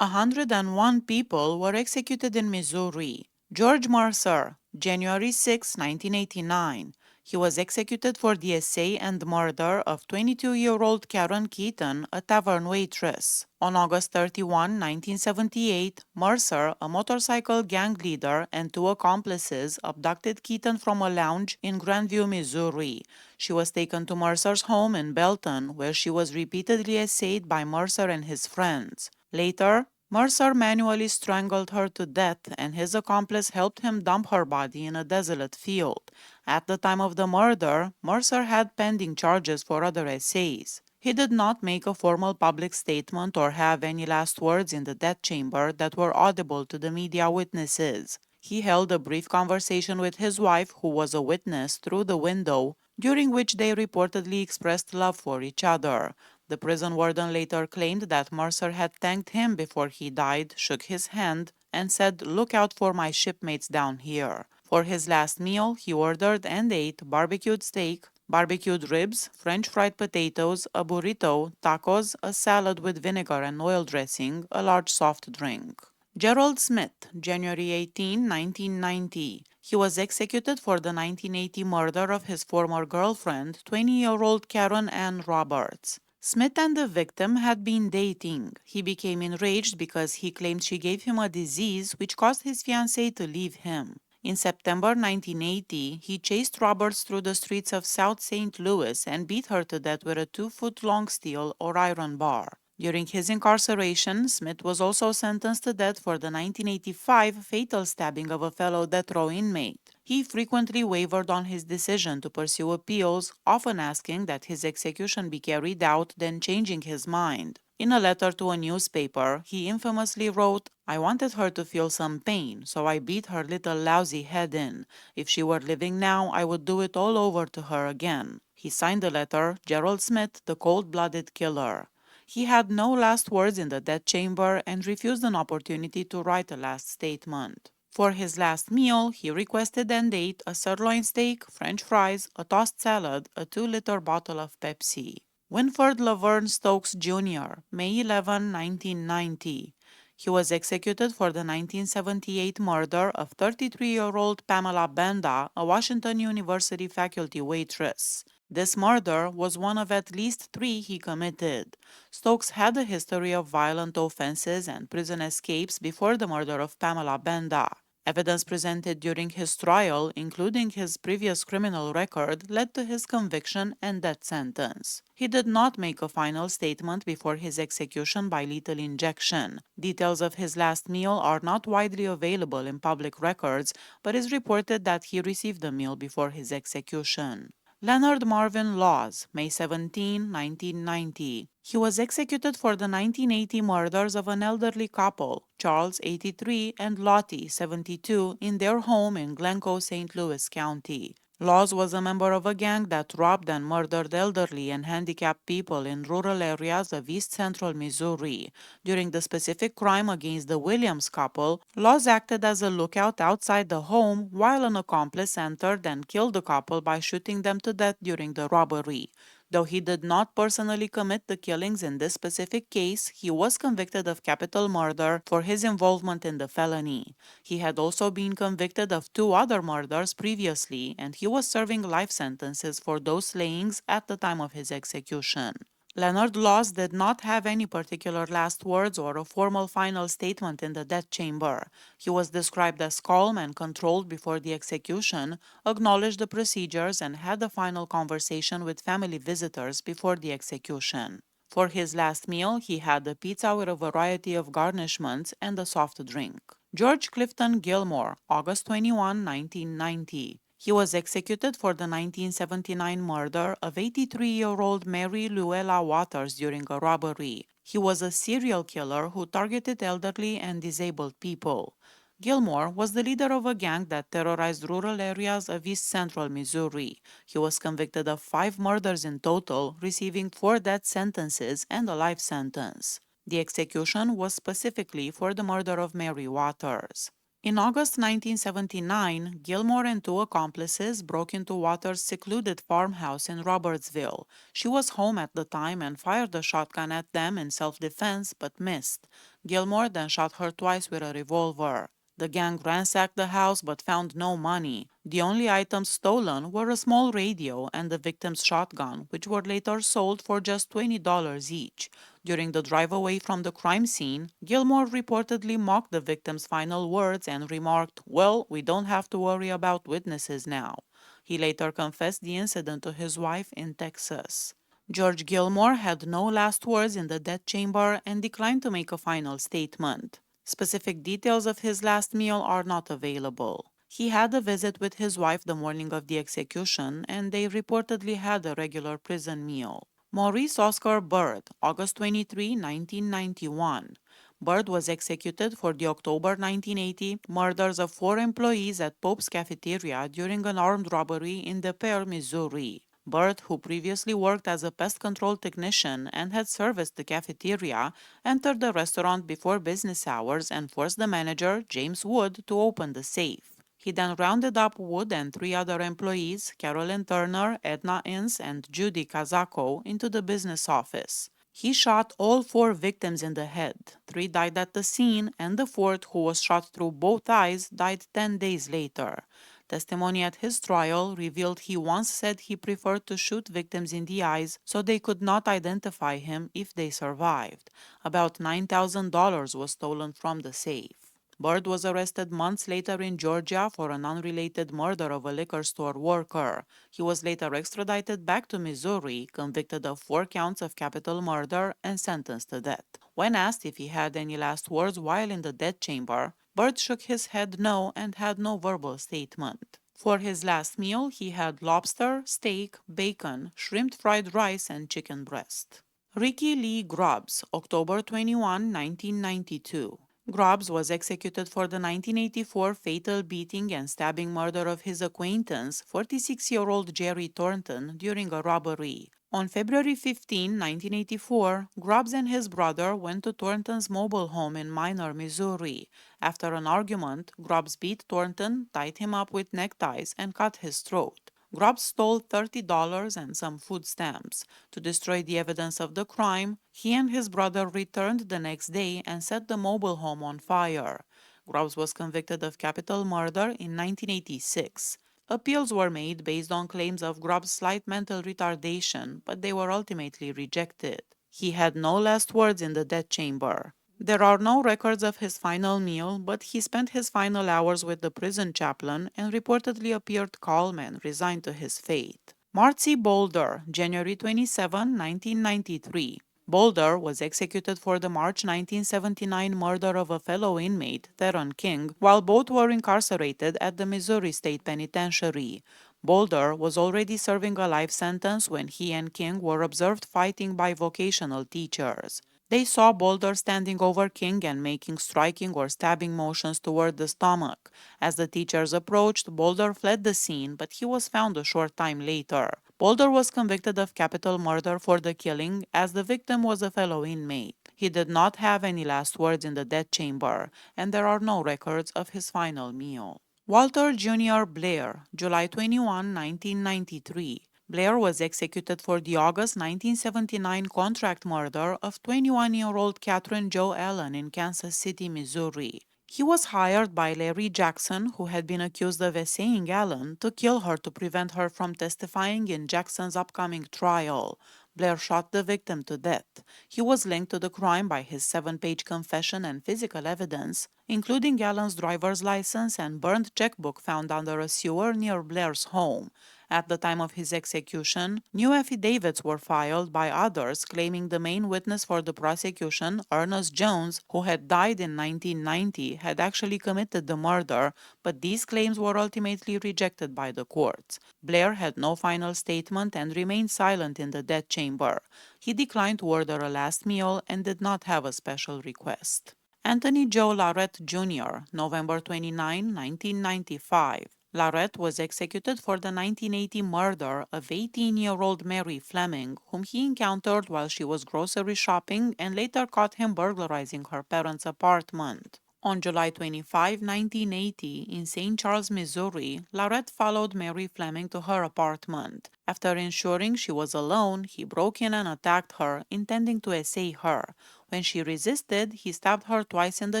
101 people were executed in Missouri. George Mercer, January 6, 1989. He was executed for the essay and murder of 22-year-old Karen Keaton, a tavern waitress. On August 31, 1978, Mercer, a motorcycle gang leader, and two accomplices abducted Keaton from a lounge in Grandview, Missouri. She was taken to Mercer's home in Belton, where she was repeatedly essayed by Mercer and his friends. Later, Mercer manually strangled her to death, and his accomplice helped him dump her body in a desolate field. At the time of the murder, Mercer had pending charges for other essays. He did not make a formal public statement or have any last words in the death chamber that were audible to the media witnesses. He held a brief conversation with his wife, who was a witness, through the window, during which they reportedly expressed love for each other. The prison warden later claimed that Mercer had thanked him before he died, shook his hand, and said, "Look out for my shipmates down here." For his last meal, he ordered and ate barbecued steak, barbecued ribs, French fried potatoes, a burrito, tacos, a salad with vinegar and oil dressing, a large soft drink. Gerald Smith, January 18, 1990. He was executed for the 1980 murder of his former girlfriend, 20-year-old Karen Ann Roberts. Smith and the victim had been dating. He became enraged because he claimed she gave him a disease which caused his fiancée to leave him. In September 1980, he chased Roberts through the streets of South St. Louis and beat her to death with a 2-foot-long steel or iron bar. During his incarceration, Smith was also sentenced to death for the 1985 fatal stabbing of a fellow death row inmate. He frequently wavered on his decision to pursue appeals, often asking that his execution be carried out, then changing his mind. In a letter to a newspaper, he infamously wrote, "I wanted her to feel some pain, so I beat her little lousy head in. If she were living now, I would do it all over to her again." He signed the letter, Gerald Smith, the cold-blooded killer. He had no last words in the death chamber and refused an opportunity to write a last statement. For his last meal, he requested and ate a sirloin steak, French fries, a tossed salad, a 2-liter bottle of Pepsi. Winford Laverne Stokes Jr., May 11, 1990. He was executed for the 1978 murder of 33-year-old Pamela Benda, a Washington University faculty waitress. This murder was one of at least 3 he committed. Stokes had a history of violent offenses and prison escapes before the murder of Pamela Benda. Evidence presented during his trial, including his previous criminal record, led to his conviction and death sentence. He did not make a final statement before his execution by lethal injection. Details of his last meal are not widely available in public records, but it is reported that he received the meal before his execution. Leonard Marvin Laws, May 17, 1990. He was executed for the 1980 murders of an elderly couple, Charles, 83, and Lottie, 72, in their home in Glencoe, St. Louis County. Laws was a member of a gang that robbed and murdered elderly and handicapped people in rural areas of east central Missouri. During the specific crime against the Williams couple, Laws acted as a lookout outside the home while an accomplice entered and killed the couple by shooting them to death during the robbery. Though he did not personally commit the killings in this specific case, he was convicted of capital murder for his involvement in the felony. He had also been convicted of 2 other murders previously, and he was serving life sentences for those slayings at the time of his execution. Leonard Laws did not have any particular last words or a formal final statement in the death chamber. He was described as calm and controlled before the execution, acknowledged the procedures, and had a final conversation with family visitors before the execution. For his last meal, he had a pizza with a variety of garnishments and a soft drink. George Clifton Gilmore, August 21, 1990. He was executed for the 1979 murder of 83-year-old Mary Luella Waters during a robbery. He was a serial killer who targeted elderly and disabled people. Gilmore was the leader of a gang that terrorized rural areas of east central Missouri. He was convicted of 5 murders in total, receiving 4 death sentences and a life sentence. The execution was specifically for the murder of Mary Waters. In August 1979, Gilmore and 2 accomplices broke into Waters' secluded farmhouse in Robertsville. She was home at the time and fired a shotgun at them in self-defense but missed. Gilmore then shot her twice with a revolver. The gang ransacked the house but found no money. The only items stolen were a small radio and the victim's shotgun, which were later sold for just $20 each. During the drive away from the crime scene, Gilmore reportedly mocked the victim's final words and remarked, "Well, we don't have to worry about witnesses now." He later confessed the incident to his wife in Texas. George Gilmore had no last words in the death chamber and declined to make a final statement. Specific details of his last meal are not available. He had a visit with his wife the morning of the execution, and they reportedly had a regular prison meal. Maurice Oscar Byrd, August 23, 1991. Byrd was executed for the October 1980 murders of four employees at Pope's Cafeteria during an armed robbery in DePere, Missouri. Byrd, who previously worked as a pest control technician and had serviced the cafeteria, entered the restaurant before business hours and forced the manager, James Wood, to open the safe. He then rounded up Wood and three other employees, Carolyn Turner, Edna Ince, and Judy Kazako, into the business office. He shot all four victims in the head. Three died at the scene, and the fourth, who was shot through both eyes, died 10 days later. Testimony at his trial revealed he once said he preferred to shoot victims in the eyes so they could not identify him if they survived. About $9,000 was stolen from the safe. Byrd was arrested months later in Georgia for an unrelated murder of a liquor store worker. He was later extradited back to Missouri, convicted of 4 counts of capital murder, and sentenced to death. When asked if he had any last words while in the death chamber, Byrd shook his head no and had no verbal statement. For his last meal, he had lobster, steak, bacon, shrimp fried rice, and chicken breast. Ricky Lee Grubbs, October 21, 1992. Grubbs was executed for the 1984 fatal beating and stabbing murder of his acquaintance, 46-year-old Jerry Thornton, during a robbery. On February 15, 1984, Grubbs and his brother went to Thornton's mobile home in Minor, Missouri. After an argument, Grubbs beat Thornton, tied him up with neckties, and cut his throat. Grubbs stole $30 and some food stamps. To destroy the evidence of the crime, he and his brother returned the next day and set the mobile home on fire. Grubbs was convicted of capital murder in 1986. Appeals were made based on claims of Grubbs' slight mental retardation, but they were ultimately rejected. He had no last words in the death chamber. There are no records of his final meal, but he spent his final hours with the prison chaplain and reportedly appeared calm and resigned to his fate. Marcy Boulder, January 27, 1993. Boulder was executed for the March 1979 murder of a fellow inmate, Theron King, while both were incarcerated at the Missouri State Penitentiary. Boulder was already serving a life sentence when he and King were observed fighting by vocational teachers. They saw Boulder standing over King and making striking or stabbing motions toward the stomach. As the teachers approached, Boulder fled the scene, but he was found a short time later. Boulder was convicted of capital murder for the killing, as the victim was a fellow inmate. He did not have any last words in the death chamber, and there are no records of his final meal. Walter Jr. Blair, July 21, 1993. Blair was executed for the August 1979 contract murder of 21-year-old Catherine Jo Allen in Kansas City, Missouri. He was hired by Larry Jackson, who had been accused of essaying Allen, to kill her to prevent her from testifying in Jackson's upcoming trial. Blair shot the victim to death. He was linked to the crime by his 7-page confession and physical evidence, including Allen's driver's license and burned checkbook found under a sewer near Blair's home. At the time of his execution, new affidavits were filed by others claiming the main witness for the prosecution, Ernest Jones, who had died in 1990, had actually committed the murder, but these claims were ultimately rejected by the courts. Blair had no final statement and remained silent in the death chamber. He declined to order a last meal and did not have a special request. Anthony Joe Larrett Jr., November 29, 1995. Larrett was executed for the 1980 murder of 18-year-old Mary Fleming, whom he encountered while she was grocery shopping and later caught him burglarizing her parents' apartment. On July 25, 1980, in St. Charles, Missouri, Laurette followed Mary Fleming to her apartment. After ensuring she was alone, he broke in and attacked her, intending to assay her. When she resisted, he stabbed her twice in the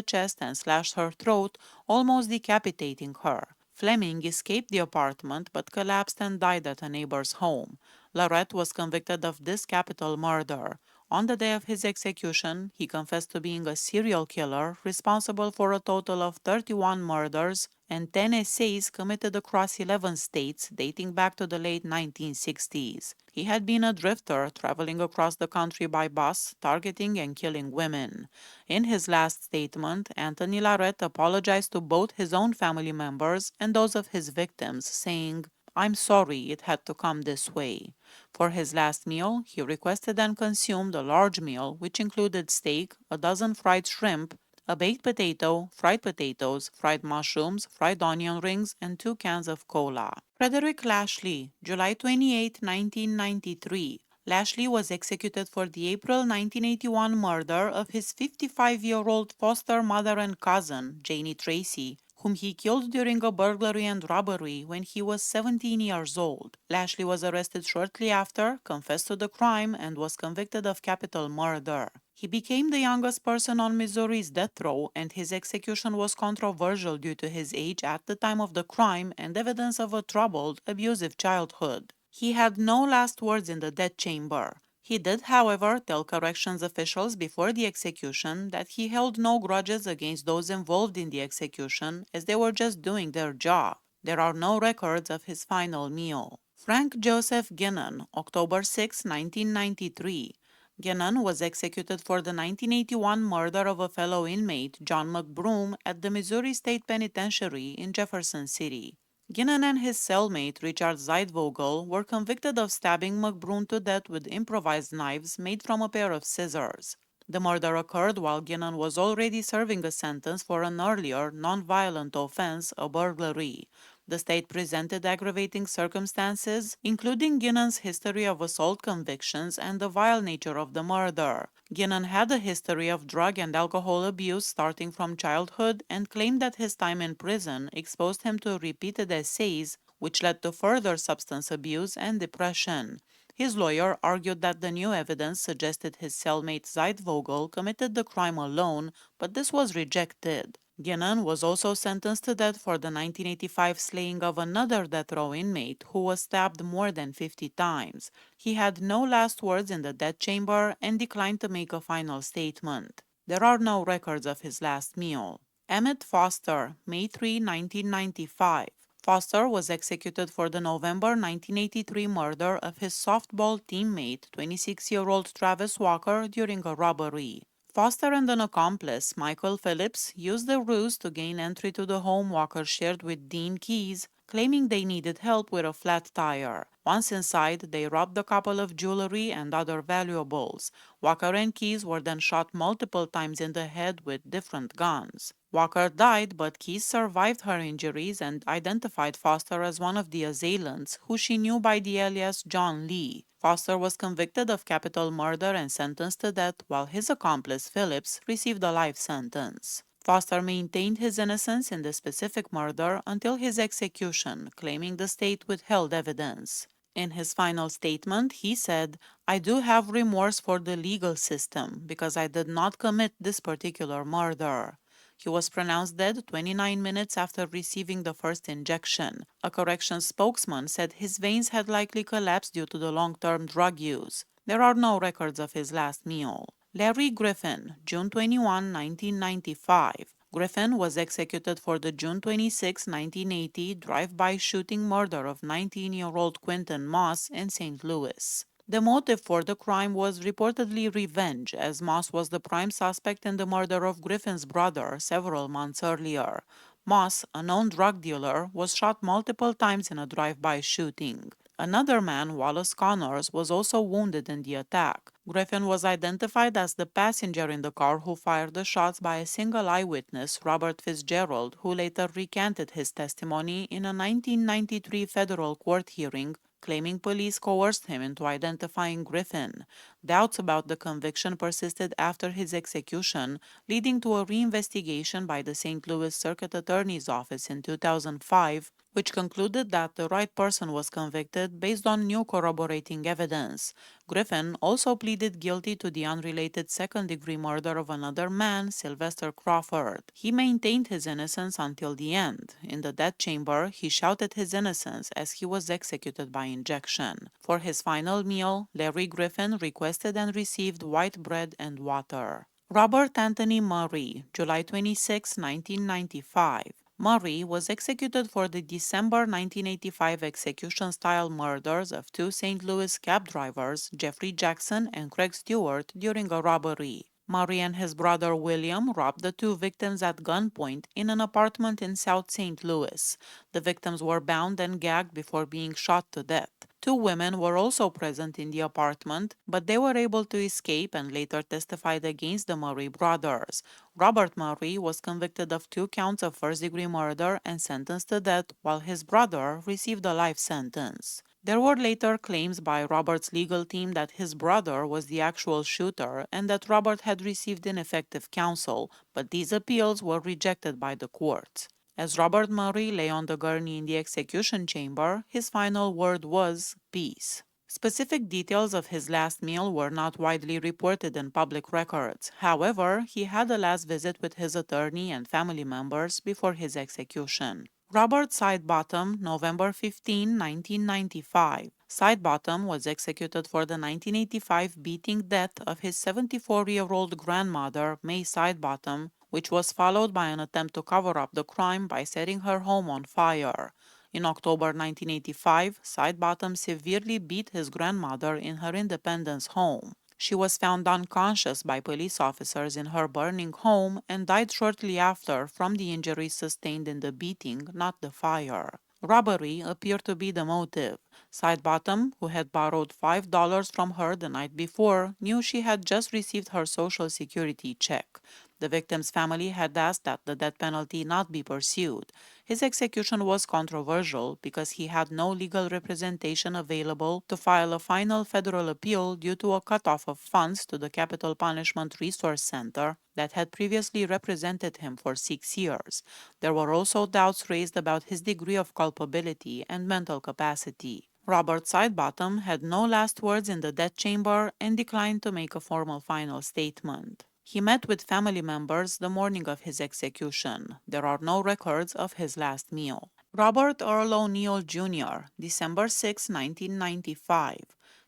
chest and slashed her throat, almost decapitating her. Fleming escaped the apartment but collapsed and died at a neighbor's home. Laurette was convicted of this capital murder. On the day of his execution, he confessed to being a serial killer responsible for a total of 31 murders and 10 essays committed across 11 states dating back to the late 1960s. He had been a drifter traveling across the country by bus, targeting and killing women. In his last statement, Anthony Laurette apologized to both his own family members and those of his victims, saying, "I'm sorry it had to come this way." For his last meal, he requested and consumed a large meal which included steak, a dozen fried shrimp, a baked potato, fried potatoes, fried mushrooms, fried onion rings, and 2 cans of cola. Frederick Lashley, July 28, 1993. Lashley was executed for the April 1981 murder of his 55-year-old foster mother and cousin, Janie Tracy, whom he killed during a burglary and robbery when he was 17 years old. Lashley was arrested shortly after, confessed to the crime, and was convicted of capital murder. He became the youngest person on Missouri's death row, and his execution was controversial due to his age at the time of the crime and evidence of a troubled, abusive childhood. He had no last words in the death chamber. He did, however, tell corrections officials before the execution that he held no grudges against those involved in the execution as they were just doing their job. There are no records of his final meal. Frank Joseph Ginnon, October 6, 1993. Ginnon was executed for the 1981 murder of a fellow inmate, John McBroom, at the Missouri State Penitentiary in Jefferson City. Ginnon and his cellmate Richard Zeidvogel were convicted of stabbing McBroom to death with improvised knives made from a pair of scissors. The murder occurred while Ginnon was already serving a sentence for an earlier, non-violent offense, a burglary. The state presented aggravating circumstances, including Ginnon's history of assault convictions and the vile nature of the murder. Ginnon had a history of drug and alcohol abuse starting from childhood and claimed that his time in prison exposed him to repeated essays, which led to further substance abuse and depression. His lawyer argued that the new evidence suggested his cellmate Zeidvogel committed the crime alone, but this was rejected. Ginnon was also sentenced to death for the 1985 slaying of another death row inmate who was stabbed more than 50 times. He had no last words in the death chamber and declined to make a final statement. There are no records of his last meal. Emmett Foster, May 3, 1995. Foster was executed for the November 1983 murder of his softball teammate, 26-year-old Travis Walker, during a robbery. Foster and an accomplice, Michael Phillips, used the ruse to gain entry to the home Walker shared with Dean Keyes, claiming they needed help with a flat tire. Once inside, they robbed a couple of jewelry and other valuables. Walker and Keyes were then shot multiple times in the head with different guns. Walker died, but Keyes survived her injuries and identified Foster as one of the assailants, who she knew by the alias John Lee. Foster was convicted of capital murder and sentenced to death, while his accomplice Phillips received a life sentence. Foster maintained his innocence in the specific murder until his execution, claiming the state withheld evidence. In his final statement, he said, "I do have remorse for the legal system because I did not commit this particular murder." He was pronounced dead 29 minutes after receiving the first injection. A corrections spokesman said his veins had likely collapsed due to the long-term drug use. There are no records of his last meal. Larry Griffin, June 21, 1995. Griffin was executed for the June 26, 1980 drive-by shooting murder of 19-year-old Quinton Moss in St. Louis. The motive for the crime was reportedly revenge, as Moss was the prime suspect in the murder of Griffin's brother several months earlier. Moss, a known drug dealer, was shot multiple times in a drive-by shooting. Another man, Wallace Connors, was also wounded in the attack. Griffin was identified as the passenger in the car who fired the shots by a single eyewitness, Robert Fitzgerald, who later recanted his testimony in a 1993 federal court hearing claiming police coerced him into identifying Griffin. Doubts about the conviction persisted after his execution, leading to a reinvestigation by the St. Louis Circuit Attorney's Office in 2005, which concluded that the right person was convicted based on new corroborating evidence. Griffin also pleaded guilty to the unrelated second-degree murder of another man, Sylvester Crawford. He maintained his innocence until the end. In the death chamber, he shouted his innocence as he was executed by injection. For his final meal, Larry Griffin requested and received white bread and water. Robert Anthony Murray, July 26, 1995. Murray was executed for the December 1985 execution-style murders of two St. Louis cab drivers, Jeffrey Jackson and Craig Stewart, during a robbery. Murray and his brother William robbed the two victims at gunpoint in an apartment in South St. Louis. The victims were bound and gagged before being shot to death. Two women were also present in the apartment, but they were able to escape and later testified against the Murray brothers. Robert Murray was convicted of 2 counts of first-degree murder and sentenced to death, while his brother received a life sentence. There were later claims by Robert's legal team that his brother was the actual shooter and that Robert had received ineffective counsel, but these appeals were rejected by the courts. As Robert Murray lay on the gurney in the execution chamber, his final word was peace. Specific details of his last meal were not widely reported in public records. However, he had a last visit with his attorney and family members before his execution. Robert Sidebottom, November 15, 1995. Sidebottom was executed for the 1985 beating death of his 74-year-old grandmother, May Sidebottom, which was followed by an attempt to cover up the crime by setting her home on fire. In October 1985, Sidebottom severely beat his grandmother in her Independence home. She was found unconscious by police officers in her burning home and died shortly after from the injuries sustained in the beating, not the fire. Robbery appeared to be the motive. Sidebottom, who had borrowed $5 from her the night before, knew she had just received her Social Security check. The victim's family had asked that the death penalty not be pursued. His execution was controversial because he had no legal representation available to file a final federal appeal due to a cutoff of funds to the Capital Punishment Resource Center that had previously represented him for 6 years. There were also doubts raised about his degree of culpability and mental capacity. Robert Sidebottom had no last words in the death chamber and declined to make a formal final statement. He met with family members the morning of his execution. There are no records of his last meal. Robert Earl O'Neill Jr., December 6, 1995.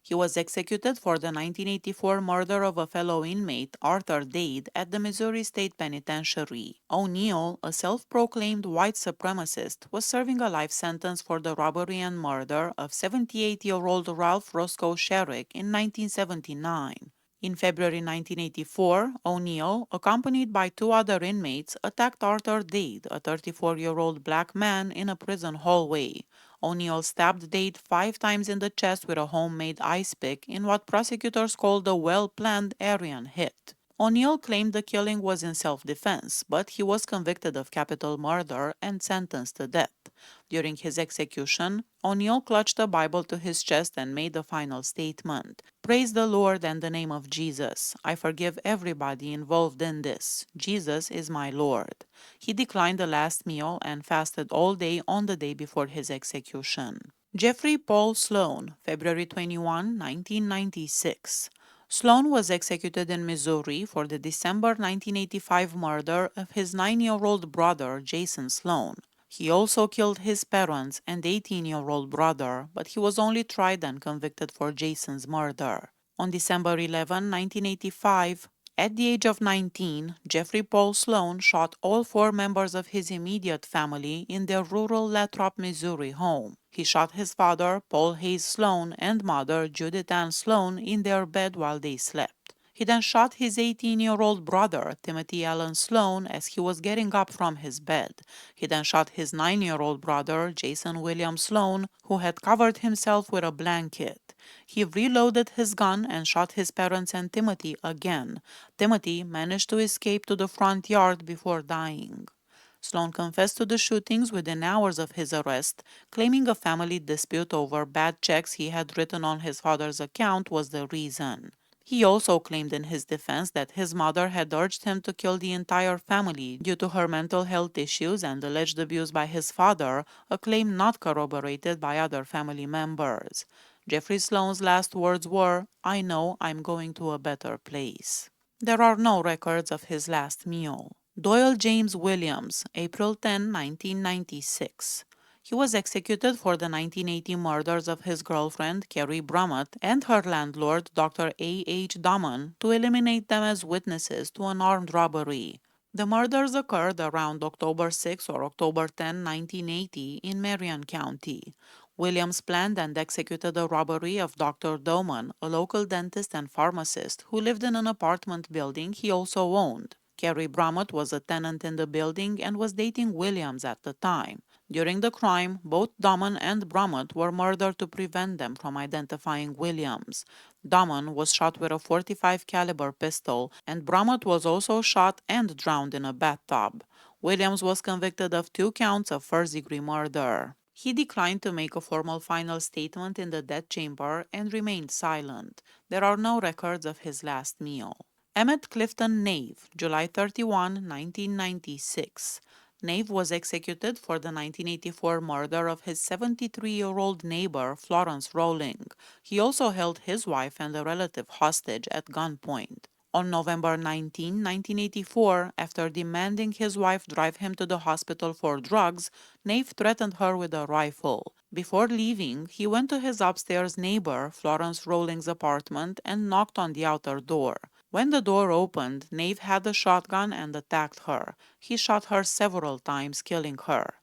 He was executed for the 1984 murder of a fellow inmate, Arthur Dade, at the Missouri State Penitentiary. O'Neill, a self-proclaimed white supremacist, was serving a life sentence for the robbery and murder of 78-year-old Ralph Roscoe Sherrick in 1979. In February 1984, O'Neill, accompanied by 2 other inmates, attacked Arthur Dade, a 34-year-old black man, in a prison hallway. O'Neill stabbed Dade 5 times in the chest with a homemade ice pick in what prosecutors called a well-planned Aryan hit. O'Neill claimed the killing was in self-defense, but he was convicted of capital murder and sentenced to death. During his execution, O'Neill clutched a Bible to his chest and made the final statement. "Praise the Lord and the name of Jesus. I forgive everybody involved in this. Jesus is my Lord." He declined the last meal and fasted all day on the day before his execution. Jeffrey Paul Sloan, February 21, 1996. Sloan was executed in Missouri for the December 1985 murder of his 9-year-old brother, Jason Sloan. He also killed his parents and 18-year-old brother, but he was only tried and convicted for Jason's murder. On December 11, 1985, at the age of 19, Jeffrey Paul Sloan shot all 4 members of his immediate family in their rural Lathrop, Missouri home. He shot his father, Paul Hayes Sloan, and mother, Judith Ann Sloan, in their bed while they slept. He then shot his 18-year-old brother, Timothy Allen Sloan, as he was getting up from his bed. He then shot his 9-year-old brother, Jason William Sloan, who had covered himself with a blanket. He reloaded his gun and shot his parents and Timothy again. Timothy managed to escape to the front yard before dying. Sloan confessed to the shootings within hours of his arrest, claiming a family dispute over bad checks he had written on his father's account was the reason. He also claimed in his defense that his mother had urged him to kill the entire family due to her mental health issues and alleged abuse by his father, a claim not corroborated by other family members. Jeffrey Sloan's last words were, "I know I'm going to a better place." There are no records of his last meal. Doyle James Williams, April 10, 1996. He was executed for the 1980 murders of his girlfriend, Carrie Brummett, and her landlord, Dr. A. H. Damon, to eliminate them as witnesses to an armed robbery. The murders occurred around October 6 or October 10, 1980, in Marion County. Williams planned and executed a robbery of Dr. Doman, a local dentist and pharmacist who lived in an apartment building he also owned. Carrie Brummett was a tenant in the building and was dating Williams at the time. During the crime, both Damon and Brummett were murdered to prevent them from identifying Williams. Damon was shot with a .45 caliber pistol, and Brummett was also shot and drowned in a bathtub. Williams was convicted of 2 counts of first-degree murder. He declined to make a formal final statement in the death chamber and remained silent. There are no records of his last meal. Emmett Clifton Nave, July 31, 1996. Nave was executed for the 1984 murder of his 73-year-old neighbor, Florence Rowling. He also held his wife and a relative hostage at gunpoint. On November 19, 1984, after demanding his wife drive him to the hospital for drugs, Nave threatened her with a rifle. Before leaving, he went to his upstairs neighbor, Florence Rowling's apartment, and knocked on the outer door. When the door opened, Nave had a shotgun and attacked her. He shot her several times, killing her.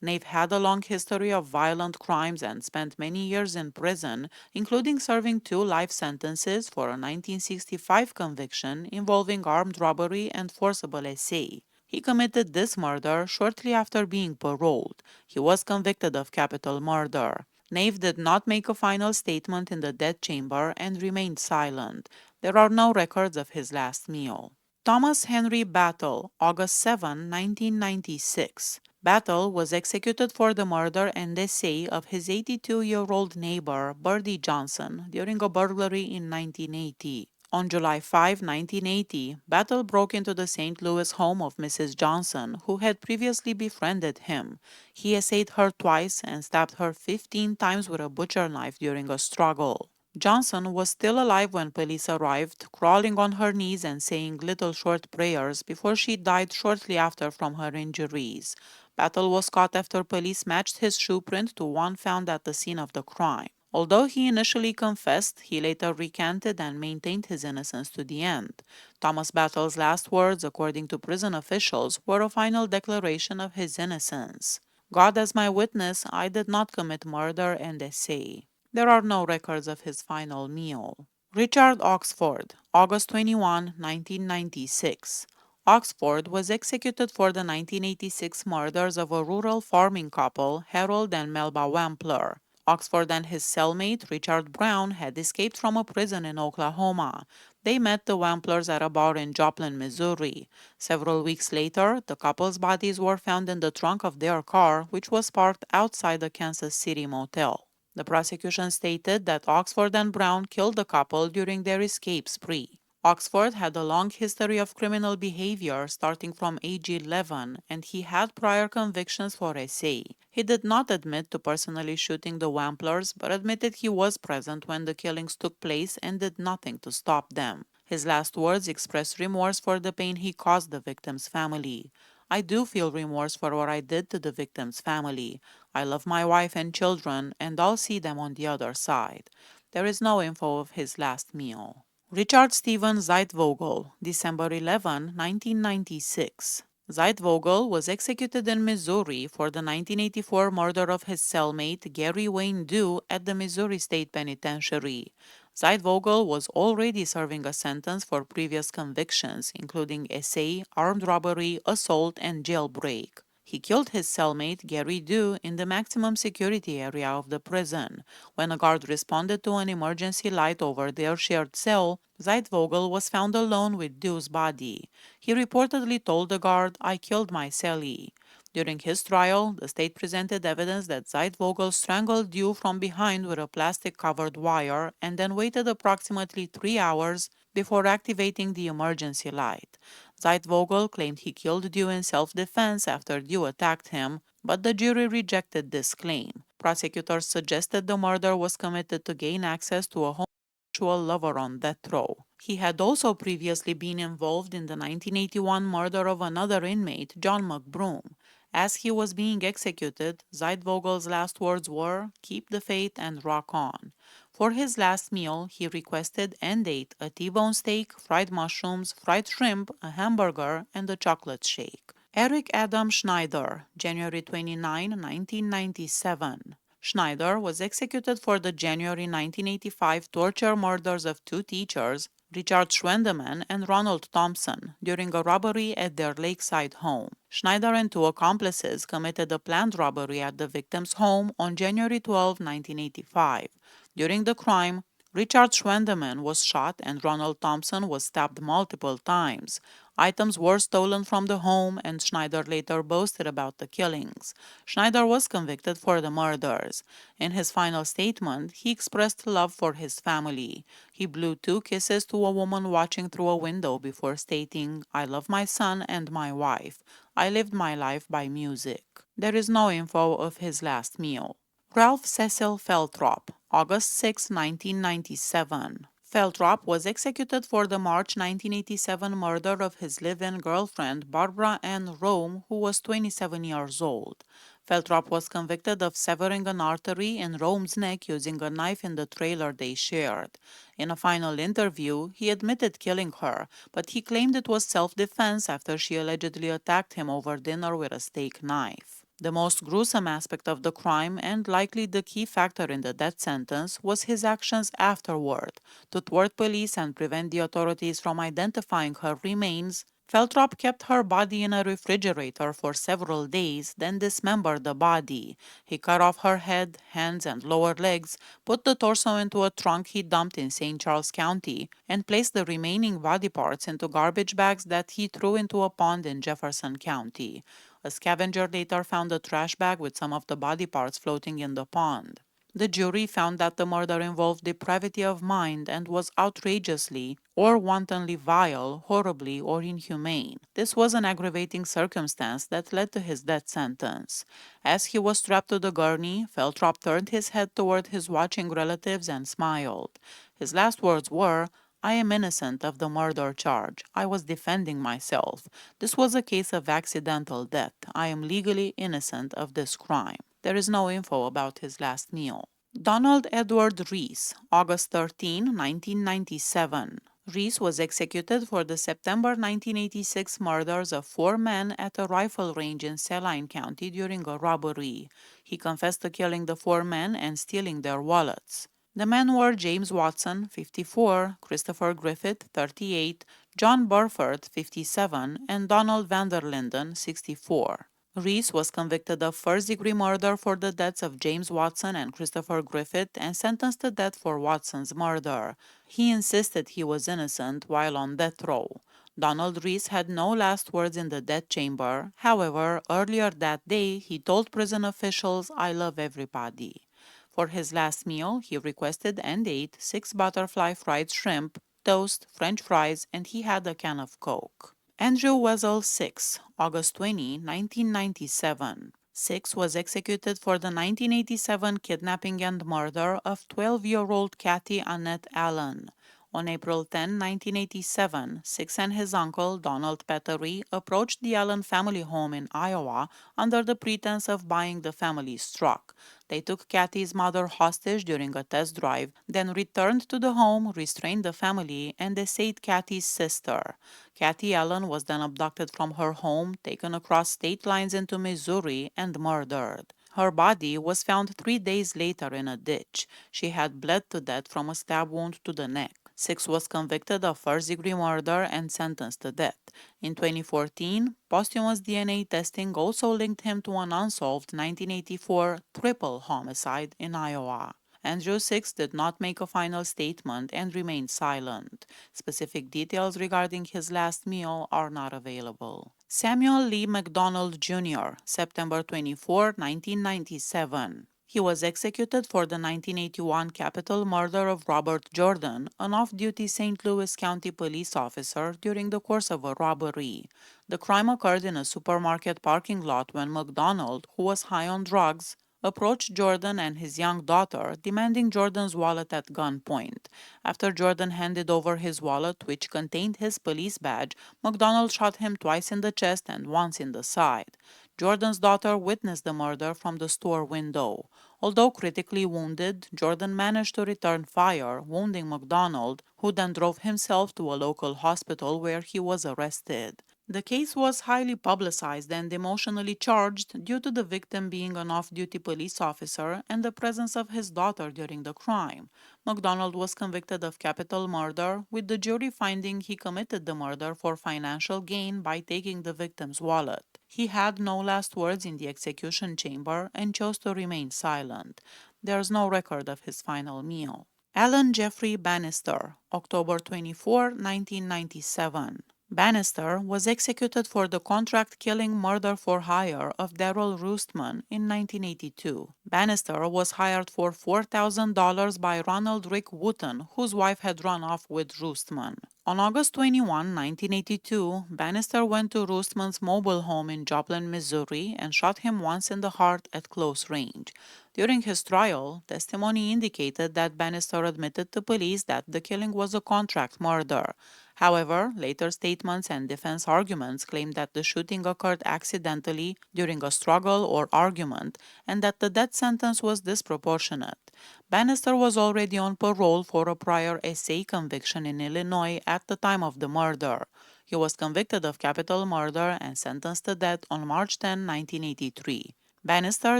Nave had a long history of violent crimes and spent many years in prison, including serving 2 life sentences for a 1965 conviction involving armed robbery and forcible essay. He committed this murder shortly after being paroled. He was convicted of capital murder. Nave did not make a final statement in the death chamber and remained silent. There are no records of his last meal. Thomas Henry Battle, August 7, 1996. Battle was executed for the murder and essay of his 82-year-old neighbor, Birdie Johnson, during a burglary in 1980. On July 5, 1980, Battle broke into the St. Louis home of Mrs. Johnson, who had previously befriended him. He essayed her twice and stabbed her 15 times with a butcher knife during a struggle. Johnson was still alive when police arrived, crawling on her knees and saying little short prayers before she died shortly after from her injuries. Battle was caught after police matched his shoe print to one found at the scene of the crime. Although he initially confessed, he later recanted and maintained his innocence to the end. Thomas Battle's last words, according to prison officials, were a final declaration of his innocence. "God as my witness, I did not commit murder and essay." There are no records of his final meal. Richard Oxford, August 21, 1996. Oxford was executed for the 1986 murders of a rural farming couple, Harold and Melba Wampler. Oxford and his cellmate, Richard Brown, had escaped from a prison in Oklahoma. They met the Wamplers at a bar in Joplin, Missouri. Several weeks later, the couple's bodies were found in the trunk of their car, which was parked outside the Kansas City motel. The prosecution stated that Oxford and Brown killed the couple during their escape spree. Oxford had a long history of criminal behavior starting from age 11, and he had prior convictions for essay. He did not admit to personally shooting the Wamplers, but admitted he was present when the killings took place and did nothing to stop them. His last words expressed remorse for the pain he caused the victim's family. "I do feel remorse for what I did to the victim's family. I love my wife and children, and I'll see them on the other side." There is no info of his last meal. Richard Stephen Zeitvogel, December 11, 1996. Zeitvogel was executed in Missouri for the 1984 murder of his cellmate Gary Wayne Dew at the Missouri State Penitentiary. Zeitvogel was already serving a sentence for previous convictions, including essay, armed robbery, assault, and jailbreak. He killed his cellmate Gary Dew in the maximum security area of the prison. When a guard responded to an emergency light over their shared cell, Zeitvogel was found alone with Dew's body. He reportedly told the guard, "I killed my cellie." During his trial, the state presented evidence that Zeitvogel strangled Dew from behind with a plastic covered wire and then waited approximately 3 hours before activating the emergency light. Zeitvogel claimed he killed Dew in self defense after Dew attacked him, but the jury rejected this claim. Prosecutors suggested the murder was committed to gain access to a homosexual lover on death row. He had also previously been involved in the 1981 murder of another inmate, John McBroom. As he was being executed, Zeitvogel's last words were, "Keep the faith and rock on." For his last meal, he requested and ate a T-bone steak, fried mushrooms, fried shrimp, a hamburger, and a chocolate shake. Eric Adam Schneider, January 29, 1997. Schneider was executed for the January 1985 torture murders of two teachers, Richard Schwendeman and Ronald Thompson, during a robbery at their lakeside home. Schneider and two accomplices committed a planned robbery at the victim's home on January 12, 1985. During the crime, Richard Schwendeman was shot and Ronald Thompson was stabbed multiple times. Items were stolen from the home, and Schneider later boasted about the killings. Schneider was convicted for the murders. In his final statement, he expressed love for his family. He blew 2 kisses to a woman watching through a window before stating, "I love my son and my wife. I lived my life by music." There is no info of his last meal. Ralph Cecil Feltrop, August 6, 1997. Feltrop was executed for the March 1987 murder of his live-in girlfriend Barbara Ann Rome, who was 27 years old. Feltrop was convicted of severing an artery in Rome's neck using a knife in the trailer they shared. In a final interview, he admitted killing her, but he claimed it was self-defense after she allegedly attacked him over dinner with a steak knife. The most gruesome aspect of the crime, and likely the key factor in the death sentence, was his actions afterward. To thwart police and prevent the authorities from identifying her remains, Feltrop kept her body in a refrigerator for several days, then dismembered the body. He cut off her head, hands, and lower legs, put the torso into a trunk he dumped in St. Charles County, and placed the remaining body parts into garbage bags that he threw into a pond in Jefferson County. A scavenger later found a trash bag with some of the body parts floating in the pond. The jury found that the murder involved depravity of mind and was outrageously or wantonly vile, horribly, or inhumane. This was an aggravating circumstance that led to his death sentence. As he was strapped to the gurney, Feltrop turned his head toward his watching relatives and smiled. His last words were, "I am innocent of the murder charge. I was defending myself. This was a case of accidental death. I am legally innocent of this crime." There is no info about his last meal. Donald Edward Reese, August 13, 1997. Reese was executed for the September 1986 murders of 4 men at a rifle range in Saline County during a robbery. He confessed to killing the 4 men and stealing their wallets. The men were James Watson, 54, Christopher Griffith, 38, John Burford, 57, and Donald Vanderlinden, 64. Reese was convicted of first-degree murder for the deaths of James Watson and Christopher Griffith and sentenced to death for Watson's murder. He insisted he was innocent while on death row. Donald Reese had no last words in the death chamber. However, earlier that day, he told prison officials, "I love everybody." For his last meal, he requested and ate 6 butterfly fried shrimp, toast, French fries, and he had a can of Coke. Andrew Wessel Six, August 20, 1997. Six was executed for the 1987 kidnapping and murder of 12-year-old Kathy Annette Allen. On April 10, 1987, Six and his uncle, Donald Pettery, approached the Allen family home in Iowa under the pretense of buying the family's truck. They took Kathy's mother hostage during a test drive, then returned to the home, restrained the family, and essayed Kathy's sister. Kathy Allen was then abducted from her home, taken across state lines into Missouri, and murdered. Her body was found 3 days later in a ditch. She had bled to death from a stab wound to the neck. Six was convicted of first-degree murder and sentenced to death. In 2014, posthumous DNA testing also linked him to an unsolved 1984 triple homicide in Iowa. Andrew Six did not make a final statement and remained silent. Specific details regarding his last meal are not available. Samuel Lee McDonald Jr., September 24, 1997. He was executed for the 1981 capital murder of Robert Jordan, an off-duty St. Louis County police officer, during the course of a robbery. The crime occurred in a supermarket parking lot when McDonald, who was high on drugs, approached Jordan and his young daughter, demanding Jordan's wallet at gunpoint. After Jordan handed over his wallet, which contained his police badge, McDonald shot him twice in the chest and once in the side. Jordan's daughter witnessed the murder from the store window. Although critically wounded, Jordan managed to return fire, wounding McDonald, who then drove himself to a local hospital where he was arrested. The case was highly publicized and emotionally charged due to the victim being an off-duty police officer and the presence of his daughter during the crime. McDonald was convicted of capital murder, with the jury finding he committed the murder for financial gain by taking the victim's wallet. He had no last words in the execution chamber and chose to remain silent. There is no record of his final meal. Alan Jeffrey Bannister, October 24, 1997. Bannister was executed for the contract-killing murder for hire of Darrell Roostman in 1982. Bannister was hired for $4,000 by Ronald Rick Wooten, whose wife had run off with Roostman. On August 21, 1982, Bannister went to Roostman's mobile home in Joplin, Missouri, and shot him once in the heart at close range. During his trial, testimony indicated that Bannister admitted to police that the killing was a contract murder. However, later statements and defense arguments claimed that the shooting occurred accidentally during a struggle or argument and that the death sentence was disproportionate. Bannister was already on parole for a prior SA conviction in Illinois at the time of the murder. He was convicted of capital murder and sentenced to death on March 10, 1983. Bannister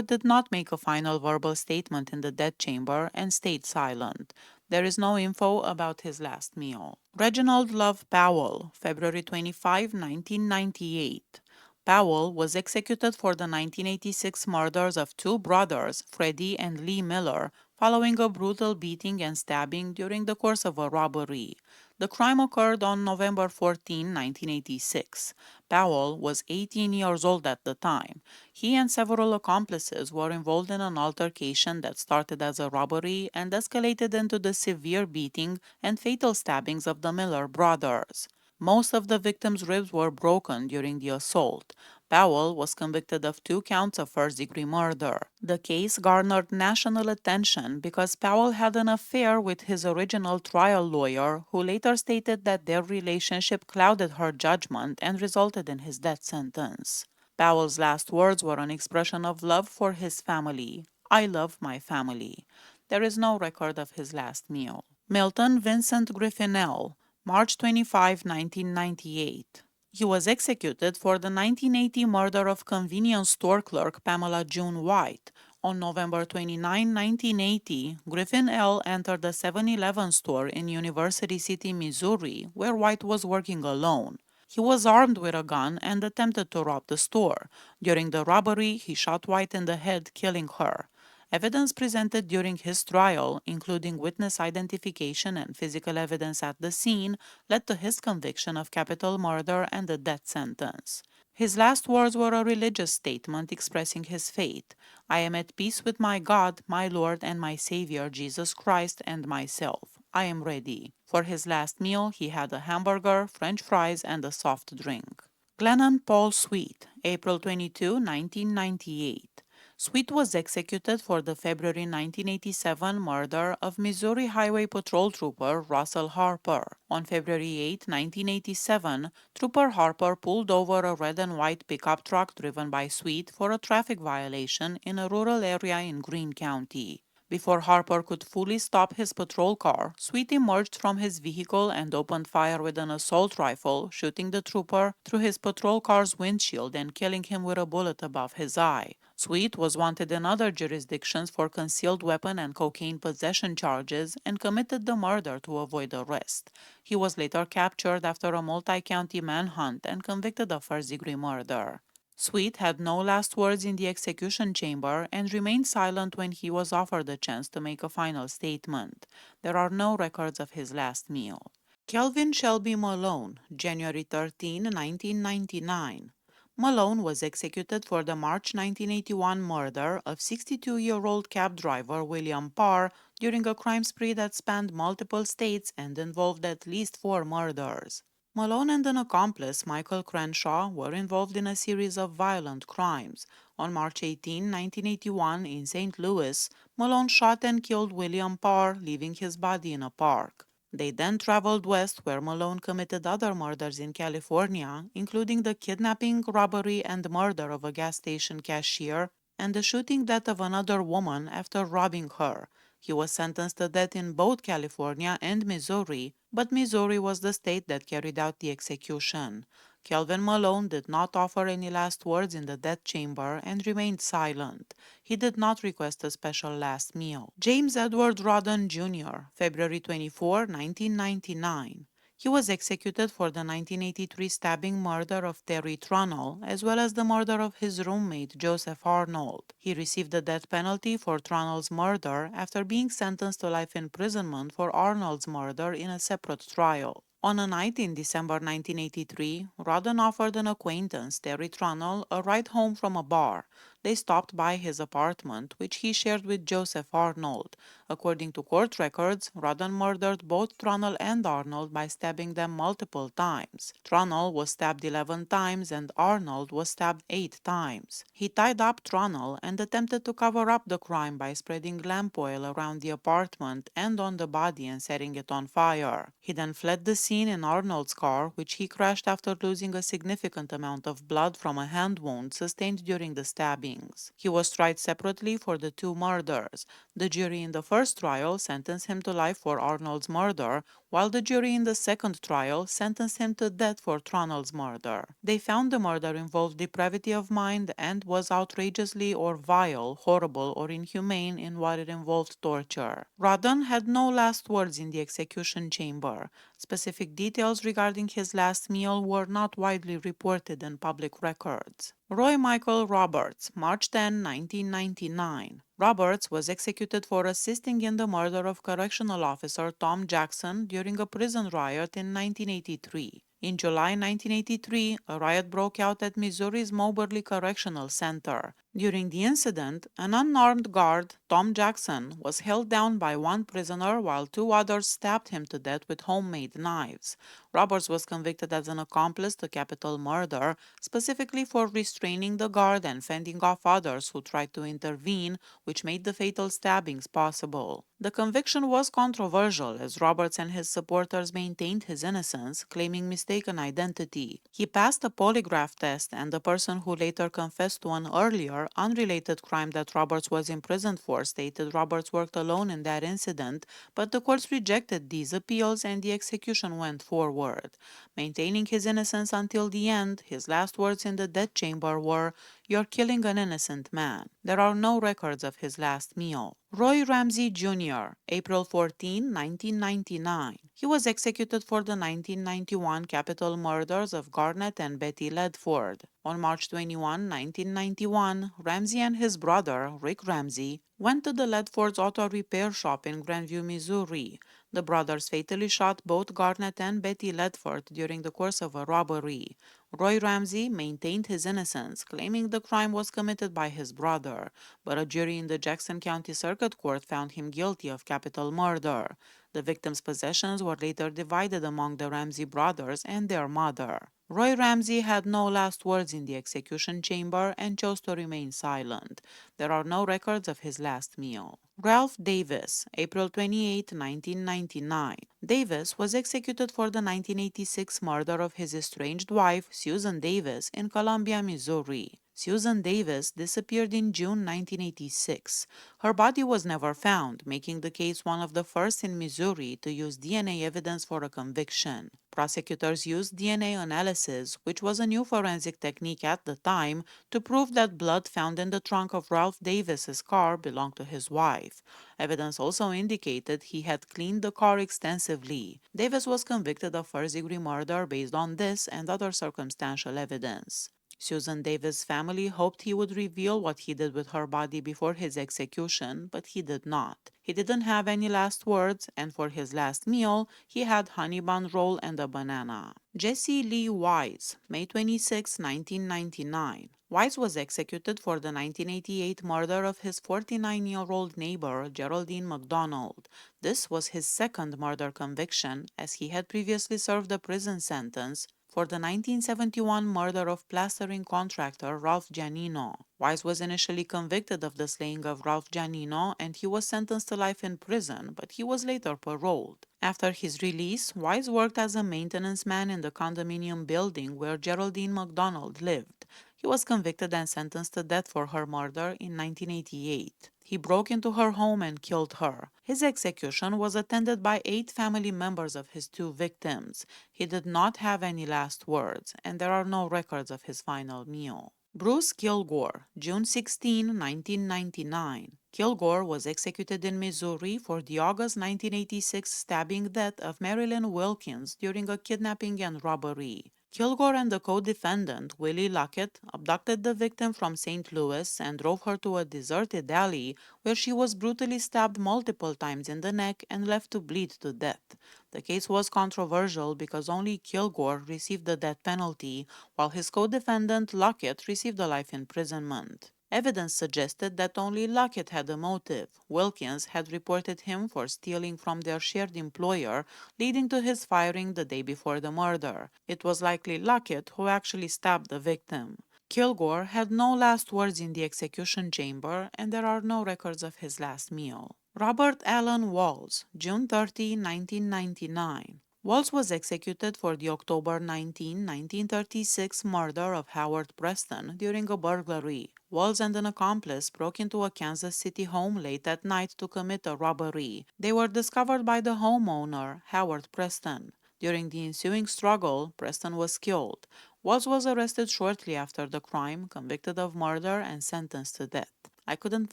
did not make a final verbal statement in the death chamber and stayed silent. There is no info about his last meal. Reginald Love Powell, February 25, 1998. Powell was executed for the 1986 murders of two brothers, Freddie and Lee Miller, following a brutal beating and stabbing during the course of a robbery. The crime occurred on November 14, 1986. Powell was 18 years old at the time. He and several accomplices were involved in an altercation that started as a robbery and escalated into the severe beating and fatal stabbings of the Miller brothers. Most of the victims' ribs were broken during the assault. Powell was convicted of 2 counts of first-degree murder. The case garnered national attention because Powell had an affair with his original trial lawyer, who later stated that their relationship clouded her judgment and resulted in his death sentence. Powell's last words were an expression of love for his family. "I love my family." There is no record of his last meal. Milton Vincent Griffinell, March 25, 1998. He was executed for the 1980 murder of convenience store clerk Pamela June White. On November 29, 1980, Griffin L. entered a 7-Eleven store in University City, Missouri, where White was working alone. He was armed with a gun and attempted to rob the store. During the robbery, he shot White in the head, killing her. Evidence presented during his trial, including witness identification and physical evidence at the scene, led to his conviction of capital murder and a death sentence. His last words were a religious statement expressing his faith. "I am at peace with my God, my Lord, and my Savior, Jesus Christ, and myself. I am ready." For his last meal, he had a hamburger, French fries, and a soft drink. Glennon Paul Sweet, April 22, 1998. Sweet was executed for the February 1987 murder of Missouri Highway Patrol Trooper Russell Harper. On February 8, 1987, Trooper Harper pulled over a red and white pickup truck driven by Sweet for a traffic violation in a rural area in Greene County. Before Harper could fully stop his patrol car, Sweet emerged from his vehicle and opened fire with an assault rifle, shooting the trooper through his patrol car's windshield and killing him with a bullet above his eye. Sweet was wanted in other jurisdictions for concealed weapon and cocaine possession charges and committed the murder to avoid arrest. He was later captured after a multi-county manhunt and convicted of first-degree murder. Sweet had no last words in the execution chamber and remained silent when he was offered a chance to make a final statement. There are no records of his last meal. Kelvin Shelby Malone, January 13, 1999. Malone was executed for the March 1981 murder of 62-year-old cab driver William Parr during a crime spree that spanned multiple states and involved at least 4 murders. Malone and an accomplice, Michael Crenshaw, were involved in a series of violent crimes. On March 18, 1981, in St. Louis, Malone shot and killed William Parr, leaving his body in a park. They then traveled west, where Malone committed other murders in California, including the kidnapping, robbery, and murder of a gas station cashier and the shooting death of another woman after robbing her. He was sentenced to death in both California and Missouri, but Missouri was the state that carried out the execution. Kelvin Malone did not offer any last words in the death chamber and remained silent. He did not request a special last meal. James Edward Rodden Jr., February 24, 1999. He was executed for the 1983 stabbing murder of Terry Trunnell, as well as the murder of his roommate Joseph Arnold. He received the death penalty for Trunnell's murder after being sentenced to life imprisonment for Arnold's murder in a separate trial. On a night in December 1983, Rodden offered an acquaintance, Terry Trunnell, a ride home from a bar. They stopped by his apartment, which he shared with Joseph Arnold. According to court records, Rodden murdered both Trunnell and Arnold by stabbing them multiple times. Trunnell was stabbed 11 times and Arnold was stabbed 8 times. He tied up Trunnell and attempted to cover up the crime by spreading lamp oil around the apartment and on the body and setting it on fire. He then fled the scene in Arnold's car, which he crashed after losing a significant amount of blood from a hand wound sustained during the stabbings. He was tried separately for the 2 murders. The jury in the first trial sentenced him to life for Arnold's murder, while the jury in the second trial sentenced him to death for Trunnell's murder. They found the murder involved depravity of mind and was outrageously or vile, horrible, or inhumane in what it involved torture. Rodden had no last words in the execution chamber. Specific details regarding his last meal were not widely reported in public records. Roy Michael Roberts, March 10, 1999. Roberts was executed for assisting in the murder of correctional officer Tom Jackson during a prison riot in 1983. In July 1983, a riot broke out at Missouri's Moberly Correctional Center. During the incident, an unarmed guard, Tom Jackson, was held down by one prisoner while 2 others stabbed him to death with homemade knives. Roberts was convicted as an accomplice to capital murder, specifically for restraining the guard and fending off others who tried to intervene, which made the fatal stabbings possible. The conviction was controversial as Roberts and his supporters maintained his innocence, claiming mistaken identity. He passed a polygraph test, and the person who later confessed to an earlier, unrelated crime that Roberts was imprisoned for stated Roberts worked alone in that incident, but the courts rejected these appeals and the execution went forward. Maintaining his innocence until the end, his last words in the death chamber were, "You're killing an innocent man." There are no records of his last meal. Roy Ramsey Jr., April 14, 1999. He was executed for the 1991 capital murders of Garnett and Betty Ledford. On March 21, 1991, Ramsey and his brother, Rick Ramsey, went to the Ledfords auto repair shop in Grandview, Missouri. The brothers fatally shot both Garnett and Betty Ledford during the course of a robbery. Roy Ramsey maintained his innocence, claiming the crime was committed by his brother, but a jury in the Jackson County Circuit Court found him guilty of capital murder. The victim's possessions were later divided among the Ramsey brothers and their mother. Roy Ramsey had no last words in the execution chamber and chose to remain silent. There are no records of his last meal. Ralph Davis, April 28, 1999. Davis was executed for the 1986 murder of his estranged wife, Susan Davis, in Columbia, Missouri. Susan Davis disappeared in June 1986. Her body was never found, making the case one of the first in Missouri to use DNA evidence for a conviction. Prosecutors used DNA analysis, which was a new forensic technique at the time, to prove that blood found in the trunk of Ralph Davis's car belonged to his wife. Evidence also indicated he had cleaned the car extensively. Davis was convicted of first-degree murder based on this and other circumstantial evidence. Susan Davis' family hoped he would reveal what he did with her body before his execution, but he did not. He didn't have any last words, and for his last meal, he had honey bun roll and a banana. Jesse Lee Wise, May 26, 1999. Wise was executed for the 1988 murder of his 49-year-old neighbor, Geraldine McDonald. This was his second murder conviction, as he had previously served a prison sentence for the 1971 murder of plastering contractor Ralph Giannino. Wise was initially convicted of the slaying of Ralph Giannino and he was sentenced to life in prison, but he was later paroled. After his release, Wise worked as a maintenance man in the condominium building where Geraldine McDonald lived. He was convicted and sentenced to death for her murder in 1988. He broke into her home and killed her. His execution was attended by 8 family members of his 2 victims. He did not have any last words, and there are no records of his final meal. Bruce Kilgore, June 16, 1999. Kilgore was executed in Missouri for the August 1986 stabbing death of Marilyn Wilkins during a kidnapping and robbery. Kilgore and the co-defendant, Willie Luckett, abducted the victim from St. Louis and drove her to a deserted alley where she was brutally stabbed multiple times in the neck and left to bleed to death. The case was controversial because only Kilgore received the death penalty, while his co-defendant Luckett received a life imprisonment. Evidence suggested that only Luckett had a motive. Wilkins had reported him for stealing from their shared employer, leading to his firing the day before the murder. It was likely Luckett who actually stabbed the victim. Kilgore had no last words in the execution chamber, and there are no records of his last meal. Robert Allen Walls, June 30, 1999. Walls was executed for the October 19, 1936 murder of Howard Preston during a burglary. Walls and an accomplice broke into a Kansas City home late at night to commit a robbery. They were discovered by the homeowner, Howard Preston. During the ensuing struggle, Preston was killed. Walls was arrested shortly after the crime, convicted of murder, and sentenced to death. I couldn't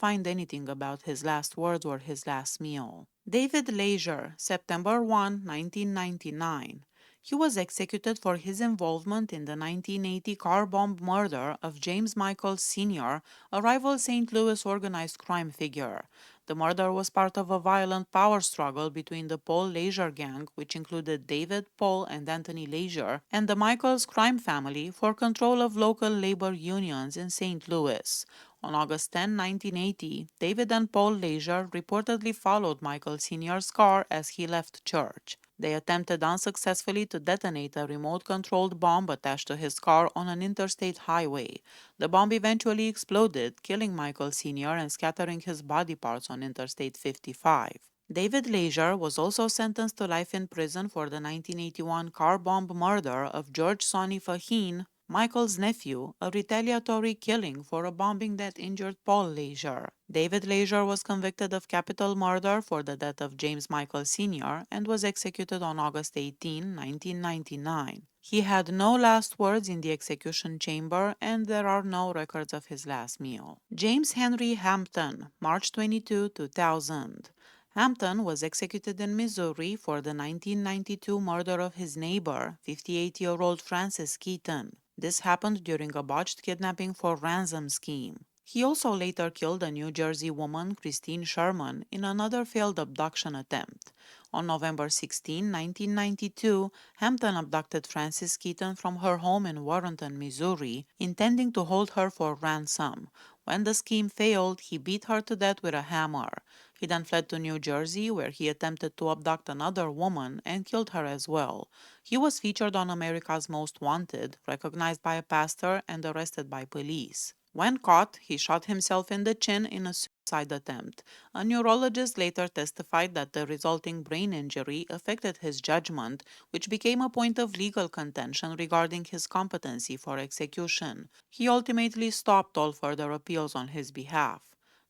find anything about his last words or his last meal. David Leisure, September 1, 1999. He was executed for his involvement in the 1980 car bomb murder of James Michael Sr., a rival St. Louis organized crime figure. The murder was part of a violent power struggle between the Paul Leisure gang, which included David, Paul, and Anthony Leisure, and the Michaels crime family for control of local labor unions in St. Louis. On August 10, 1980, David and Paul Leisure reportedly followed Michael Sr.'s car as he left church. They attempted unsuccessfully to detonate a remote-controlled bomb attached to his car on an interstate highway. The bomb eventually exploded, killing Michael Sr. and scattering his body parts on Interstate 55. David Leisure was also sentenced to life in prison for the 1981 car bomb murder of George Sonny Faheen, Michael's nephew, a retaliatory killing for a bombing that injured Paul Leisure. David Leisure was convicted of capital murder for the death of James Michael Sr. and was executed on August 18, 1999. He had no last words in the execution chamber, and there are no records of his last meal. James Henry Hampton, March 22, 2000. Hampton was executed in Missouri for the 1992 murder of his neighbor, 58-year-old Francis Keaton. This happened during a botched kidnapping for ransom scheme. He also later killed a New Jersey woman, Christine Sherman, in another failed abduction attempt. On November 16, 1992, Hampton abducted Frances Keaton from her home in Warrenton, Missouri, intending to hold her for ransom. When the scheme failed, he beat her to death with a hammer. He then fled to New Jersey, where he attempted to abduct another woman and killed her as well. He was featured on America's Most Wanted, recognized by a pastor, and arrested by police. When caught, he shot himself in the chin in a suicide attempt. A neurologist later testified that the resulting brain injury affected his judgment, which became a point of legal contention regarding his competency for execution. He ultimately stopped all further appeals on his behalf.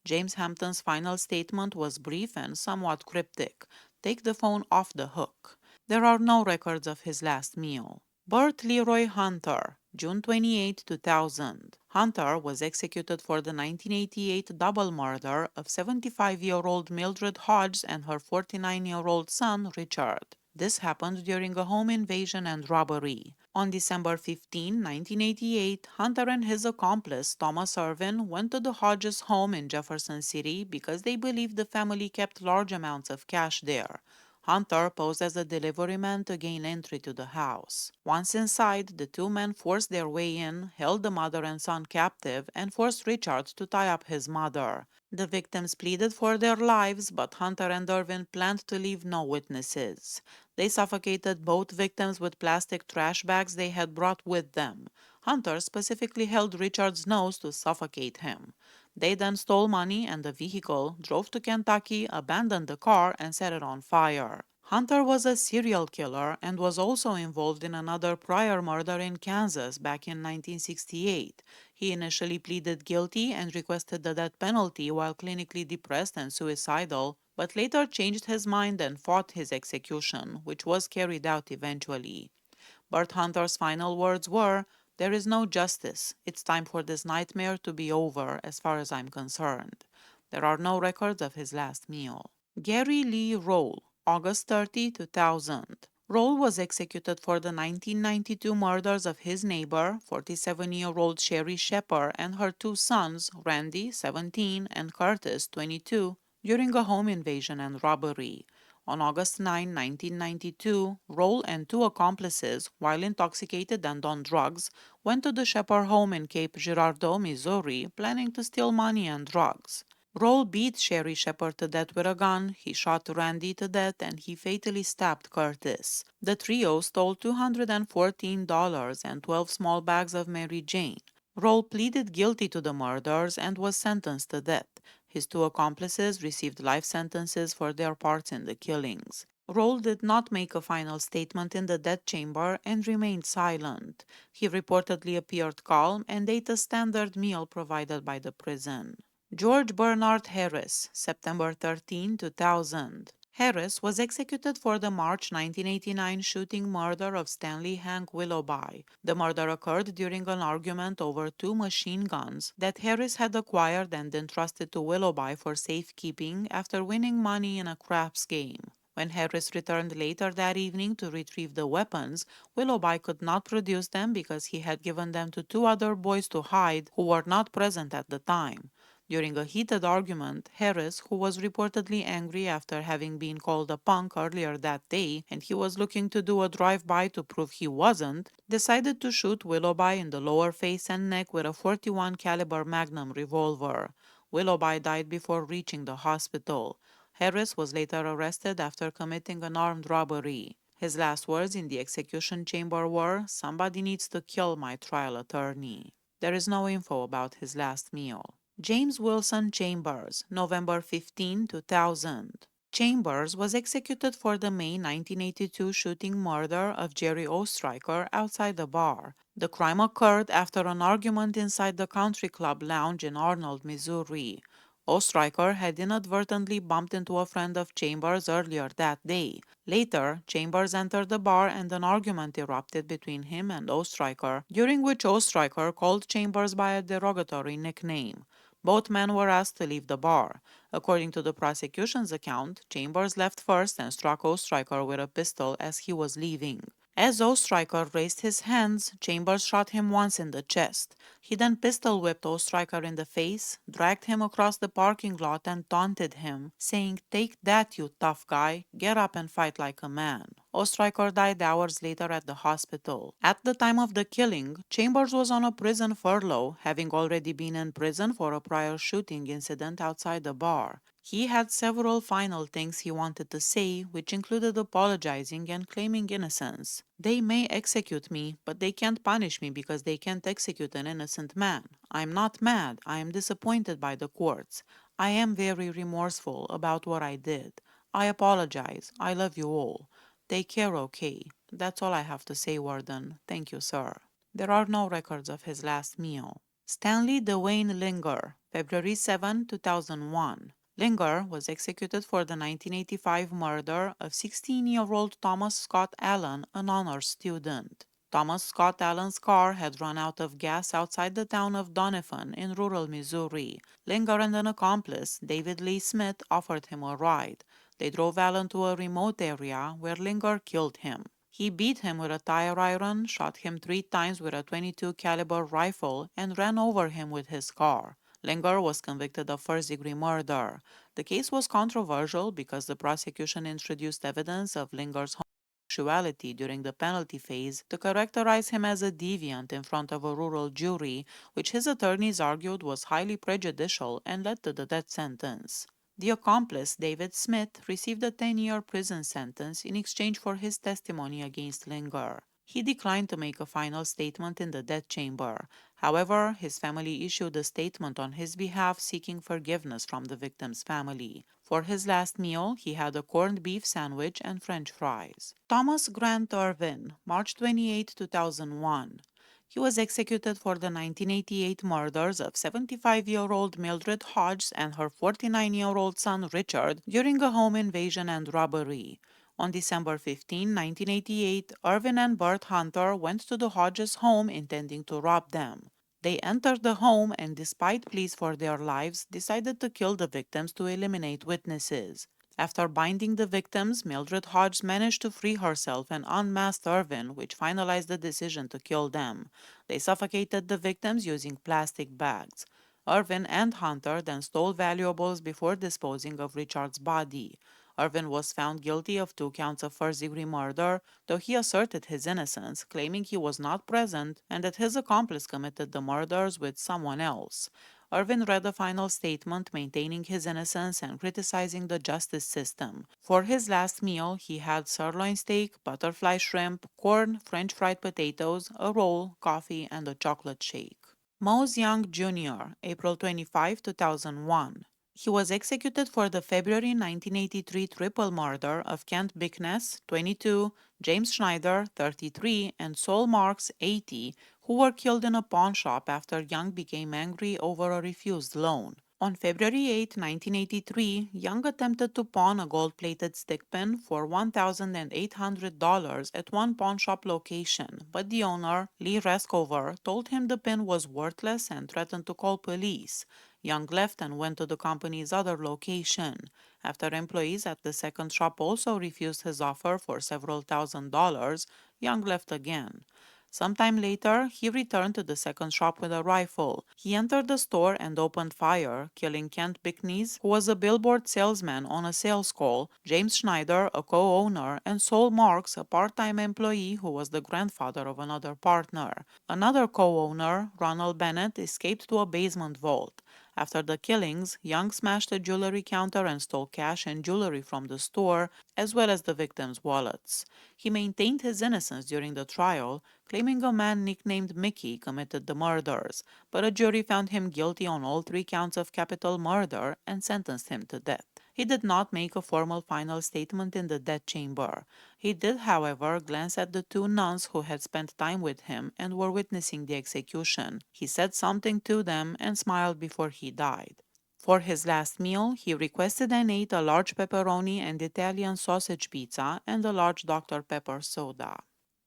James Hampton's final statement was brief and somewhat cryptic. Take the phone off the hook. There are no records of his last meal. Burt Leroy Hunter, June 28, 2000. Hunter was executed for the 1988 double murder of 75-year-old Mildred Hodges and her 49-year-old son, Richard. This happened during a home invasion and robbery. On December 15, 1988, Hunter and his accomplice, Thomas Irvin, went to the Hodges home in Jefferson City because they believed the family kept large amounts of cash there. Hunter posed as a deliveryman to gain entry to the house. Once inside, the two men forced their way in, held the mother and son captive, and forced Richard to tie up his mother. The victims pleaded for their lives, but Hunter and Irvin planned to leave no witnesses. They suffocated both victims with plastic trash bags they had brought with them. Hunter specifically held Richard's nose to suffocate him. They then stole money and the vehicle, drove to Kentucky, abandoned the car, and set it on fire. Hunter was a serial killer and was also involved in another prior murder in Kansas back in 1968. He initially pleaded guilty and requested the death penalty while clinically depressed and suicidal, but later changed his mind and fought his execution, which was carried out eventually. Burt Hunter's final words were, "There is no justice. It's time for this nightmare to be over, as far as I'm concerned." There are no records of his last meal. Gary Lee Roll, August 30, 2000. Roll was executed for the 1992 murders of his neighbor, 47-year-old Sherry Shepard, and her two sons, Randy, 17, and Curtis, 22, during a home invasion and robbery. On August 9, 1992, Roll and two accomplices, while intoxicated and on drugs, went to the Shepard home in Cape Girardeau, Missouri, planning to steal money and drugs. Roll beat Sherry Shepard to death with a gun, he shot Randy to death, and he fatally stabbed Curtis. The trio stole $214 and 12 small bags of Mary Jane. Roll pleaded guilty to the murders and was sentenced to death. His two accomplices received life sentences for their parts in the killings. Roll did not make a final statement in the death chamber and remained silent. He reportedly appeared calm and ate a standard meal provided by the prison. George Bernard Harris, September 13, 2000. Harris was executed for the March 1989 shooting murder of Stanley Hank Willoughby. The murder occurred during an argument over two machine guns that Harris had acquired and entrusted to Willoughby for safekeeping after winning money in a craps game. When Harris returned later that evening to retrieve the weapons, Willoughby could not produce them because he had given them to two other boys to hide who were not present at the time. During a heated argument, Harris, who was reportedly angry after having been called a punk earlier that day and he was looking to do a drive-by to prove he wasn't, decided to shoot Willoughby in the lower face and neck with a 41 caliber Magnum revolver. Willoughby died before reaching the hospital. Harris was later arrested after committing an armed robbery. His last words in the execution chamber were, "Somebody needs to kill my trial attorney." There is no info about his last meal. James Wilson Chambers, November 15, 2000. Chambers was executed for the May 1982 shooting murder of Jerry Ostreicher outside a bar. The crime occurred after an argument inside the country club lounge in Arnold, Missouri. Ostreicher had inadvertently bumped into a friend of Chambers earlier that day. Later, Chambers entered the bar and an argument erupted between him and Ostreicher, during which Ostreicher called Chambers by a derogatory nickname. Both men were asked to leave the bar. According to the prosecution's account, Chambers left first and struck Ostreicher with a pistol as he was leaving. As Ostreicher raised his hands, Chambers shot him once in the chest. He then pistol-whipped Ostreicher in the face, dragged him across the parking lot and taunted him, saying, "Take that, you tough guy, get up and fight like a man." Ostreicher died hours later at the hospital. At the time of the killing, Chambers was on a prison furlough, having already been in prison for a prior shooting incident outside the bar. He had several final things he wanted to say, which included apologizing and claiming innocence. "They may execute me, but they can't punish me because they can't execute an innocent man. I'm not mad, I am disappointed by the courts. I am very remorseful about what I did. I apologize. I love you all. Take care, okay? That's all I have to say, Warden. Thank you, sir." There are no records of his last meal. Stanley Dwayne Linger, February 7, 2001. Linger was executed for the 1985 murder of 16-year-old Thomas Scott Allen, an honors student. Thomas Scott Allen's car had run out of gas outside the town of Doniphan in rural Missouri. Linger and an accomplice, David Lee Smith, offered him a ride. They drove Allen to a remote area where Linger killed him. He beat him with a tire iron, shot him 3 times with a 22 caliber rifle, and ran over him with his car. Linger was convicted of first-degree murder. The case was controversial because the prosecution introduced evidence of Linger's homosexuality during the penalty phase to characterize him as a deviant in front of a rural jury, which his attorneys argued was highly prejudicial and led to the death sentence. The accomplice, David Smith, received a 10-year prison sentence in exchange for his testimony against Linger. He declined to make a final statement in the death chamber. However, his family issued a statement on his behalf seeking forgiveness from the victim's family. For his last meal, he had a corned beef sandwich and French fries. Thomas Grant Irvin, March 28, 2001. He was executed for the 1988 murders of 75-year-old Mildred Hodges and her 49-year-old son Richard during a home invasion and robbery. On December 15, 1988, Irvin and Bert Hunter went to the Hodges' home intending to rob them. They entered the home and, despite pleas for their lives, decided to kill the victims to eliminate witnesses. After binding the victims, Mildred Hodges managed to free herself and unmasked Irvin, which finalized the decision to kill them. They suffocated the victims using plastic bags. Irvin and Hunter then stole valuables before disposing of Richard's body. Irvin was found guilty of 2 counts of first-degree murder, though he asserted his innocence, claiming he was not present and that his accomplice committed the murders with someone else. Irvin read a final statement maintaining his innocence and criticizing the justice system. For his last meal, he had sirloin steak, butterfly shrimp, corn, French fried potatoes, a roll, coffee, and a chocolate shake. Mose Young Jr., April 25, 2001. He was executed for the February 1983 triple murder of Kent Bickness, 22, James Schneider, 33, and Saul Marks, 80, who were killed in a pawn shop after Young became angry over a refused loan. On February 8, 1983, Young attempted to pawn a gold-plated stick pin for $1,800 at one pawn shop location, but the owner, Lee Reskover, told him the pin was worthless and threatened to call police. Young left and went to the company's other location. After employees at the second shop also refused his offer for several $1,000s, Young left again. Sometime later, he returned to the second shop with a rifle. He entered the store and opened fire, killing Kent Bickness, who was a billboard salesman on a sales call, James Schneider, a co-owner, and Saul Marks, a part-time employee who was the grandfather of another partner. Another co-owner, Ronald Bennett, escaped to a basement vault. After the killings, Young smashed a jewelry counter and stole cash and jewelry from the store, as well as the victims' wallets. He maintained his innocence during the trial, claiming a man nicknamed Mickey committed the murders, but a jury found him guilty on all 3 counts of capital murder and sentenced him to death. He did not make a formal final statement in the death chamber. He did, however, glance at the 2 nuns who had spent time with him and were witnessing the execution. He said something to them and smiled before he died. For his last meal, he requested and ate a large pepperoni and Italian sausage pizza and a large Dr. Pepper soda.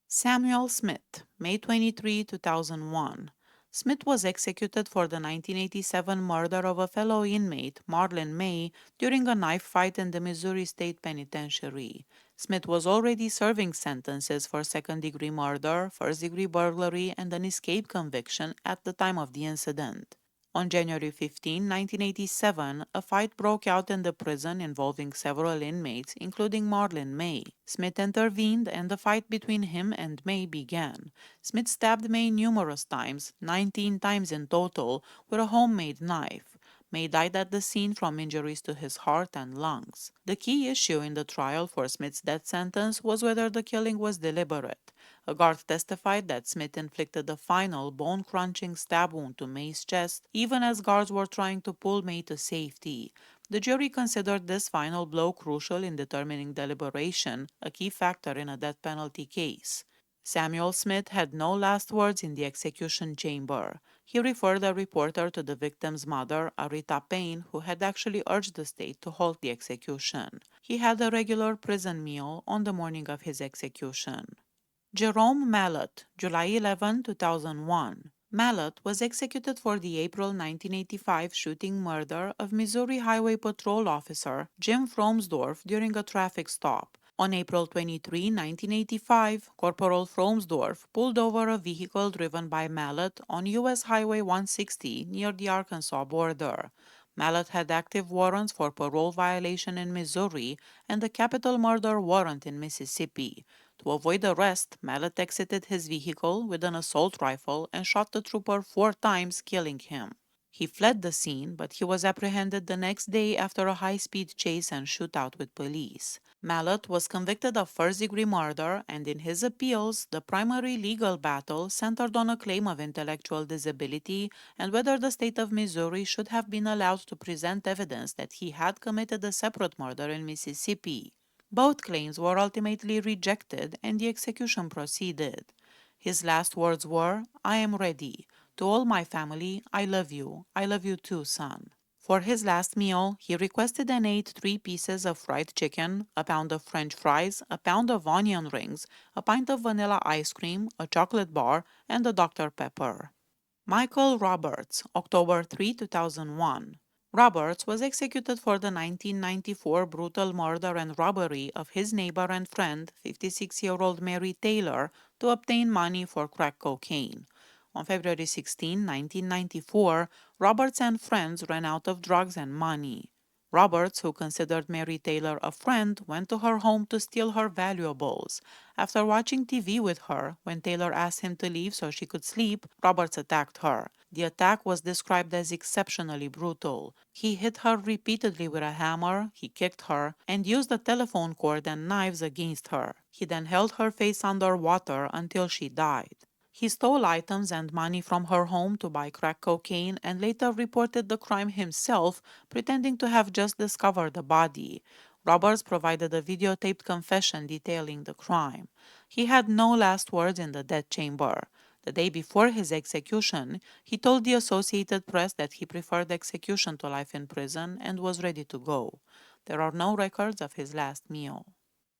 Samuel Smith, May 23, 2001. Smith was executed for the 1987 murder of a fellow inmate, Marlon May, during a knife fight in the Missouri State Penitentiary. Smith was already serving sentences for second-degree murder, first-degree burglary, and an escape conviction at the time of the incident. On January 15, 1987, a fight broke out in the prison involving several inmates, including Marlon May. Smith intervened and the fight between him and May began. Smith stabbed May numerous times, 19 times in total, with a homemade knife. May died at the scene from injuries to his heart and lungs. The key issue in the trial for Smith's death sentence was whether the killing was deliberate. A guard testified that Smith inflicted a final, bone-crunching stab wound to May's chest, even as guards were trying to pull May to safety. The jury considered this final blow crucial in determining deliberation, a key factor in a death penalty case. Samuel Smith had no last words in the execution chamber. He referred a reporter to the victim's mother, Arita Payne, who had actually urged the state to halt the execution. He had a regular prison meal on the morning of his execution. Jerome Mallett, July 11, 2001. Mallett was executed for the April 1985 shooting murder of Missouri Highway Patrol officer Jim Fromsdorf during a traffic stop. On April 23, 1985, Corporal Fromsdorf pulled over a vehicle driven by Mallett on U.S. Highway 160 near the Arkansas border. Mallett had active warrants for parole violation in Missouri and a capital murder warrant in Mississippi. To avoid arrest, Mallett exited his vehicle with an assault rifle and shot the trooper 4 times, killing him. He fled the scene, but he was apprehended the next day after a high-speed chase and shootout with police. Mallett was convicted of first-degree murder, and in his appeals, the primary legal battle centered on a claim of intellectual disability and whether the state of Missouri should have been allowed to present evidence that he had committed a separate murder in Mississippi. Both claims were ultimately rejected and the execution proceeded. His last words were, "I am ready. To all my family, I love you. I love you too, son." For his last meal, he requested and ate 3 pieces of fried chicken, a pound of French fries, a pound of onion rings, a pint of vanilla ice cream, a chocolate bar, and a Dr. Pepper. Michael Roberts, October 3, 2001. Roberts was executed for the 1994 brutal murder and robbery of his neighbor and friend, 56-year-old Mary Taylor, to obtain money for crack cocaine. On February 16, 1994, Roberts and friends ran out of drugs and money. Roberts, who considered Mary Taylor a friend, went to her home to steal her valuables. After watching TV with her, when Taylor asked him to leave so she could sleep, Roberts attacked her. The attack was described as exceptionally brutal. He hit her repeatedly with a hammer, he kicked her, and used a telephone cord and knives against her. He then held her face under water until she died. He stole items and money from her home to buy crack cocaine and later reported the crime himself, pretending to have just discovered the body. Roberts provided a videotaped confession detailing the crime. He had no last words in the death chamber. The day before his execution, he told the Associated Press that he preferred execution to life in prison and was ready to go. There are no records of his last meal.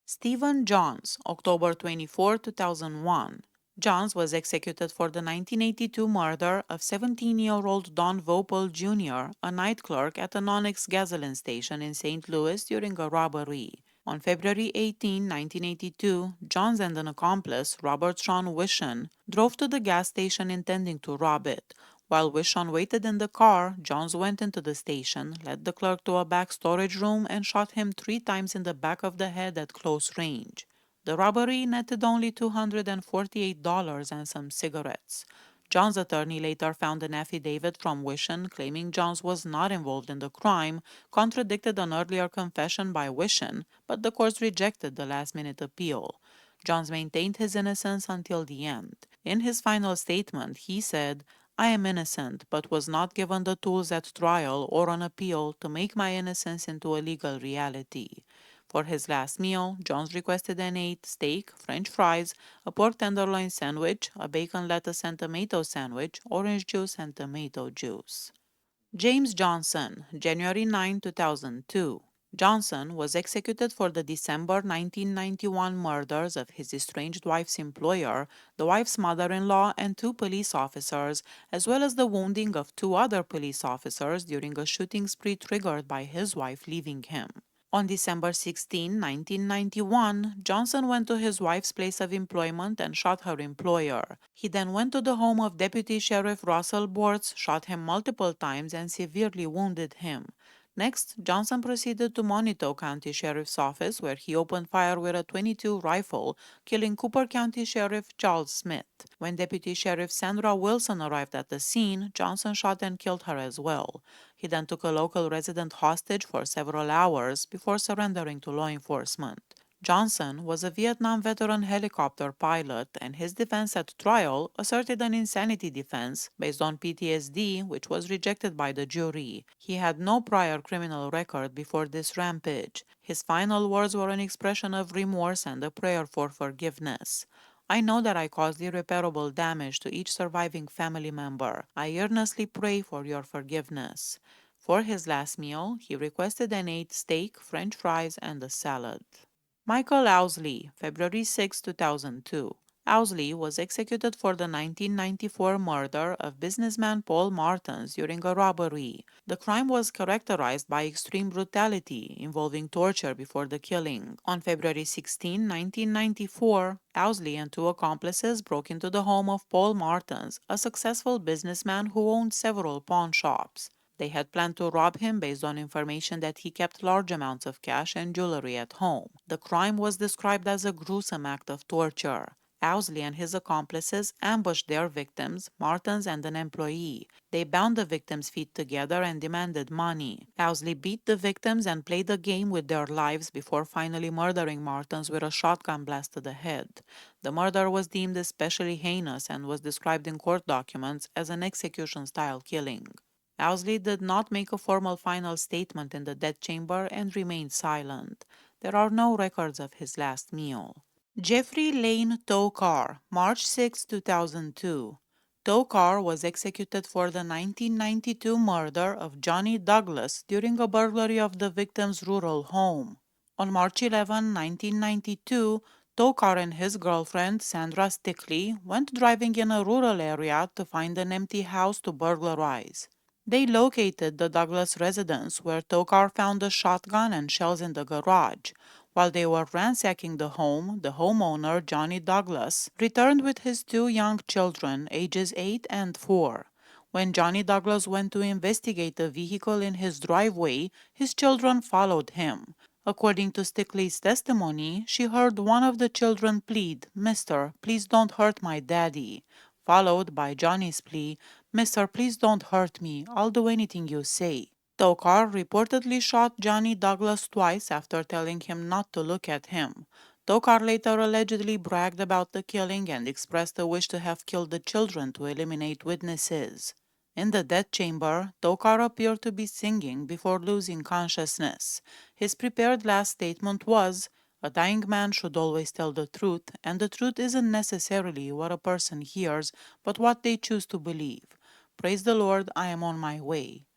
Stephen Johns, October 24, 2001. Johns was executed for the 1982 murder of 17-year-old Don Vopel Jr., a night clerk at an Onyx gasoline station in St. Louis during a robbery. On February 18, 1982, Johns and an accomplice, Robert Sean Wishon, drove to the gas station intending to rob it. While Wishon waited in the car, Johns went into the station, led the clerk to a back storage room, and shot him 3 times in the back of the head at close range. The robbery netted only $248 and some cigarettes. John's attorney later found an affidavit from Wishon claiming Johns was not involved in the crime, contradicted an earlier confession by Wishon, but the courts rejected the last-minute appeal. Johns maintained his innocence until the end. In his final statement, he said, "I am innocent, but was not given the tools at trial or on appeal to make my innocence into a legal reality." For his last meal, Jones requested and ate steak, French fries, a pork tenderloin sandwich, a bacon, lettuce, and tomato sandwich, orange juice, and tomato juice. James Johnson, January 9, 2002. Johnson was executed for the December 1991 murders of his estranged wife's employer, the wife's mother-in-law, and 2 police officers, as well as the wounding of 2 other police officers during a shooting spree triggered by his wife leaving him. On December 16, 1991, Johnson went to his wife's place of employment and shot her employer. He then went to the home of Deputy Sheriff Russell Bortz, shot him multiple times, and severely wounded him. Next, Johnson proceeded to Monito County Sheriff's Office, where he opened fire with a .22 rifle, killing Cooper County Sheriff Charles Smith. When Deputy Sheriff Sandra Wilson arrived at the scene, Johnson shot and killed her as well. He then took a local resident hostage for several hours before surrendering to law enforcement. Johnson was a Vietnam veteran helicopter pilot, and his defense at trial asserted an insanity defense based on PTSD, which was rejected by the jury. He had no prior criminal record before this rampage. His final words were an expression of remorse and a prayer for forgiveness. "I know that I caused irreparable damage to each surviving family member. I earnestly pray for your forgiveness." For his last meal, he requested and ate steak, French fries, and a salad. Michael Owsley, February 6, 2002. Owsley was executed for the 1994 murder of businessman Paul Martins during a robbery. The crime was characterized by extreme brutality, involving torture before the killing. On February 16, 1994, Owsley and two accomplices broke into the home of Paul Martins, a successful businessman who owned several pawn shops. They had planned to rob him based on information that he kept large amounts of cash and jewelry at home. The crime was described as a gruesome act of torture. Owsley and his accomplices ambushed their victims, Martins and an employee. They bound the victims' feet together and demanded money. Owsley beat the victims and played a game with their lives before finally murdering Martins with a shotgun blast to the head. The murder was deemed especially heinous and was described in court documents as an execution-style killing. Owsley did not make a formal final statement in the death chamber and remained silent. There are no records of his last meal. Jeffrey Lane Tokar, March 6, 2002. Tokar was executed for the 1992 murder of Johnny Douglas during a burglary of the victim's rural home. On March 11, 1992, Tokar and his girlfriend, Sandra Stickley, went driving in a rural area to find an empty house to burglarize. They located the Douglas residence, where Tokar found a shotgun and shells in the garage. While they were ransacking the home, the homeowner, Johnny Douglas, returned with his two young children, ages 8 and 4. When Johnny Douglas went to investigate the vehicle in his driveway, his children followed him. According to Stickley's testimony, she heard one of the children plead, "Mister, please don't hurt my daddy," followed by Johnny's plea, "Mister, please don't hurt me. I'll do anything you say." Tokar reportedly shot Johnny Douglas twice after telling him not to look at him. Tokar later allegedly bragged about the killing and expressed a wish to have killed the children to eliminate witnesses. In the death chamber, Tokar appeared to be singing before losing consciousness. His prepared last statement was, "A dying man should always tell the truth, and the truth isn't necessarily what a person hears, but what they choose to believe. Praise the Lord, I am on my way."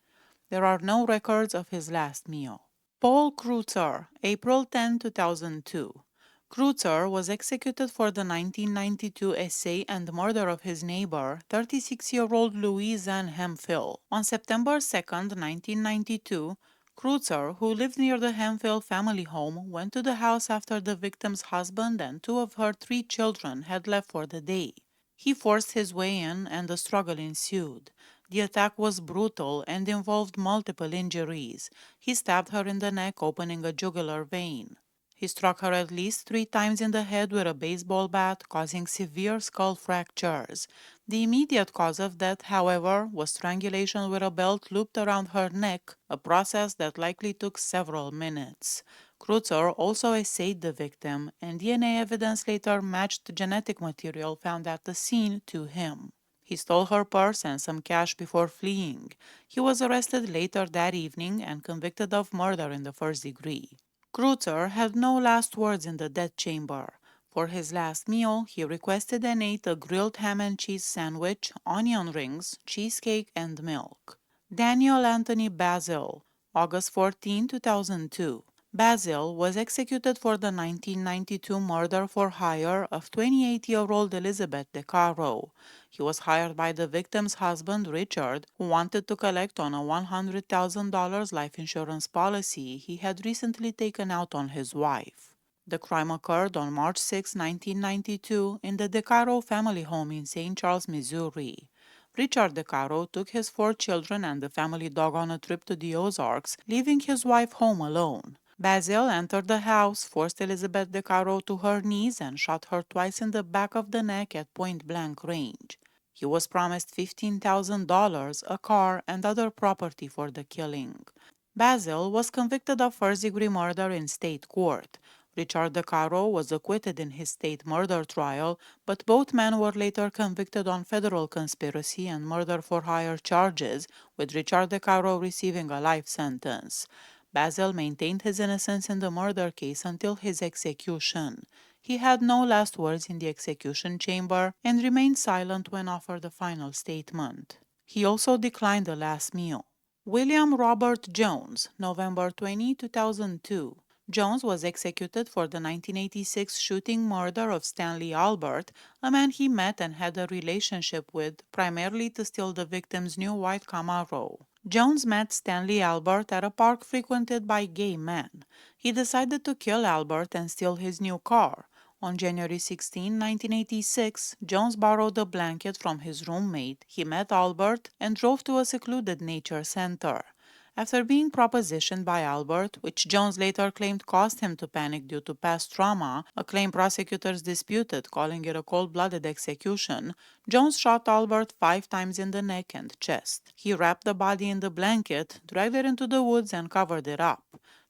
There are no records of his last meal. Paul Kreutzer, April 10, 2002. Kreutzer was executed for the 1992 essay and murder of his neighbor, 36-year-old Louise Ann Hemphill. On September 2, 1992, Kreutzer, who lived near the Hemphill family home, went to the house after the victim's husband and two of her 3 children had left for the day. He forced his way in and a struggle ensued. The attack was brutal and involved multiple injuries. He stabbed her in the neck, opening a jugular vein. He struck her at least 3 times in the head with a baseball bat, causing severe skull fractures. The immediate cause of death, however, was strangulation with a belt looped around her neck, a process that likely took several minutes. Kreutzer also assayed the victim, and DNA evidence later matched genetic material found at the scene to him. He stole her purse and some cash before fleeing. He was arrested later that evening and convicted of murder in the first degree. Kreutzer had no last words in the death chamber. For his last meal, he requested and ate a grilled ham and cheese sandwich, onion rings, cheesecake, and milk. Daniel Anthony Basil, August 14, 2002. Basil was executed for the 1992 murder for hire of 28-year-old Elizabeth DeCaro. He was hired by the victim's husband, Richard, who wanted to collect on a $100,000 life insurance policy he had recently taken out on his wife. The crime occurred on March 6, 1992, in the DeCaro family home in St. Charles, Missouri. Richard DeCaro took his 4 children and the family dog on a trip to the Ozarks, leaving his wife home alone. Basil entered the house, forced Elizabeth DeCaro to her knees, and shot her twice in the back of the neck at point-blank range. He was promised $15,000, a car, and other property for the killing. Basil was convicted of first-degree murder in state court. Richard DeCaro was acquitted in his state murder trial, but both men were later convicted on federal conspiracy and murder for hire charges, with Richard DeCaro receiving a life sentence. Basil maintained his innocence in the murder case until his execution. He had no last words in the execution chamber and remained silent when offered a final statement. He also declined the last meal. William Robert Jones, November 20, 2002. Jones was executed for the 1986 shooting murder of Stanley Albert, a man he met and had a relationship with, primarily to steal the victim's new white Camaro. Jones met Stanley Albert at a park frequented by gay men. He decided to kill Albert and steal his new car. On January 16, 1986, Jones borrowed a blanket from his roommate. He met Albert and drove to a secluded nature center. After being propositioned by Albert, which Jones later claimed caused him to panic due to past trauma, a claim prosecutors disputed, calling it a cold-blooded execution, Jones shot Albert 5 times in the neck and chest. He wrapped the body in the blanket, dragged it into the woods, and covered it up.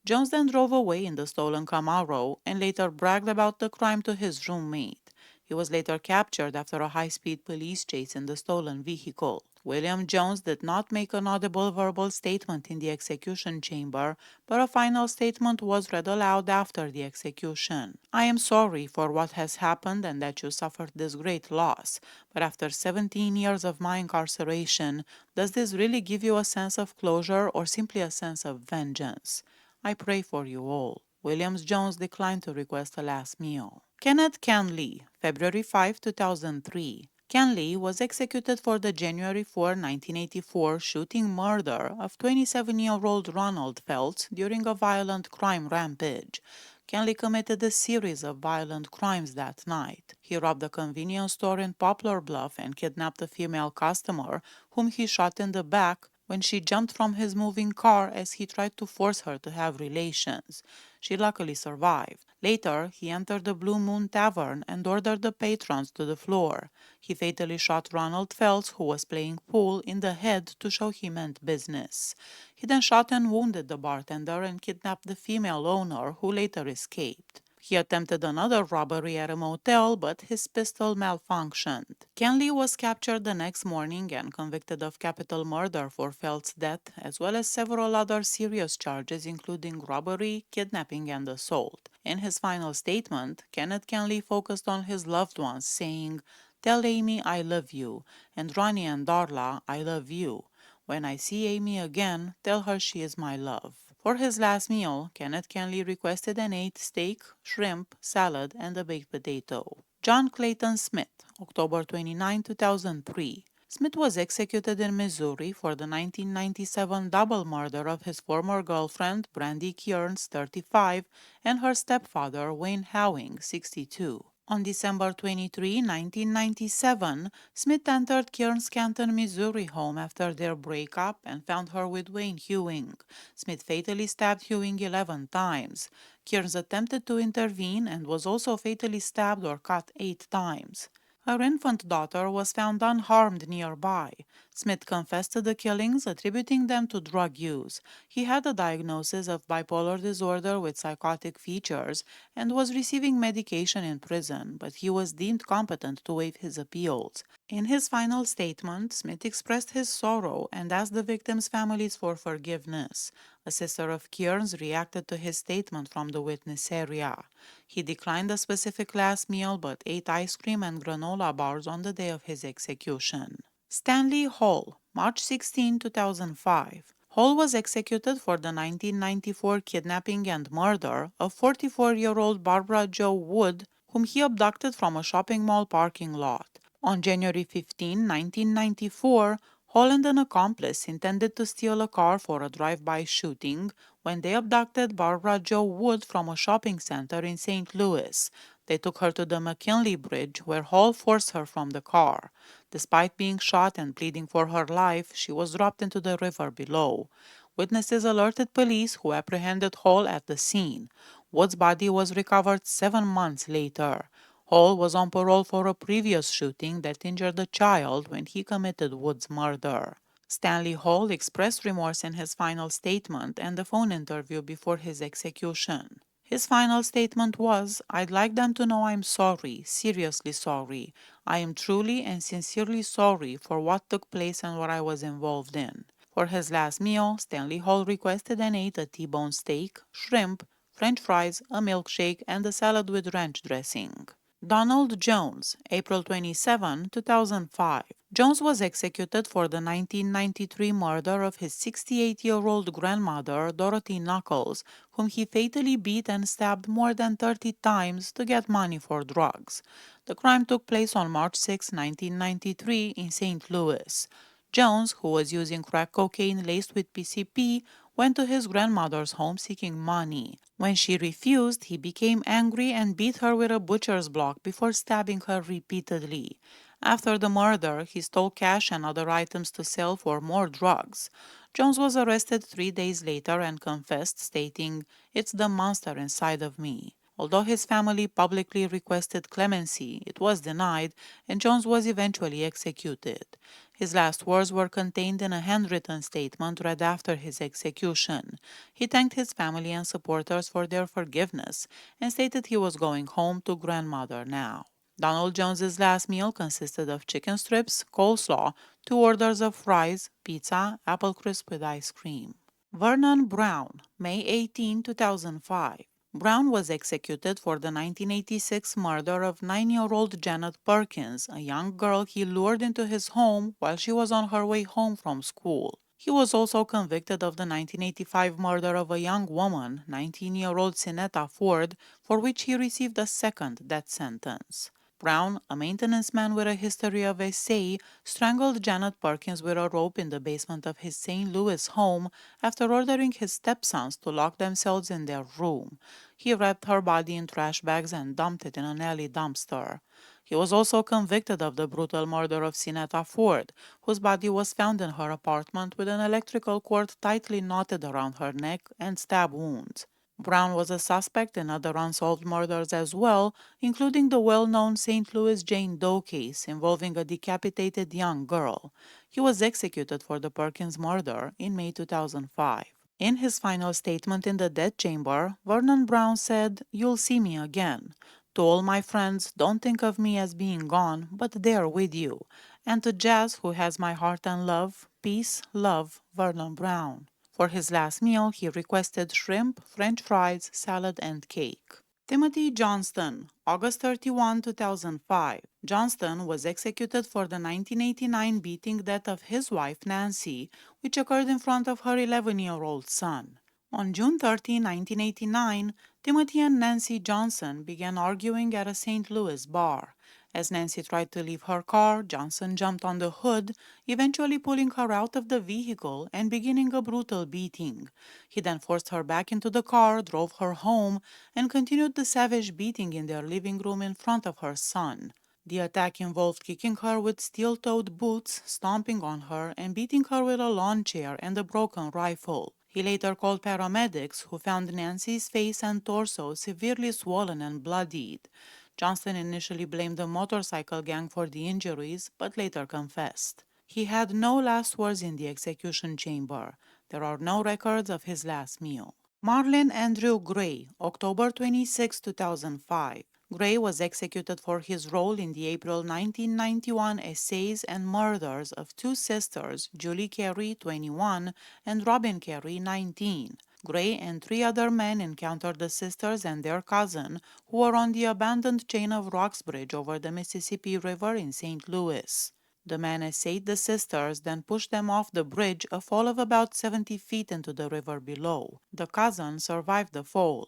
Jones then drove away in the stolen Camaro and later bragged about the crime to his roommate. He was later captured after a high-speed police chase in the stolen vehicle. William Jones did not make an audible verbal statement in the execution chamber, but a final statement was read aloud after the execution. "I am sorry for what has happened and that you suffered this great loss, but after 17 years of my incarceration, does this really give you a sense of closure or simply a sense of vengeance? I pray for you all." Williams Jones declined to request a last meal. Kenneth Canley, February 5, 2003. Canley was executed for the January 4, 1984 shooting murder of 27-year-old Ronald Feltz during a violent crime rampage. Canley committed a series of violent crimes that night. He robbed a convenience store in Poplar Bluff and kidnapped a female customer, whom he shot in the back when she jumped from his moving car as he tried to force her to have relations. She luckily survived. Later, he entered the Blue Moon Tavern and ordered the patrons to the floor. He fatally shot Ronald Feltz, who was playing pool, in the head to show he meant business. He then shot and wounded the bartender and kidnapped the female owner, who later escaped. He attempted another robbery at a motel, but his pistol malfunctioned. Canley was captured the next morning and convicted of capital murder for Felt's death, as well as several other serious charges including robbery, kidnapping, and assault. In his final statement, Kenneth Canley focused on his loved ones, saying, "Tell Amy I love you, and Ronnie and Darla, I love you. When I see Amy again, tell her she is my love." For his last meal, Kenneth Canley requested and ate steak, shrimp, salad, and a baked potato. John Clayton Smith, October 29, 2003. Smith was executed in Missouri for the 1997 double murder of his former girlfriend, Brandy Kearns, 35, and her stepfather, Wayne Howing, 62. On December 23, 1997, Smith entered Kearns Canton, Missouri home after their breakup and found her with Wayne Hewing. Smith fatally stabbed Hewing 11 times. Kearns attempted to intervene and was also fatally stabbed or cut 8 times. Her infant daughter was found unharmed nearby. Smith confessed to the killings, attributing them to drug use. He had a diagnosis of bipolar disorder with psychotic features and was receiving medication in prison, but he was deemed competent to waive his appeals. In his final statement, Smith expressed his sorrow and asked the victims' families for forgiveness. A sister of Kearns reacted to his statement from the witness area. He declined a specific last meal but ate ice cream and granola bars on the day of his execution. Stanley Hall, March 16, 2005. Hall was executed for the 1994 kidnapping and murder of 44-year-old Barbara Jo Wood, whom he abducted from a shopping mall parking lot. On January 15, 1994, Hall and an accomplice intended to steal a car for a drive-by shooting when they abducted Barbara Jo Wood from a shopping center in St. Louis. They took her to the McKinley Bridge, where Hall forced her from the car. Despite being shot and pleading for her life, she was dropped into the river below. Witnesses alerted police, who apprehended Hall at the scene. Wood's body was recovered 7 months later. Hall was on parole for a previous shooting that injured a child when he committed Wood's murder. Stanley Hall expressed remorse in his final statement and a phone interview before his execution. His final statement was, "I'd like them to know I'm sorry, seriously sorry. I am truly and sincerely sorry for what took place and what I was involved in." For his last meal, Stanley Hall requested and ate a T-bone steak, shrimp, French fries, a milkshake, and a salad with ranch dressing. Donald Jones, April 27, 2005. Jones was executed for the 1993 murder of his 68-year-old grandmother, Dorothy Knuckles, whom he fatally beat and stabbed more than 30 times to get money for drugs. The crime took place on March 6, 1993, in St. Louis. Jones, who was using crack cocaine laced with PCP, went to his grandmother's home seeking money. When she refused, he became angry and beat her with a butcher's block before stabbing her repeatedly. After the murder, he stole cash and other items to sell for more drugs. Jones was arrested 3 days later and confessed, stating, "It's the monster inside of me." Although his family publicly requested clemency, it was denied, and Jones was eventually executed. His last words were contained in a handwritten statement read after his execution. He thanked his family and supporters for their forgiveness and stated he was going home to grandmother now. Donald Jones's last meal consisted of chicken strips, coleslaw, 2 orders of fries, pizza, apple crisp with ice cream. Vernon Brown, May 18, 2005. Brown was executed for the 1986 murder of 9-year-old Janet Perkins, a young girl he lured into his home while she was on her way home from school. He was also convicted of the 1985 murder of a young woman, 19-year-old Sinetta Ford, for which he received a second death sentence. Brown, a maintenance man with a history of SA, strangled Janet Perkins with a rope in the basement of his St. Louis home after ordering his stepsons to lock themselves in their room. He wrapped her body in trash bags and dumped it in an alley dumpster. He was also convicted of the brutal murder of Sinetta Ford, whose body was found in her apartment with an electrical cord tightly knotted around her neck and stab wounds. Brown was a suspect in other unsolved murders as well, including the well-known St. Louis Jane Doe case involving a decapitated young girl. He was executed for the Perkins murder in May 2005. In his final statement in the death chamber, Vernon Brown said, "You'll see me again. To all my friends, don't think of me as being gone, but there with you. And to Jazz, who has my heart and love, peace, love, Vernon Brown." For his last meal, he requested shrimp, french fries, salad, and cake. Timothy Johnston, August 31, 2005. Johnston was executed for the 1989 beating death of his wife Nancy, which occurred in front of her 11-year-old son. On June 30, 1989, Timothy and Nancy Johnson began arguing at a St. Louis bar. As Nancy tried to leave her car, Johnson jumped on the hood, eventually pulling her out of the vehicle and beginning a brutal beating. He then forced her back into the car, drove her home, and continued the savage beating in their living room in front of her son. The attack involved kicking her with steel-toed boots, stomping on her, and beating her with a lawn chair and a broken rifle. He later called paramedics, who found Nancy's face and torso severely swollen and bloodied. Johnston initially blamed the motorcycle gang for the injuries, but later confessed. He had no last words in the execution chamber. There are no records of his last meal. Marlon Andrew Gray, October 26, 2005. Gray was executed for his role in the April 1991 essays and murders of two sisters, Julie Carey, 21, and Robin Carey, 19. Gray and 3 other men encountered the sisters and their cousin, who were on the abandoned Chain of Rocks bridge over the Mississippi River in St. Louis. The man essayed the sisters, then pushed them off the bridge, a fall of about 70 feet into the river below. The cousin survived the fall.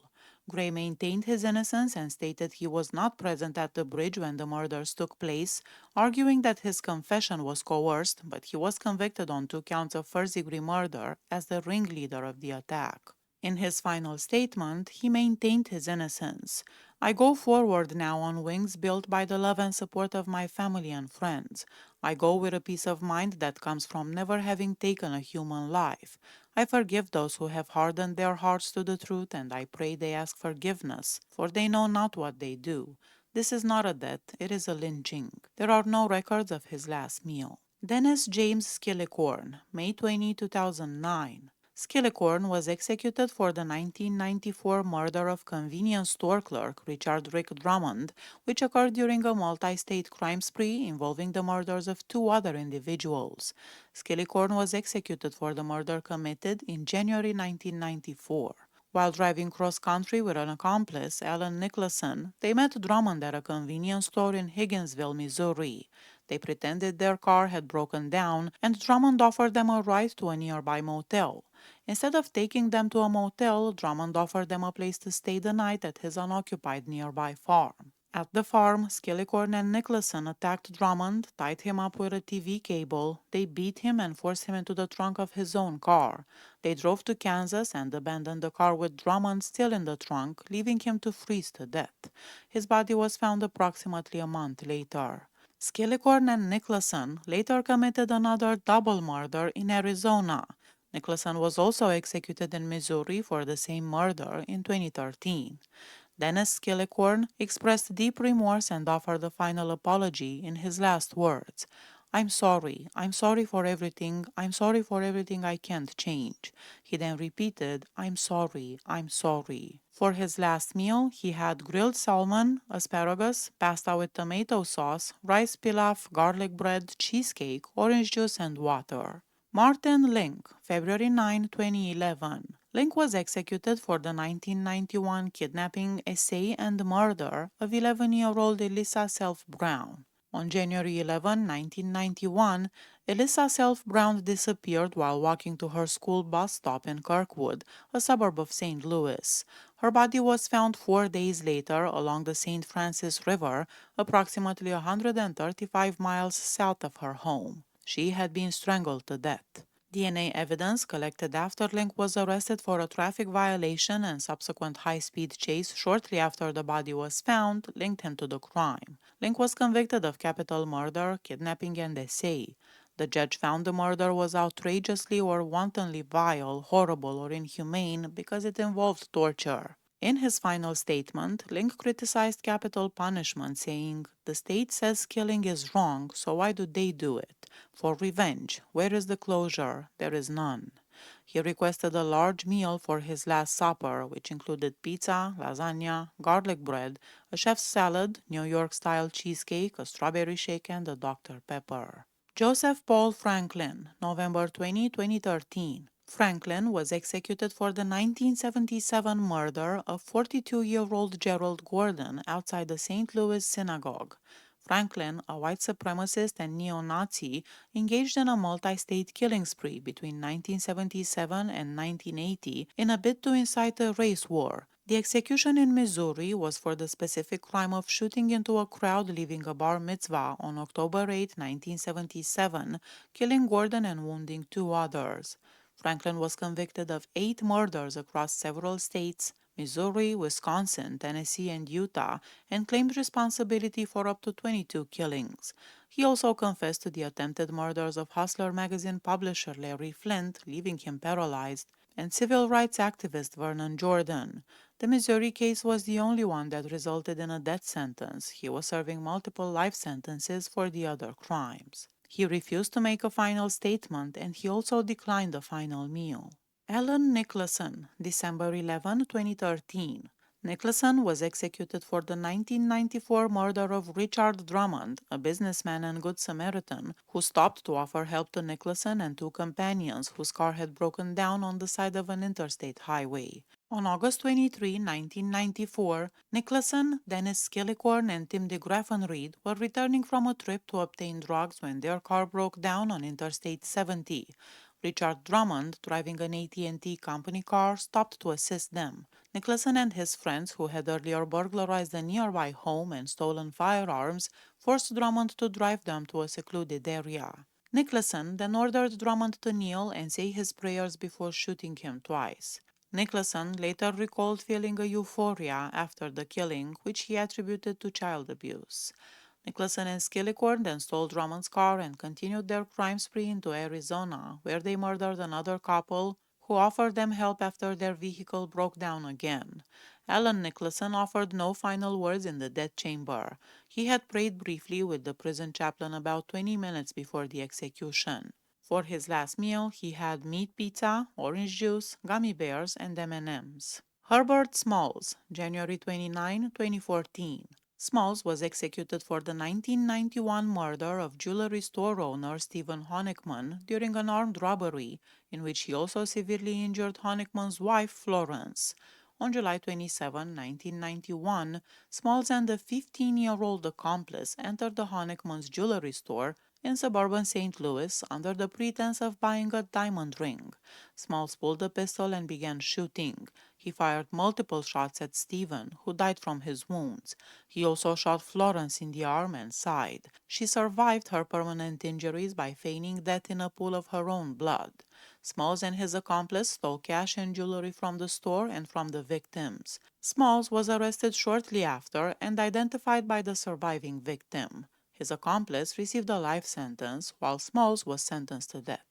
Gray maintained his innocence and stated he was not present at the bridge when the murders took place, arguing that his confession was coerced, but he was convicted on 2 counts of first-degree murder as the ringleader of the attack. In his final statement, he maintained his innocence. "I go forward now on wings built by the love and support of my family and friends. I go with a peace of mind that comes from never having taken a human life. I forgive those who have hardened their hearts to the truth, and I pray they ask forgiveness, for they know not what they do. This is not a death, it is a lynching." There are no records of his last meal. Dennis James Skillicorn, May 20, 2009. Skillicorn was executed for the 1994 murder of convenience store clerk Richard Rick Drummond, which occurred during a multi-state crime spree involving the murders of 2 other individuals. Skillicorn was executed for the murder committed in January 1994. While driving cross country with an accomplice, Alan Nicholson, they met Drummond at a convenience store in Higginsville, Missouri. They pretended their car had broken down, and Drummond offered them a ride to a nearby motel. Instead of taking them to a motel, Drummond offered them a place to stay the night at his unoccupied nearby farm. At the farm, Skillicorn and Nicholson attacked Drummond, tied him up with a TV cable, they beat him and forced him into the trunk of his own car. They drove to Kansas and abandoned the car with Drummond still in the trunk, leaving him to freeze to death. His body was found approximately a month later. Skillicorn and Nicholson later committed another double murder in Arizona. Nicholson was also executed in Missouri for the same murder in 2013. Dennis Skillicorn expressed deep remorse and offered a final apology in his last words. I'm sorry. I'm sorry for everything. I'm sorry for everything I can't change. He then repeated, I'm sorry. I'm sorry. For his last meal, he had grilled salmon, asparagus, pasta with tomato sauce, rice pilaf, garlic bread, cheesecake, orange juice, and water. Martin Link, February 9, 2011. Link was executed for the 1991 kidnapping, essay, and murder of 11-year-old Elissa Self Brown. On January 11, 1991, Elissa Self Brown disappeared while walking to her school bus stop in Kirkwood, a suburb of St. Louis. Her body was found 4 days later along the St. Francis River, approximately 135 miles south of her home. She had been strangled to death. DNA evidence collected after Link was arrested for a traffic violation and subsequent high-speed chase shortly after the body was found linked him to the crime. Link was convicted of capital murder, kidnapping, and essay. The judge found the murder was outrageously or wantonly vile, horrible, or inhumane because it involved torture. In his final statement, Link criticized capital punishment, saying, "The state says killing is wrong, so why do they do it? For revenge. Where is the closure? There is none." He requested a large meal for his last supper, which included pizza, lasagna, garlic bread, a chef's salad, New York-style cheesecake, a strawberry shake, and a Dr. Pepper. Joseph Paul Franklin, November 20, 2013. Franklin was executed for the 1977 murder of 42-year-old Gerald Gordon outside the St. Louis synagogue. Franklin, a white supremacist and neo-Nazi, engaged in a multi-state killing spree between 1977 and 1980 in a bid to incite a race war. The execution in Missouri was for the specific crime of shooting into a crowd leaving a bar mitzvah on October 8, 1977, killing Gordon and wounding 2 others. Franklin was convicted of 8 murders across several states, Missouri, Wisconsin, Tennessee, and Utah, and claimed responsibility for up to 22 killings. He also confessed to the attempted murders of Hustler magazine publisher Larry Flint, leaving him paralyzed, and civil rights activist Vernon Jordan. The Missouri case was the only one that resulted in a death sentence. He was serving multiple life sentences for the other crimes. He refused to make a final statement, and he also declined a final meal. Alan Nicholson, December 11, 2013. Nicholson was executed for the 1994 murder of Richard Drummond, a businessman and Good Samaritan, who stopped to offer help to Nicholson and 2 companions whose car had broken down on the side of an interstate highway. On August 23, 1994, Nicholson, Dennis Skillicorn, and Tim DeGraffenreid were returning from a trip to obtain drugs when their car broke down on Interstate 70. Richard Drummond, driving an AT&T company car, stopped to assist them. Nicholson and his friends, who had earlier burglarized a nearby home and stolen firearms, forced Drummond to drive them to a secluded area. Nicholson then ordered Drummond to kneel and say his prayers before shooting him twice. Nicholson later recalled feeling a euphoria after the killing, which he attributed to child abuse. Nicholson and Skillicorn then stole Drummond's car and continued their crime spree into Arizona, where they murdered another couple who offered them help after their vehicle broke down again. Alan Nicholson offered no final words in the death chamber. He had prayed briefly with the prison chaplain about 20 minutes before the execution. For his last meal, he had meat pizza, orange juice, gummy bears, and M&Ms. Herbert Smalls, January 29, 2014. Smalls was executed for the 1991 murder of jewelry store owner Stephen Honickman during an armed robbery, in which he also severely injured Honickman's wife, Florence. On July 27, 1991, Smalls and a 15-year-old accomplice entered the Honickman's jewelry store in suburban St. Louis under the pretense of buying a diamond ring. Smalls pulled a pistol and began shooting. He fired multiple shots at Stephen, who died from his wounds. He also shot Florence in the arm and side. She survived her permanent injuries by feigning death in a pool of her own blood. Smalls and his accomplice stole cash and jewelry from the store and from the victims. Smalls was arrested shortly after and identified by the surviving victim. His accomplice received a life sentence, while Smalls was sentenced to death.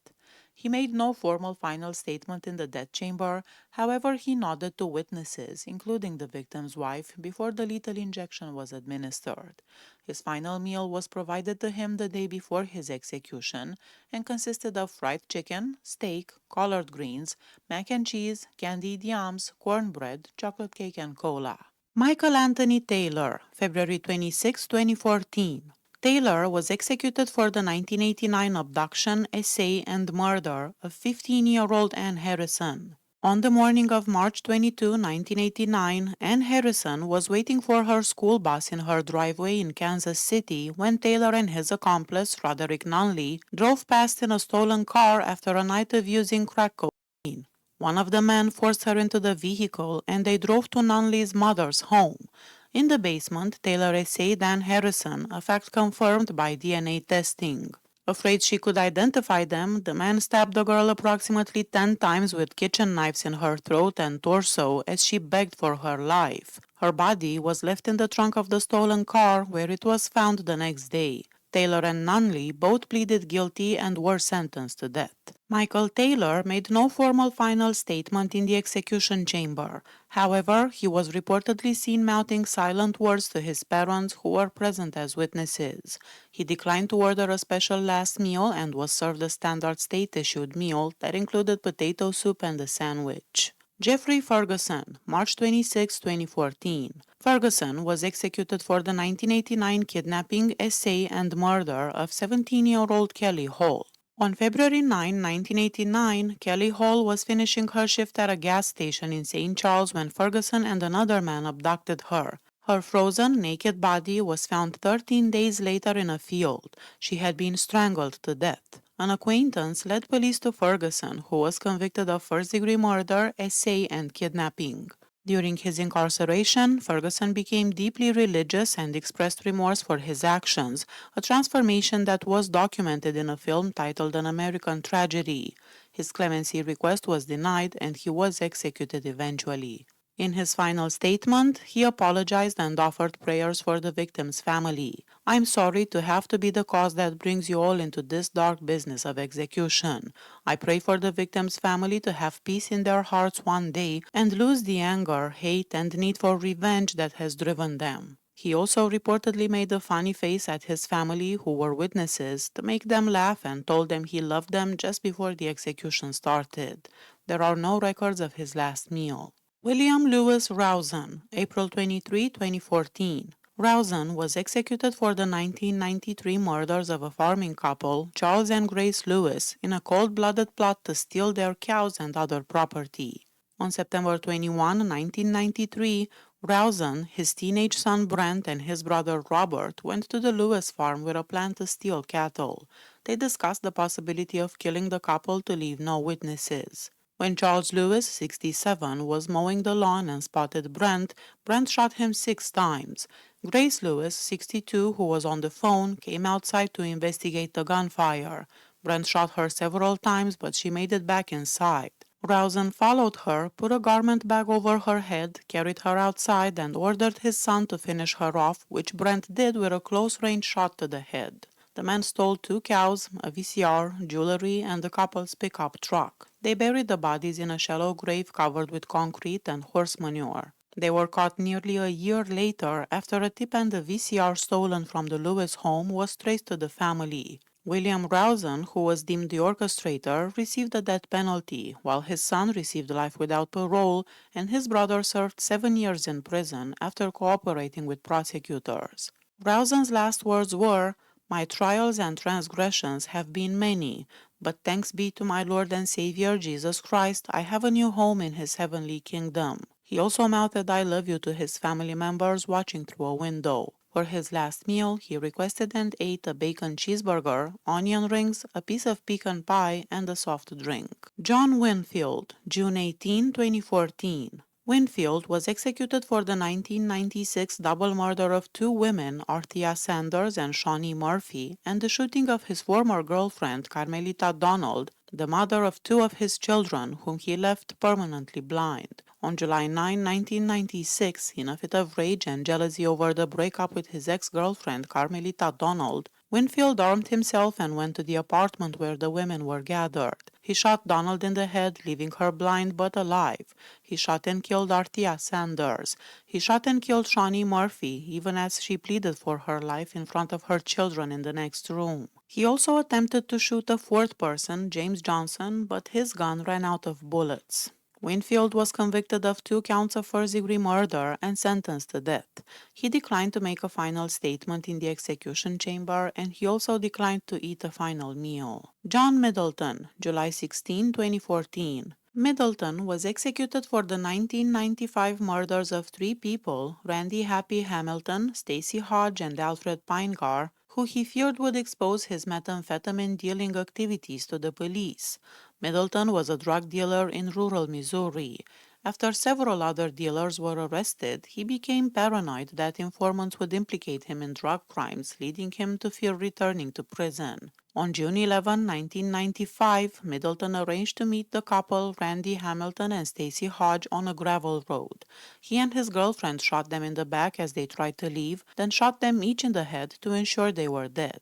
He made no formal final statement in the death chamber, however, he nodded to witnesses, including the victim's wife, before the lethal injection was administered. His final meal was provided to him the day before his execution and consisted of fried chicken, steak, collard greens, mac and cheese, candied yams, cornbread, chocolate cake, and cola. Michael Anthony Taylor, February 26, 2014. Taylor was executed for the 1989 abduction, essay, and murder of 15-year-old Ann Harrison. On the morning of March 22, 1989, Ann Harrison was waiting for her school bus in her driveway in Kansas City when Taylor and his accomplice, Roderick Nunley, drove past in a stolen car after a night of using crack cocaine. One of the men forced her into the vehicle and they drove to Nunley's mother's home. In the basement, Taylor essayed Ann Harrison, a fact confirmed by DNA testing. Afraid she could identify them, the man stabbed the girl approximately 10 times with kitchen knives in her throat and torso as she begged for her life. Her body was left in the trunk of the stolen car, where it was found the next day. Taylor and Nunley both pleaded guilty and were sentenced to death. Michael Taylor made no formal final statement in the execution chamber. However, he was reportedly seen mouthing silent words to his parents who were present as witnesses. He declined to order a special last meal and was served a standard state-issued meal that included potato soup and a sandwich. Jeffrey Ferguson, March 26, 2014. Ferguson was executed for the 1989 kidnapping, essay, and murder of 17-year-old Kelly Hall. On February 9, 1989, Kelly Hall was finishing her shift at a gas station in St. Charles when Ferguson and another man abducted her. Her frozen, naked body was found 13 days later in a field. She had been strangled to death. An acquaintance led police to Ferguson, who was convicted of first-degree murder, essay, and kidnapping. During his incarceration, Ferguson became deeply religious and expressed remorse for his actions, a transformation that was documented in a film titled An American Tragedy. His clemency request was denied and he was executed eventually. In his final statement, he apologized and offered prayers for the victim's family. "I'm sorry to have to be the cause that brings you all into this dark business of execution. I pray for the victim's family to have peace in their hearts one day and lose the anger, hate, and need for revenge that has driven them." He also reportedly made a funny face at his family, who were witnesses, to make them laugh and told them he loved them just before the execution started. There are no records of his last meal. William Lewis Rouson, April 23, 2014. Rouson was executed for the 1993 murders of a farming couple, Charles and Grace Lewis, in a cold-blooded plot to steal their cows and other property. On September 21, 1993, Rouson, his teenage son Brent, and his brother Robert went to the Lewis farm with a plan to steal cattle. They discussed the possibility of killing the couple to leave no witnesses. When Charles Lewis, 67, was mowing the lawn and spotted Brent, Brent shot him 6 times. Grace Lewis, 62, who was on the phone, came outside to investigate the gunfire. Brent shot her several times, but she made it back inside. Rouson followed her, put a garment bag over her head, carried her outside, and ordered his son to finish her off, which Brent did with a close-range shot to the head. The men stole 2 cows, a VCR, jewelry, and the couple's pickup truck. They buried the bodies in a shallow grave covered with concrete and horse manure. They were caught nearly a year later after a tip and the VCR stolen from the Lewis home was traced to the family. William Rousen, who was deemed the orchestrator, received the death penalty, while his son received life without parole, and his brother served 7 years in prison after cooperating with prosecutors. Rousen's last words were, "My trials and transgressions have been many, but thanks be to my Lord and Savior Jesus Christ, I have a new home in his heavenly kingdom." He also mouthed "I love you" to his family members watching through a window. For his last meal, he requested and ate a bacon cheeseburger, onion rings, a piece of pecan pie, and a soft drink. John Winfield, June 18, 2014. Winfield was executed for the 1996 double murder of two women, Arthea Sanders and Shawnee Murphy, and the shooting of his former girlfriend, Carmelita Donald, the mother of two of his children, whom he left permanently blind. On July 9, 1996, in a fit of rage and jealousy over the breakup with his ex-girlfriend, Carmelita Donald, Winfield armed himself and went to the apartment where the women were gathered. He shot Donald in the head, leaving her blind but alive. He shot and killed Arthea Sanders. He shot and killed Shawnee Murphy, even as she pleaded for her life in front of her children in the next room. He also attempted to shoot a fourth person, James Johnson, but his gun ran out of bullets. Winfield was convicted of 2 counts of first-degree murder and sentenced to death. He declined to make a final statement in the execution chamber, and he also declined to eat a final meal. John Middleton, July 16, 2014. Middleton was executed for the 1995 murders of 3 people, Randy Happy Hamilton, Stacy Hodge, and Alfred Pinegar, who he feared would expose his methamphetamine dealing activities to the police. Middleton was a drug dealer in rural Missouri. After several other dealers were arrested, he became paranoid that informants would implicate him in drug crimes, leading him to fear returning to prison. On June 11, 1995, Middleton arranged to meet the couple Randy Hamilton and Stacy Hodge on a gravel road. He and his girlfriend shot them in the back as they tried to leave, then shot them each in the head to ensure they were dead.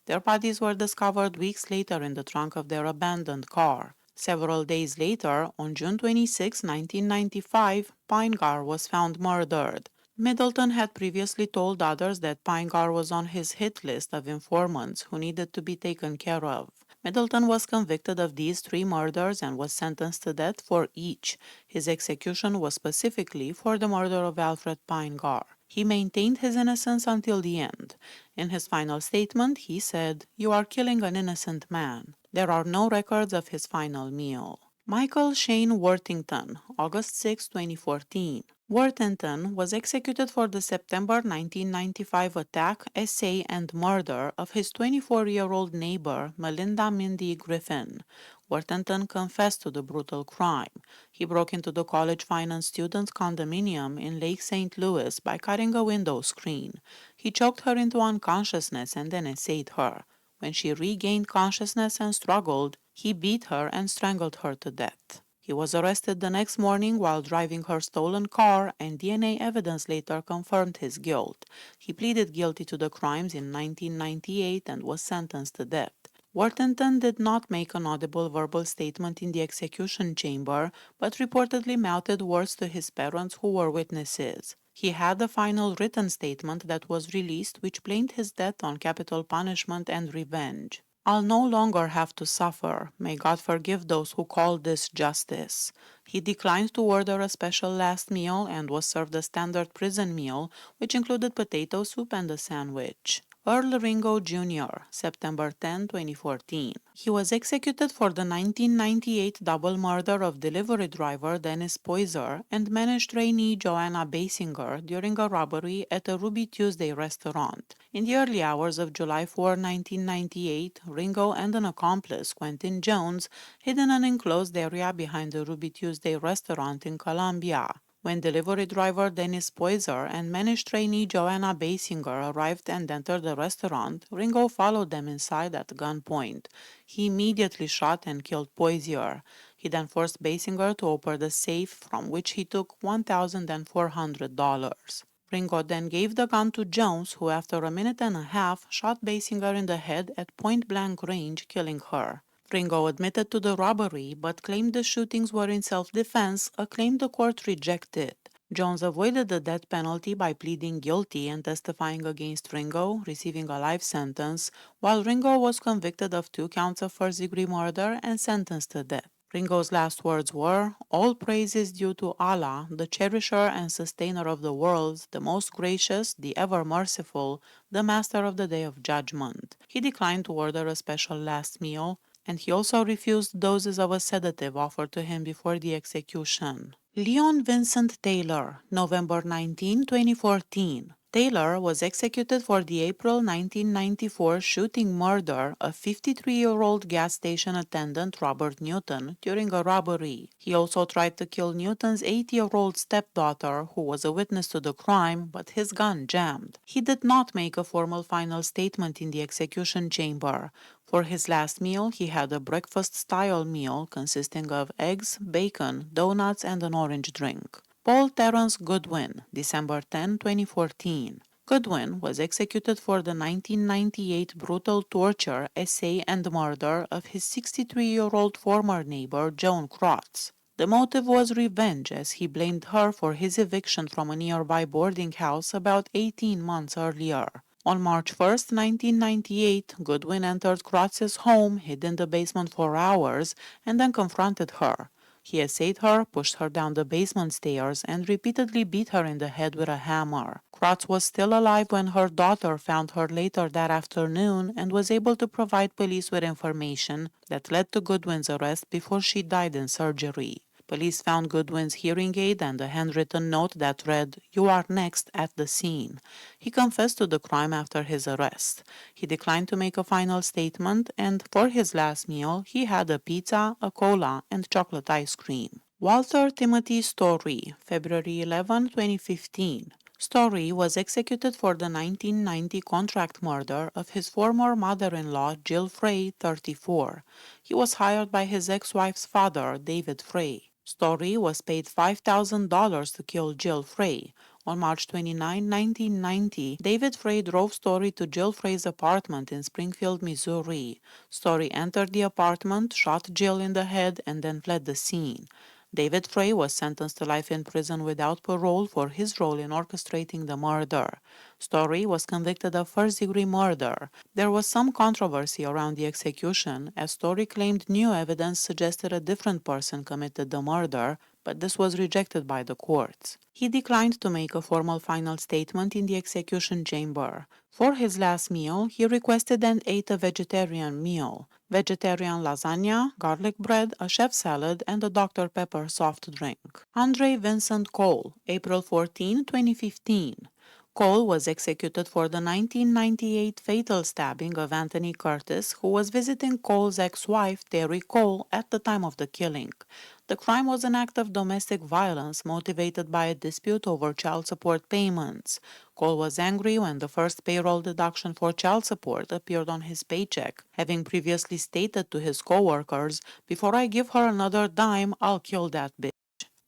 Their bodies were discovered weeks later in the trunk of their abandoned car. Several days later, on June 26, 1995, Pinegar was found murdered. Middleton had previously told others that Pinegar was on his hit list of informants who needed to be taken care of. Middleton was convicted of these 3 murders and was sentenced to death for each. His execution was specifically for the murder of Alfred Pinegar. He maintained his innocence until the end. In his final statement, he said, "You are killing an innocent man." There are no records of his final meal. Michael Shane Worthington, August 6, 2014. Worthington was executed for the September 1995 attack, essay, and murder of his 24-year-old neighbor, Melinda Mindy Griffin. Worthington confessed to the brutal crime. He broke into the college finance students' condominium in Lake St. Louis by cutting a window screen. He choked her into unconsciousness and then essayed her. When she regained consciousness and struggled, he beat her and strangled her to death. He was arrested the next morning while driving her stolen car, and DNA evidence later confirmed his guilt. He pleaded guilty to the crimes in 1998 and was sentenced to death. Worthington did not make an audible verbal statement in the execution chamber, but reportedly mouthed words to his parents who were witnesses. He had a final written statement that was released which blamed his death on capital punishment and revenge. "I'll no longer have to suffer. May God forgive those who call this justice." He declined to order a special last meal and was served a standard prison meal, which included potato soup and a sandwich. Earl Ringo Jr., September 10, 2014. He was executed for the 1998 double murder of delivery driver Dennis Poyser and managed trainee Joanna Basinger during a robbery at a Ruby Tuesday restaurant. In the early hours of July 4, 1998, Ringo and an accomplice, Quentin Jones, hid in an enclosed area behind the Ruby Tuesday restaurant in Columbia. When delivery driver Dennis Poyser and managed trainee Joanna Basinger arrived and entered the restaurant, Ringo followed them inside at gunpoint. He immediately shot and killed Poyser. He then forced Basinger to open the safe, from which he took $1,400. Ringo then gave the gun to Jones, who after a minute and a half shot Basinger in the head at point-blank range, killing her. Ringo admitted to the robbery, but claimed the shootings were in self-defense, a claim the court rejected. Jones avoided the death penalty by pleading guilty and testifying against Ringo, receiving a life sentence, while Ringo was convicted of 2 counts of first-degree murder and sentenced to death. Ringo's last words were, "All praise is due to Allah, the cherisher and sustainer of the worlds, the most gracious, the ever merciful, the master of the day of judgment." He declined to order a special last meal, and he also refused doses of a sedative offered to him before the execution. Leon Vincent Taylor, November 19, 2014. Taylor was executed for the April 1994 shooting murder of 53-year-old gas station attendant Robert Newton during a robbery. He also tried to kill Newton's 80-year-old stepdaughter, who was a witness to the crime, but his gun jammed. He did not make a formal final statement in the execution chamber. For his last meal, he had a breakfast-style meal consisting of eggs, bacon, donuts, and an orange drink. Paul Terence Goodwin, December 10, 2014. Goodwin was executed for the 1998 brutal torture, essay, and murder of his 63-year-old former neighbor Joan Krotz. The motive was revenge, as he blamed her for his eviction from a nearby boarding house about 18 months earlier. On March 1, 1998, Goodwin entered Krotz's home, hid in the basement for hours, and then confronted her. He essayed her, pushed her down the basement stairs, and repeatedly beat her in the head with a hammer. Krotz was still alive when her daughter found her later that afternoon and was able to provide police with information that led to Goodwin's arrest before she died in surgery. Police found Goodwin's hearing aid and a handwritten note that read, "You are next," at the scene. He confessed to the crime after his arrest. He declined to make a final statement, and for his last meal, he had a pizza, a cola, and chocolate ice cream. Walter Timothy Story, February 11, 2015. Story was executed for the 1990 contract murder of his former mother-in-law, Jill Frey, 34. He was hired by his ex-wife's father, David Frey. Story was paid $5,000 to kill Jill Frey. On March 29, 1990, David Frey drove Story to Jill Frey's apartment in Springfield, Missouri. Story entered the apartment, shot Jill in the head, and then fled the scene. David Frey was sentenced to life in prison without parole for his role in orchestrating the murder. Story was convicted of first-degree murder. There was some controversy around the execution, as Story claimed new evidence suggested a different person committed the murder, but this was rejected by the courts. He declined to make a formal final statement in the execution chamber. For his last meal, he requested and ate a vegetarian meal: vegetarian lasagna, garlic bread, a chef salad, and a Dr. Pepper soft drink. Andre Vincent Cole, April 14, 2015. Cole was executed for the 1998 fatal stabbing of Anthony Curtis, who was visiting Cole's ex-wife, Terry Cole, at the time of the killing. The crime was an act of domestic violence motivated by a dispute over child support payments. Cole was angry when the first payroll deduction for child support appeared on his paycheck, having previously stated to his co-workers, "Before I give her another dime, I'll kill that bitch."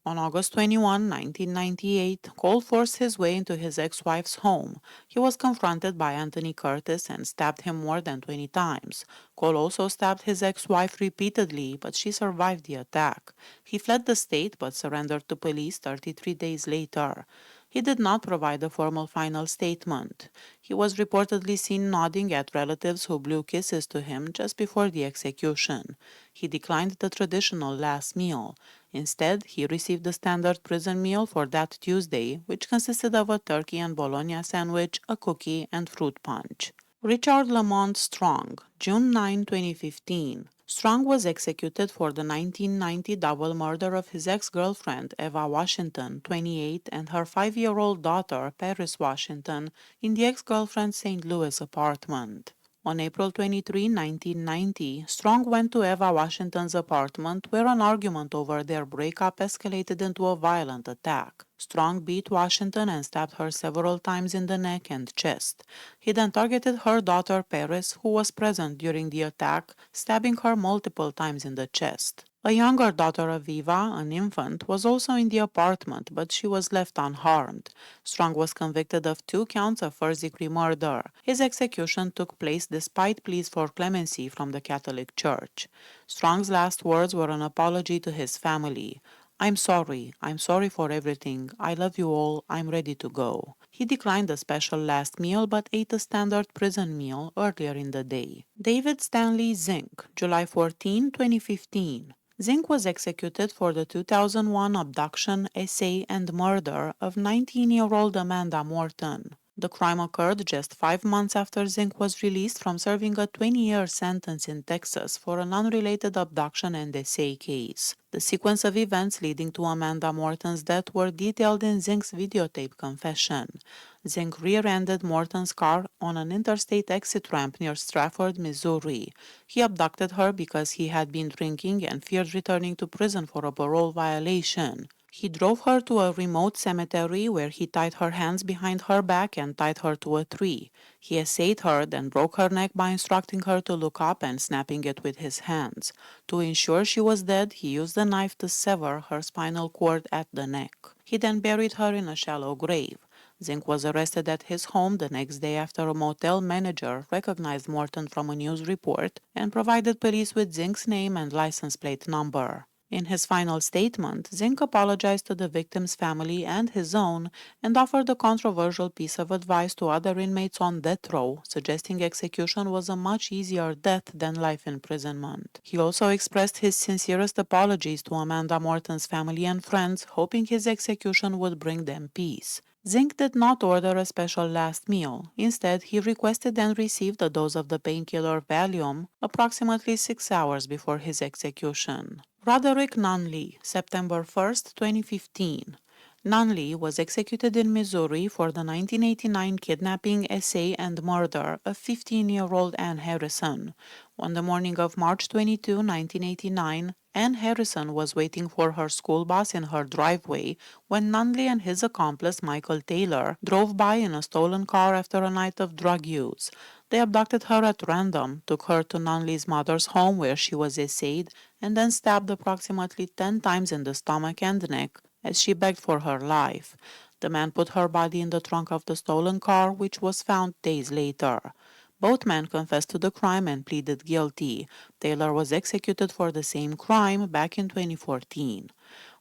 On August 21, 1998, Cole forced his way into his ex-wife's home. He was confronted by Anthony Curtis and stabbed him more than 20 times. Cole also stabbed his ex-wife repeatedly, but she survived the attack. He fled the state but surrendered to police 33 days later. He did not provide a formal final statement. He was reportedly seen nodding at relatives who blew kisses to him just before the execution. He declined the traditional last meal. Instead, he received the standard prison meal for that Tuesday, which consisted of a turkey and bologna sandwich, a cookie, and fruit punch. Richard Lamont Strong, June 9, 2015. Strong was executed for the 1990 double murder of his ex-girlfriend, Eva Washington, 28, and her 5-year-old daughter, Paris Washington, in the ex-girlfriend's St. Louis apartment. On April 23, 1990, Strong went to Eva Washington's apartment, where an argument over their breakup escalated into a violent attack. Strong beat Washington and stabbed her several times in the neck and chest. He then targeted her daughter Paris, who was present during the attack, stabbing her multiple times in the chest. A younger daughter of Eva, an infant, was also in the apartment, but she was left unharmed. Strong was convicted of 2 counts of first-degree murder. His execution took place despite pleas for clemency from the Catholic Church. Strong's last words were an apology to his family. I'm sorry. I'm sorry for everything. I love you all. I'm ready to go. He declined the special last meal but ate a standard prison meal earlier in the day. David Stanley Zink, July 14, 2015. Zink was executed for the 2001 abduction, essay, and murder of 19-year-old Amanda Morton. The crime occurred just 5 months after Zink was released from serving a 20-year sentence in Texas for an unrelated abduction and essay case. The sequence of events leading to Amanda Morton's death were detailed in Zink's videotape confession. Zink rear-ended Morton's car on an interstate exit ramp near Strafford, Missouri. He abducted her because he had been drinking and feared returning to prison for a parole violation. He drove her to a remote cemetery where he tied her hands behind her back and tied her to a tree. He essayed her, then broke her neck by instructing her to look up and snapping it with his hands. To ensure she was dead, he used a knife to sever her spinal cord at the neck. He then buried her in a shallow grave. Zink was arrested at his home the next day after a motel manager recognized Morton from a news report and provided police with Zink's name and license plate number. In his final statement, Zink apologized to the victim's family and his own and offered a controversial piece of advice to other inmates on death row, suggesting execution was a much easier death than life imprisonment. He also expressed his sincerest apologies to Amanda Morton's family and friends, hoping his execution would bring them peace. Zink did not order a special last meal. Instead, he requested and received a dose of the painkiller Valium approximately 6 hours before his execution. Roderick Nunley, September 1, 2015. Nunley was executed in Missouri for the 1989 kidnapping, essay, and murder of 15-year-old Ann Harrison. On the morning of March 22, 1989, Ann Harrison was waiting for her school bus in her driveway when Nunley and his accomplice Michael Taylor drove by in a stolen car after a night of drug use. They abducted her at random, took her to Nunley's mother's home where she was essayed, and then stabbed approximately 10 times in the stomach and neck as she begged for her life. The man put her body in the trunk of the stolen car, which was found days later. Both men confessed to the crime and pleaded guilty. Taylor was executed for the same crime back in 2014.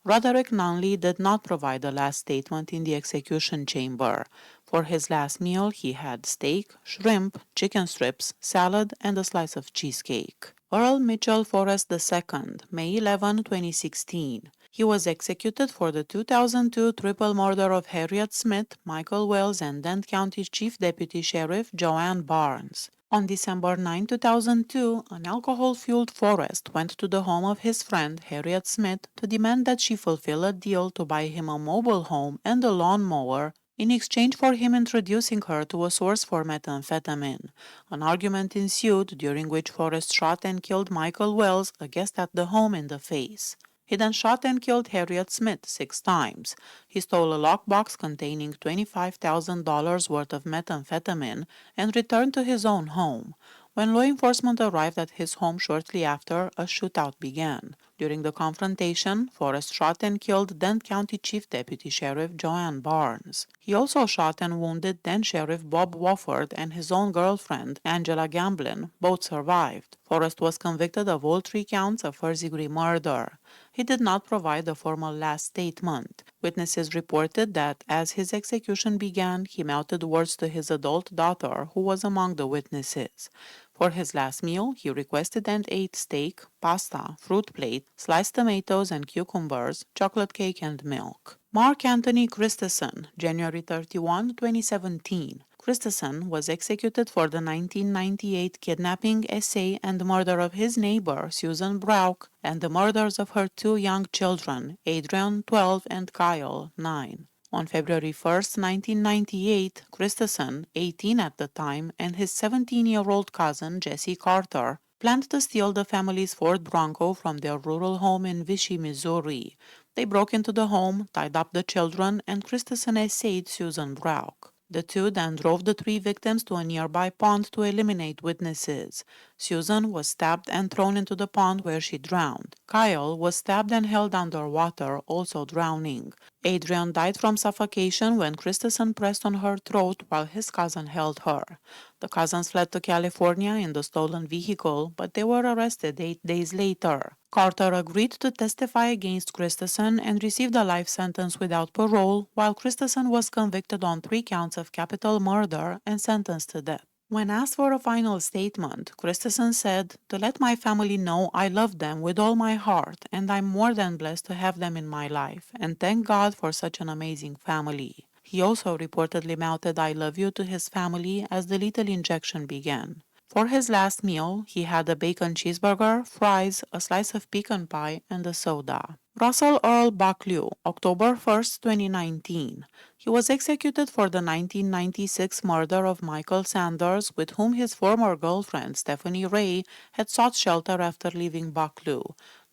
Roderick Nunley did not provide a last statement in the execution chamber. For his last meal, he had steak, shrimp, chicken strips, salad, and a slice of cheesecake. Earl Mitchell Forrest II, May 11, 2016. He was executed for the 2002 triple murder of Harriet Smith, Michael Wells, and Dent County Chief Deputy Sheriff Joanne Barnes. On December 9, 2002, an alcohol-fueled Forrest went to the home of his friend Harriet Smith to demand that she fulfill a deal to buy him a mobile home and a lawnmower in exchange for him introducing her to a source for methamphetamine. An argument ensued, during which Forrest shot and killed Michael Wells, a guest at the home, in the face. He then shot and killed Harriet Smith 6 times. He stole a lockbox containing $25,000 worth of methamphetamine and returned to his own home. When law enforcement arrived at his home shortly after, a shootout began. During the confrontation, Forrest shot and killed then County Chief Deputy Sheriff Joanne Barnes. He also shot and wounded then Sheriff Bob Wofford and his own girlfriend, Angela Gamblin. Both survived. Forrest was convicted of all 3 counts of first-degree murder. He did not provide a formal last statement. Witnesses reported that as his execution began, he mouthed words to his adult daughter, who was among the witnesses. For his last meal, he requested and ate steak, pasta, fruit plate, sliced tomatoes and cucumbers, chocolate cake, and milk. Mark Anthony Christensen, January 31, 2017. Christensen was executed for the 1998 kidnapping, essay, and murder of his neighbor, Susan Brauch, and the murders of her 2 young children, Adrian, 12, and Kyle, 9. On February 1, 1998, Christensen, 18 at the time, and his 17-year-old cousin, Jesse Carter, planned to steal the family's Ford Bronco from their rural home in Vichy, Missouri. They broke into the home, tied up the children, and Christensen essayed Susan Brauch. The two then drove the 3 victims to a nearby pond to eliminate witnesses. Susan was stabbed and thrown into the pond where she drowned. Kyle was stabbed and held underwater, also drowning. Adrian died from suffocation when Christensen pressed on her throat while his cousin held her. The cousins fled to California in the stolen vehicle, but they were arrested 8 days later. Carter agreed to testify against Christensen and received a life sentence without parole, while Christensen was convicted on 3 counts of capital murder and sentenced to death. When asked for a final statement, Christensen said, "To let my family know I love them with all my heart, and I'm more than blessed to have them in my life, and thank God for such an amazing family." He also reportedly mouthed "I love you" to his family as the lethal injection began. For his last meal, he had a bacon cheeseburger, fries, a slice of pecan pie, and a soda. Russell Earl Bucklew, October 1st, 2019. He was executed for the 1996 murder of Michael Sanders, with whom his former girlfriend, Stephanie Ray, had sought shelter after leaving Bucklew.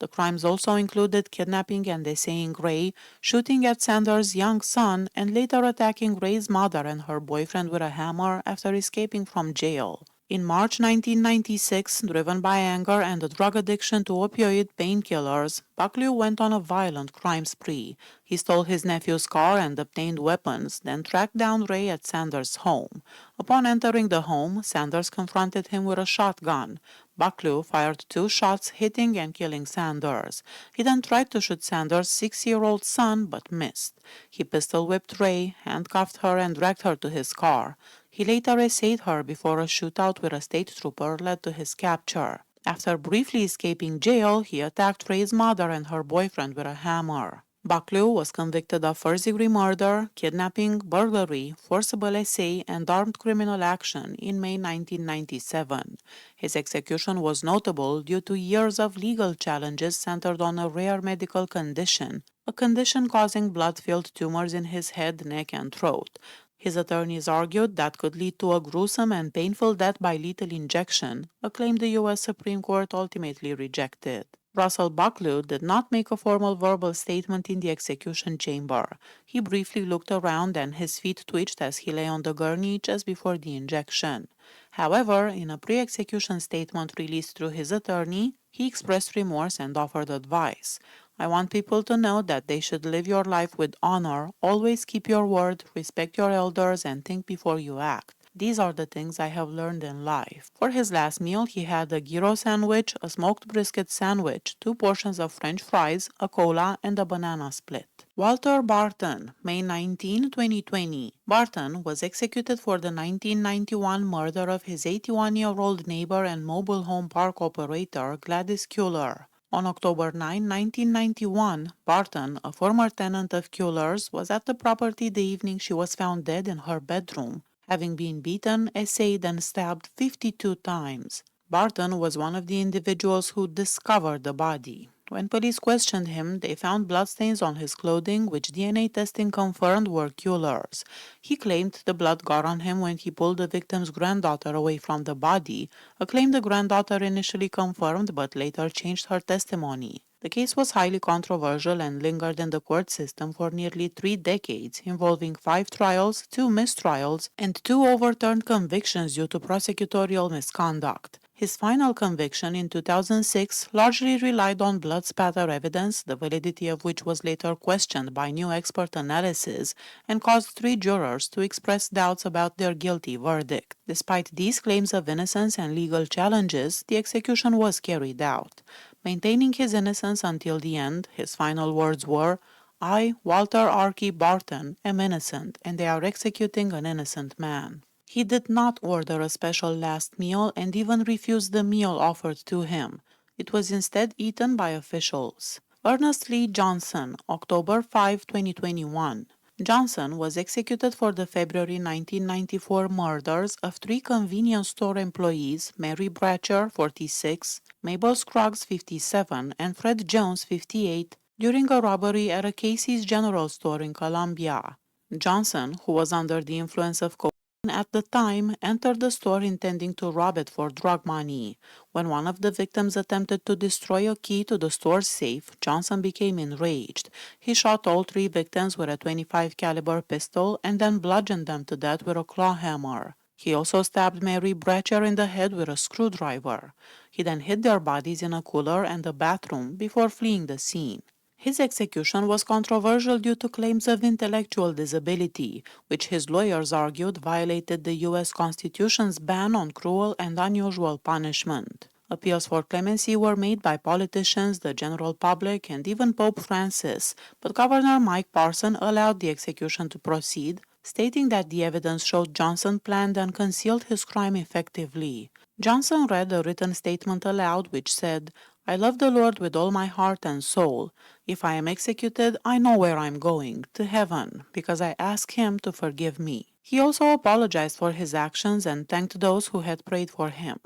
The crimes also included kidnapping and essaying Ray, shooting at Sanders' young son, and later attacking Ray's mother and her boyfriend with a hammer after escaping from jail. In March 1996, driven by anger and a drug addiction to opioid painkillers, Bucklew went on a violent crime spree. He stole his nephew's car and obtained weapons, then tracked down Ray at Sanders' home. Upon entering the home, Sanders confronted him with a shotgun. Bucklew fired 2 shots, hitting and killing Sanders. He then tried to shoot Sanders' 6-year-old son, but missed. He pistol-whipped Ray, handcuffed her, and dragged her to his car. He later essayed her before a shootout with a state trooper led to his capture. After briefly escaping jail, he attacked Ray's mother and her boyfriend with a hammer. Bucklew was convicted of first-degree murder, kidnapping, burglary, forcible essay, and armed criminal action in May 1997. His execution was notable due to years of legal challenges centered on a rare medical condition, a condition causing blood-filled tumors in his head, neck, and throat. His attorneys argued that could lead to a gruesome and painful death by lethal injection, a claim the U.S. Supreme Court ultimately rejected. Russell Bucklew did not make a formal verbal statement in the execution chamber. He briefly looked around and his feet twitched as he lay on the gurney just before the injection. However, in a pre-execution statement released through his attorney, he expressed remorse and offered advice. "I want people to know that they should live your life with honor, always keep your word, respect your elders, and think before you act. These are the things I have learned in life." For his last meal, he had a gyro sandwich, a smoked brisket sandwich, 2 portions of French fries, a cola, and a banana split. Walter Barton, May 19, 2020. Barton was executed for the 1991 murder of his 81-year-old neighbor and mobile home park operator, Gladys Kuehler. On October 9, 1991, Barton, a former tenant of Kuehler's, was at the property the evening she was found dead in her bedroom, having been beaten, essayed, and stabbed 52 times. Barton was one of the individuals who discovered the body. When police questioned him, they found bloodstains on his clothing, which DNA testing confirmed were Kuehler's. He claimed the blood got on him when he pulled the victim's granddaughter away from the body, a claim the granddaughter initially confirmed but later changed her testimony. The case was highly controversial and lingered in the court system for nearly 3 decades, involving 5 trials, 2 mistrials, and 2 overturned convictions due to prosecutorial misconduct. His final conviction in 2006 largely relied on blood spatter evidence, the validity of which was later questioned by new expert analysis, and caused 3 jurors to express doubts about their guilty verdict. Despite these claims of innocence and legal challenges, the execution was carried out. Maintaining his innocence until the end, his final words were, "I, Walter Archie Barton, am innocent, and they are executing an innocent man." He did not order a special last meal and even refused the meal offered to him. It was instead eaten by officials. Ernest Lee Johnson, October 5, 2021. Johnson was executed for the February 1994 murders of 3 convenience store employees, Mary Bratcher, 46, Mabel Scruggs, 57, and Fred Jones, 58, during a robbery at a Casey's General Store in Columbia. Johnson, who was under the influence of cocaine at the time, entered the store intending to rob it for drug money. When one of the victims attempted to destroy a key to the store's safe, Johnson became enraged. He shot all 3 victims with a .25 caliber pistol and then bludgeoned them to death with a claw hammer. He also stabbed Mary Bratcher in the head with a screwdriver. He then hid their bodies in a cooler and a bathroom before fleeing the scene. His execution was controversial due to claims of intellectual disability, which his lawyers argued violated the U.S. Constitution's ban on cruel and unusual punishment. Appeals for clemency were made by politicians, the general public, and even Pope Francis, but Governor Mike Parson allowed the execution to proceed, stating that the evidence showed Johnson planned and concealed his crime effectively. Johnson read a written statement aloud which said, "I love the Lord with all my heart and soul. If I am executed, I know where I am going, to heaven, because I ask Him to forgive me." He also apologized for his actions and thanked those who had prayed for him.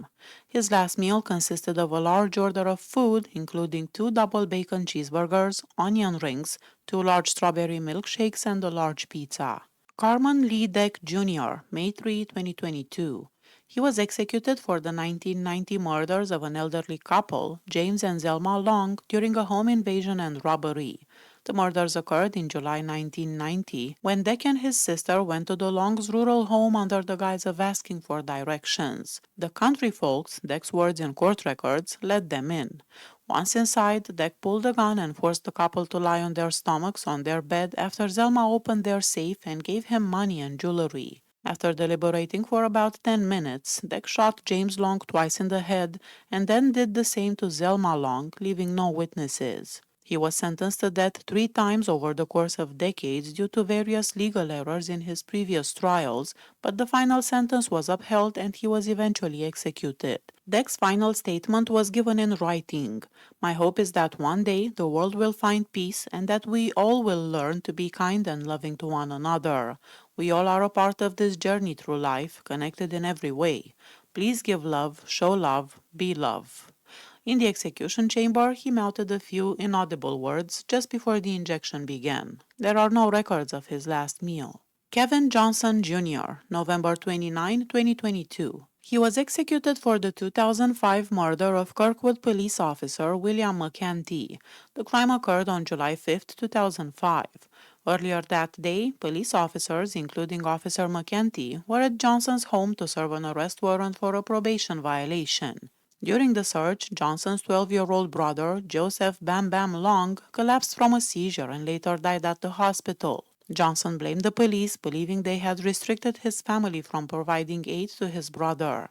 His last meal consisted of a large order of food, including 2 double bacon cheeseburgers, onion rings, 2 large strawberry milkshakes, and a large pizza. Carmen Lee Deck Jr., May 3, 2022. He was executed for the 1990 murders of an elderly couple, James and Zelma Long, during a home invasion and robbery. The murders occurred in July 1990 when Deck and his sister went to the Longs' rural home under the guise of asking for directions. The country folks, Deck's words in court records, let them in. Once inside, Deck pulled a gun and forced the couple to lie on their stomachs on their bed after Zelma opened their safe and gave him money and jewelry. After deliberating for about 10 minutes, Deck shot James Long twice in the head and then did the same to Zelma Long, leaving no witnesses. He was sentenced to death 3 times over the course of decades due to various legal errors in his previous trials, but the final sentence was upheld and he was eventually executed. Deck's final statement was given in writing. "My hope is that one day the world will find peace and that we all will learn to be kind and loving to one another. We all are a part of this journey through life, connected in every way. Please give love, show love, be love." In the execution chamber, he mouthed a few inaudible words just before the injection began. There are no records of his last meal. Kevin Johnson Jr., November 29, 2022. He was executed for the 2005 murder of Kirkwood police officer William McEntee. The crime occurred on July 5, 2005. Earlier that day, police officers, including Officer McEntee, were at Johnson's home to serve an arrest warrant for a probation violation. During the search, Johnson's 12-year-old brother, Joseph Bam Bam Long, collapsed from a seizure and later died at the hospital. Johnson blamed the police, believing they had restricted his family from providing aid to his brother.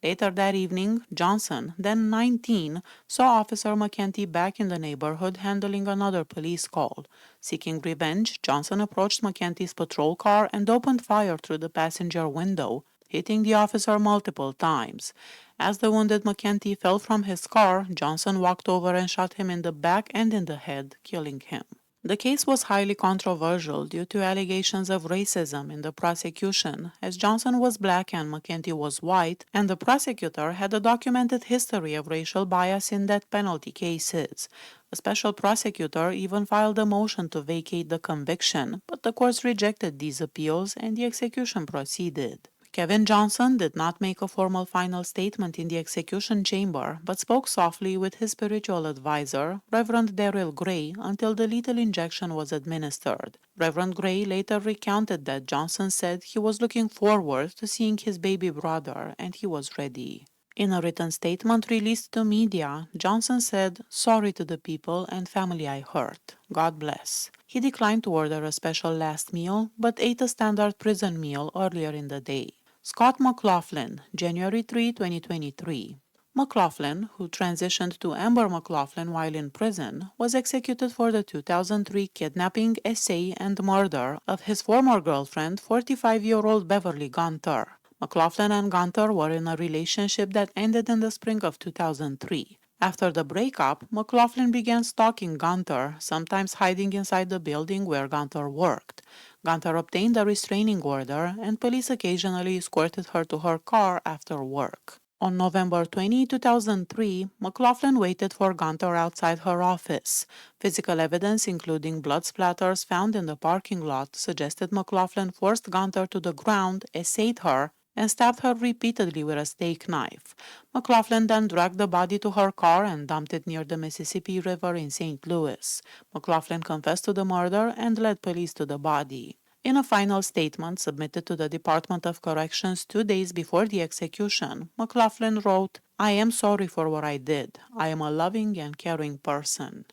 Later that evening, Johnson, then 19, saw Officer McEntee back in the neighborhood handling another police call. Seeking revenge, Johnson approached McEntee's patrol car and opened fire through the passenger window, hitting the officer multiple times. As the wounded McEntee fell from his car, Johnson walked over and shot him in the back and in the head, killing him. The case was highly controversial due to allegations of racism in the prosecution, as Johnson was black and McEntee was white, and the prosecutor had a documented history of racial bias in death penalty cases. A special prosecutor even filed a motion to vacate the conviction, but the courts rejected these appeals and the execution proceeded. Kevin Johnson did not make a formal final statement in the execution chamber, but spoke softly with his spiritual advisor, Reverend Darrell Gray, until the lethal injection was administered. Reverend Gray later recounted that Johnson said he was looking forward to seeing his baby brother and he was ready. In a written statement released to media, Johnson said, "Sorry to the people and family I hurt. God bless." He declined to order a special last meal, but ate a standard prison meal earlier in the day. Scott McLaughlin, January 3, 2023. McLaughlin, who transitioned to Amber McLaughlin while in prison, was executed for the 2003 kidnapping, essay, and murder of his former girlfriend, 45-year-old Beverly Gunter. McLaughlin and Gunter were in a relationship that ended in the spring of 2003. After the breakup, McLaughlin began stalking Gunter, sometimes hiding inside the building where Gunter worked. Gunter obtained a restraining order, and police occasionally escorted her to her car after work. On November 20, 2003, McLaughlin waited for Gunter outside her office. Physical evidence, including blood splatters found in the parking lot, suggested McLaughlin forced Gunter to the ground, essayed her, and stabbed her repeatedly with a steak knife. McLaughlin then dragged the body to her car and dumped it near the Mississippi River in St. Louis. McLaughlin confessed to the murder and led police to the body. In a final statement submitted to the Department of Corrections 2 days before the execution, McLaughlin wrote, "I am sorry for what I did. I am a loving and caring person."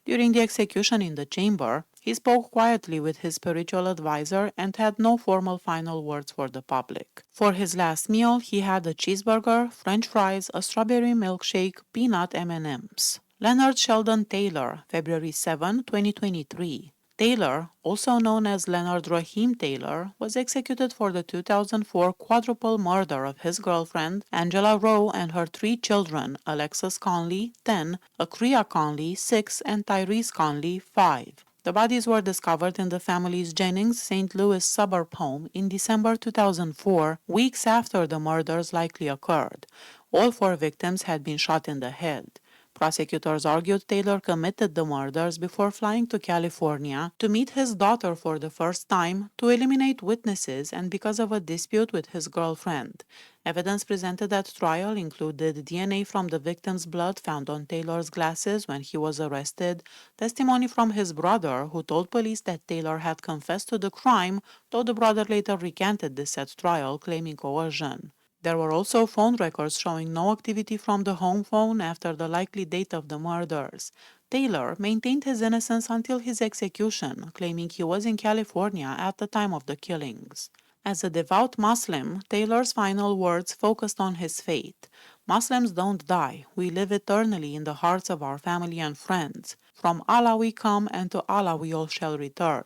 During the execution in the chamber, He spoke quietly with his spiritual advisor and had no formal final words for the public. For his last meal, he had a cheeseburger, french fries, a strawberry milkshake, peanut M&Ms. Leonard Sheldon Taylor, February 7, 2023. Taylor, also known as Leonard Raheem Taylor, was executed for the 2004 quadruple murder of his girlfriend, Angela Rowe, and her three children, Alexis Conley, 10, Akria Conley, 6, and Tyrese Conley, 5. The bodies were discovered in the family's Jennings, St. Louis suburb home in December 2004, weeks after the murders likely occurred. All four victims had been shot in the head. Prosecutors argued Taylor committed the murders before flying to California to meet his daughter for the first time, to eliminate witnesses, and because of a dispute with his girlfriend. Evidence presented at trial included DNA from the victim's blood found on Taylor's glasses when he was arrested, testimony from his brother, who told police that Taylor had confessed to the crime, though the brother later recanted this at trial, claiming coercion. There were also phone records showing no activity from the home phone after the likely date of the murders. Taylor maintained his innocence until his execution, claiming he was in California at the time of the killings. As a devout Muslim, Taylor's final words focused on his faith. Muslims don't die. We live eternally in the hearts of our family and friends. From Allah we come, and to Allah we all shall return.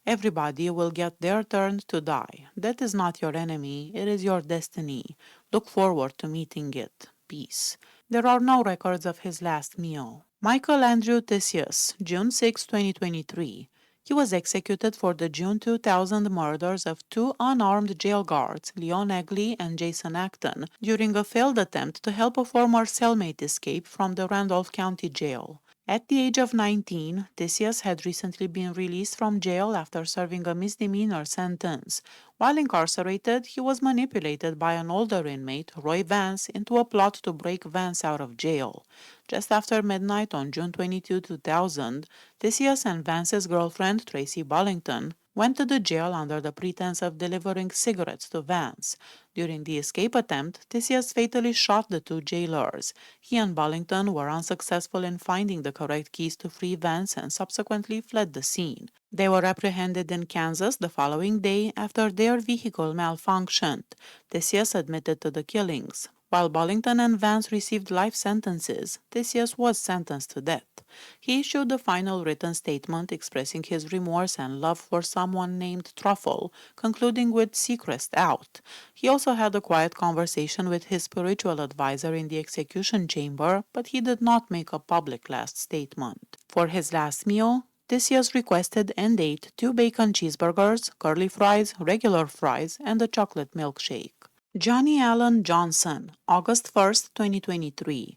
Everybody will get their turn to die. That is not your enemy, it is your destiny. Look forward to meeting it. Peace. There are no records of his last meal. Michael Andrew Tessius, June 6, 2023. He was executed for the June 2000 murders of two unarmed jail guards, Leon Egley and Jason Acton, during a failed attempt to help a former cellmate escape from the Randolph County Jail. At the age of 19, Tessius had recently been released from jail after serving a misdemeanor sentence. While incarcerated, he was manipulated by an older inmate, Roy Vance, into a plot to break Vance out of jail. Just after midnight on June 22, 2000, Tessius and Vance's girlfriend, Tracy Bullington, went to the jail under the pretense of delivering cigarettes to Vance. During the escape attempt, Tessius fatally shot the two jailers. He and Bullington were unsuccessful in finding the correct keys to free Vance and subsequently fled the scene. They were apprehended in Kansas the following day after their vehicle malfunctioned. Tessius admitted to the killings. While Bullington and Vance received life sentences, Tessius was sentenced to death. He issued a final written statement expressing his remorse and love for someone named Truffle, concluding with "Seacrest out." He also had a quiet conversation with his spiritual advisor in the execution chamber, but he did not make a public last statement. For his last meal, Tessius requested and ate 2 bacon cheeseburgers, curly fries, regular fries, and a chocolate milkshake. Johnny Allen Johnson, August 1st, 2023.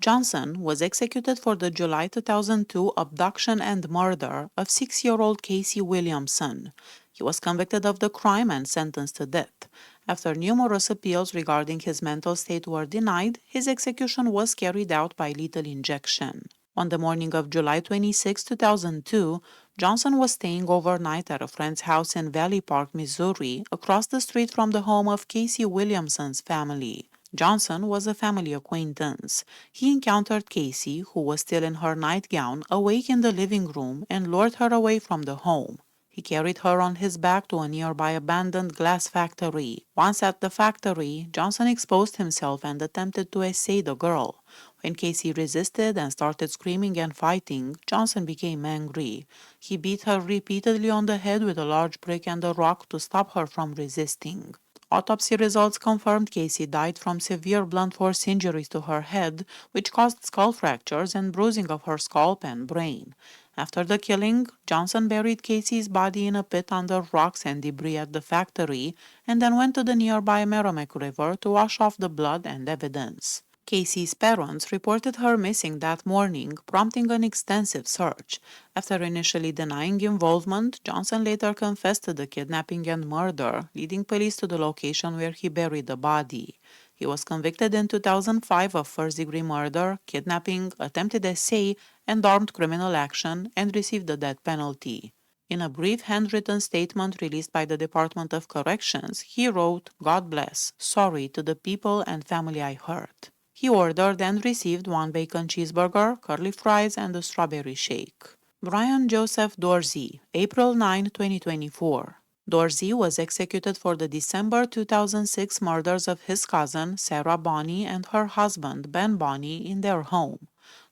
Johnson was executed for the July 2002 abduction and murder of 6-year-old Casey Williamson. He was convicted of the crime and sentenced to death. After numerous appeals regarding his mental state were denied, his execution was carried out by lethal injection. On the morning of July 26, 2002, Johnson was staying overnight at a friend's house in Valley Park, Missouri, across the street from the home of Casey Williamson's family. Johnson was a family acquaintance. He encountered Casey, who was still in her nightgown, awake in the living room, and lured her away from the home. He carried her on his back to a nearby abandoned glass factory. Once at the factory, Johnson exposed himself and attempted to essay the girl. When Casey resisted and started screaming and fighting, Johnson became angry. He beat her repeatedly on the head with a large brick and a rock to stop her from resisting. Autopsy results confirmed Casey died from severe blunt force injuries to her head, which caused skull fractures and bruising of her scalp and brain. After the killing, Johnson buried Casey's body in a pit under rocks and debris at the factory, and then went to the nearby Merrimack River to wash off the blood and evidence. Casey's parents reported her missing that morning, prompting an extensive search. After initially denying involvement, Johnson later confessed to the kidnapping and murder, leading police to the location where he buried the body. He was convicted in 2005 of first-degree murder, kidnapping, attempted essay, and armed criminal action, and received the death penalty. In a brief handwritten statement released by the Department of Corrections, he wrote, "God bless, sorry to the people and family I hurt." He ordered and received 1 bacon cheeseburger, curly fries, and a strawberry shake. Brian Joseph Dorsey, April 9, 2024. Dorsey was executed for the December 2006 murders of his cousin, Sarah Bonney, and her husband, Ben Bonney, in their home.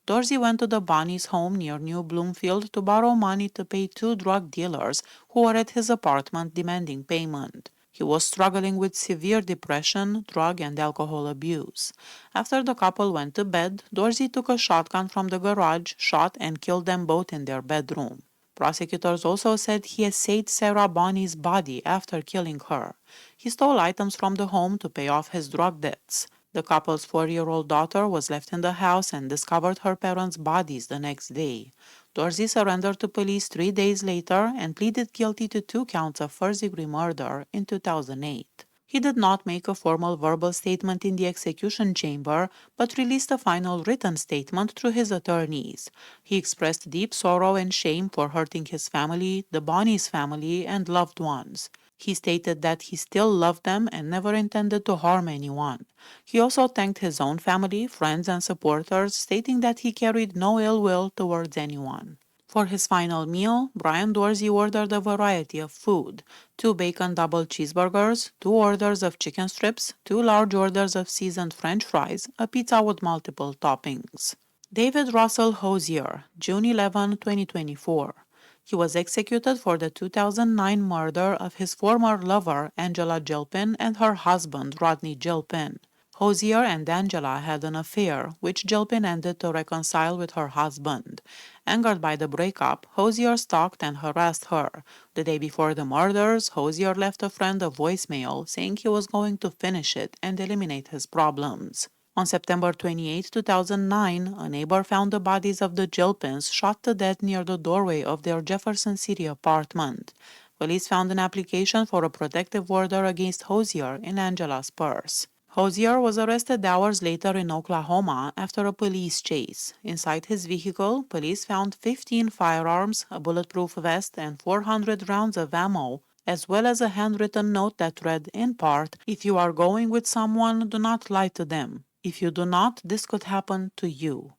Dorsey went to the Bonnie's home near New Bloomfield to borrow money to pay two drug dealers who were at his apartment demanding payment. He was struggling with severe depression, drug and alcohol abuse. After the couple went to bed, Dorsey took a shotgun from the garage, shot, and killed them both in their bedroom. Prosecutors also said he essayed Sarah Bonney's body after killing her. He stole items from the home to pay off his drug debts. The couple's 4-year-old daughter was left in the house and discovered her parents' bodies the next day. Dorsey surrendered to police 3 days later and pleaded guilty to 2 counts of first-degree murder in 2008. He did not make a formal verbal statement in the execution chamber, but released a final written statement through his attorneys. He expressed deep sorrow and shame for hurting his family, the Bonnie's family, and loved ones. He stated that he still loved them and never intended to harm anyone. He also thanked his own family, friends, and supporters, stating that he carried no ill will towards anyone. For his final meal, Brian Dorsey ordered a variety of food: 2 bacon double cheeseburgers, 2 orders of chicken strips, 2 large orders of seasoned French fries, a pizza with multiple toppings. David Russell Hosier, June 11, 2024. He was executed for the 2009 murder of his former lover, Angela Gilpin, and her husband, Rodney Gilpin. Hosier and Angela had an affair, which Gilpin ended to reconcile with her husband. Angered by the breakup, Hosier stalked and harassed her. The day before the murders, Hosier left a friend a voicemail saying he was going to finish it and eliminate his problems. On September 28, 2009, a neighbor found the bodies of the Gilpins shot to death near the doorway of their Jefferson City apartment. Police found an application for a protective order against Hosier in Angela's purse. Hosier was arrested hours later in Oklahoma after a police chase. Inside his vehicle, police found 15 firearms, a bulletproof vest, and 400 rounds of ammo, as well as a handwritten note that read, in part, "If you are going with someone, do not lie to them. If you do not, this could happen to you."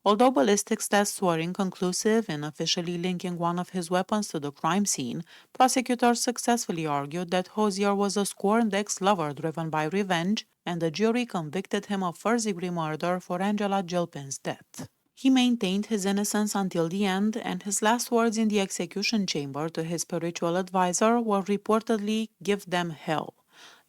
Although ballistics tests were inconclusive in officially linking one of his weapons to the crime scene, prosecutors successfully argued that Hosier was a scorned ex-lover driven by revenge, and the jury convicted him of first-degree murder for Angela Gilpin's death. He maintained his innocence until the end, and his last words in the execution chamber to his spiritual advisor were reportedly, "Give them hell."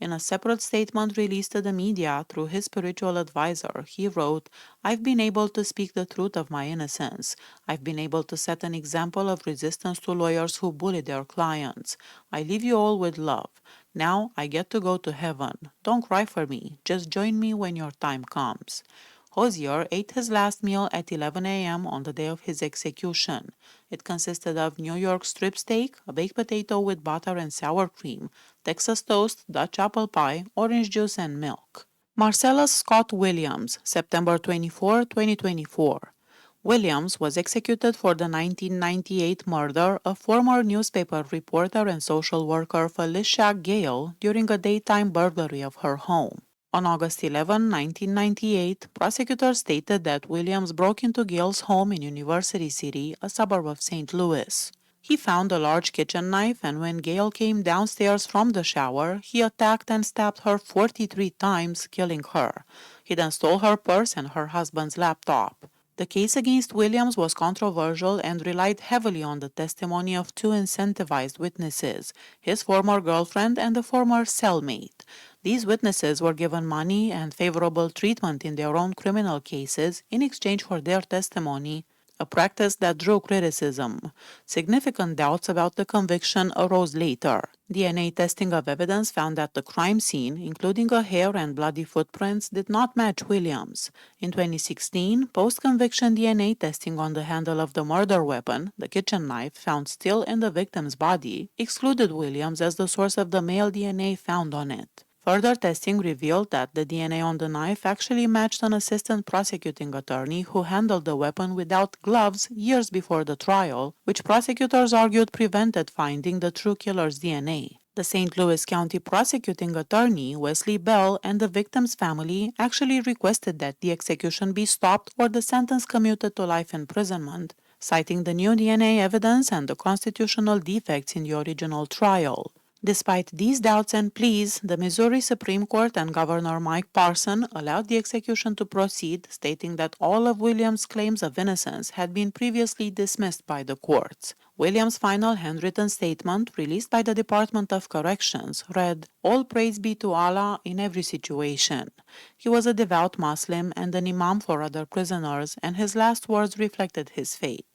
In a separate statement released to the media through his spiritual advisor, he wrote, "I've been able to speak the truth of my innocence. I've been able to set an example of resistance to lawyers who bully their clients. I leave you all with love. Now I get to go to heaven. Don't cry for me. Just join me when your time comes." Hosier ate his last meal at 11 a.m. on the day of his execution. It consisted of New York strip steak, a baked potato with butter and sour cream, Texas toast, Dutch apple pie, orange juice, and milk. Marcellus Scott Williams, September 24, 2024. Williams was executed for the 1998 murder of former newspaper reporter and social worker Felicia Gale during a daytime burglary of her home. On August 11, 1998, prosecutors stated that Williams broke into Gale's home in University City, a suburb of St. Louis. He found a large kitchen knife, and when Gale came downstairs from the shower, he attacked and stabbed her 43 times, killing her. He then stole her purse and her husband's laptop. The case against Williams was controversial and relied heavily on the testimony of two incentivized witnesses, his former girlfriend and a former cellmate. These witnesses were given money and favorable treatment in their own criminal cases in exchange for their testimony, a practice that drew criticism. Significant doubts about the conviction arose later. DNA testing of evidence found that the crime scene, including a hair and bloody footprints, did not match Williams. In 2016, post-conviction DNA testing on the handle of the murder weapon, the kitchen knife found still in the victim's body, excluded Williams as the source of the male DNA found on it. Further testing revealed that the DNA on the knife actually matched an assistant prosecuting attorney who handled the weapon without gloves years before the trial, which prosecutors argued prevented finding the true killer's DNA. The St. Louis County prosecuting attorney, Wesley Bell, and the victim's family actually requested that the execution be stopped or the sentence commuted to life imprisonment, citing the new DNA evidence and the constitutional defects in the original trial. Despite these doubts and pleas, the Missouri Supreme Court and Governor Mike Parson allowed the execution to proceed, stating that all of Williams' claims of innocence had been previously dismissed by the courts. Williams' final handwritten statement, released by the Department of Corrections, read, "All praise be to Allah in every situation." He was a devout Muslim and an imam for other prisoners, and his last words reflected his faith.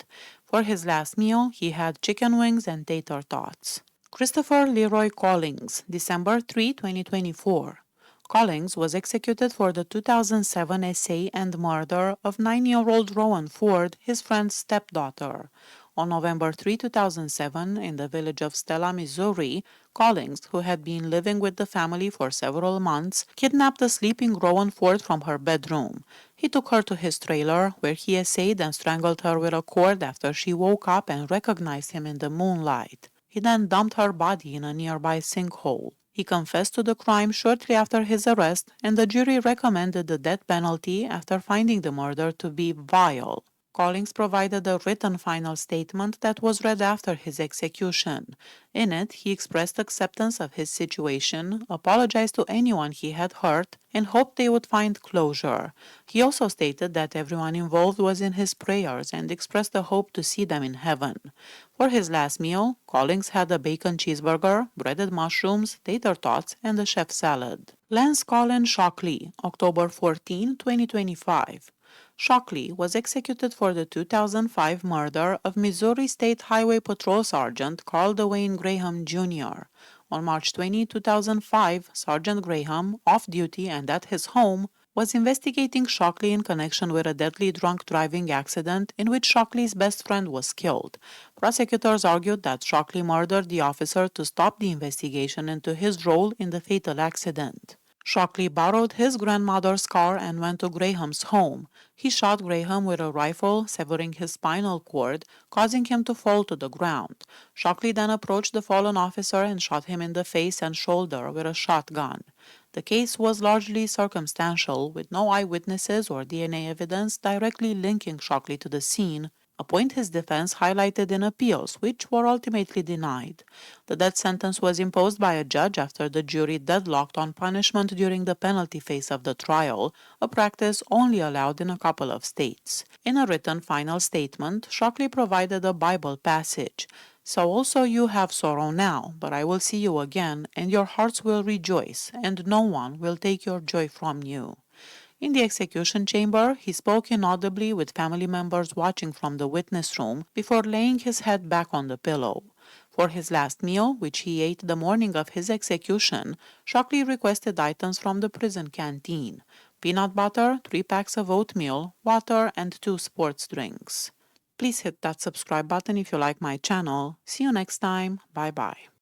For his last meal, he had chicken wings and tater tots. Christopher Leroy Collings, December 3, 2024. Collings was executed for the 2007 essay and murder of 9-year-old Rowan Ford, his friend's stepdaughter. On November 3, 2007, in the village of Stella, Missouri, Collings, who had been living with the family for several months, kidnapped a sleeping Rowan Ford from her bedroom. He took her to his trailer, where he essayed and strangled her with a cord after she woke up and recognized him in the moonlight. He then dumped her body in a nearby sinkhole. He confessed to the crime shortly after his arrest, and the jury recommended the death penalty after finding the murder to be vile. Collings provided a written final statement that was read after his execution. In it, he expressed acceptance of his situation, apologized to anyone he had hurt, and hoped they would find closure. He also stated that everyone involved was in his prayers and expressed a hope to see them in heaven. For his last meal, Collings had a bacon cheeseburger, breaded mushrooms, tater tots, and a chef salad. Lance Colin Shockley, October 14, 2025. Shockley was executed for the 2005 murder of Missouri State Highway Patrol Sergeant Carl Dwayne Graham, Jr. On March 20, 2005, Sergeant Graham, off duty and at his home, was investigating Shockley in connection with a deadly drunk driving accident in which Shockley's best friend was killed. Prosecutors argued that Shockley murdered the officer to stop the investigation into his role in the fatal accident. Shockley borrowed his grandmother's car and went to Graham's home. He shot Graham with a rifle, severing his spinal cord, causing him to fall to the ground. Shockley then approached the fallen officer and shot him in the face and shoulder with a shotgun. The case was largely circumstantial, with no eyewitnesses or DNA evidence directly linking Shockley to the scene, a point his defense highlighted in appeals, which were ultimately denied. The death sentence was imposed by a judge after the jury deadlocked on punishment during the penalty phase of the trial, a practice only allowed in a couple of states. In a written final statement, Shockley provided a Bible passage. "So also you have sorrow now, but I will see you again, and your hearts will rejoice, and no one will take your joy from you." In the execution chamber, he spoke inaudibly with family members watching from the witness room before laying his head back on the pillow. For his last meal, which he ate the morning of his execution, Shockley requested items from the prison canteen: peanut butter, 3 packs of oatmeal, water, and 2 sports drinks. Please hit that subscribe button if you like my channel. See you next time. Bye bye.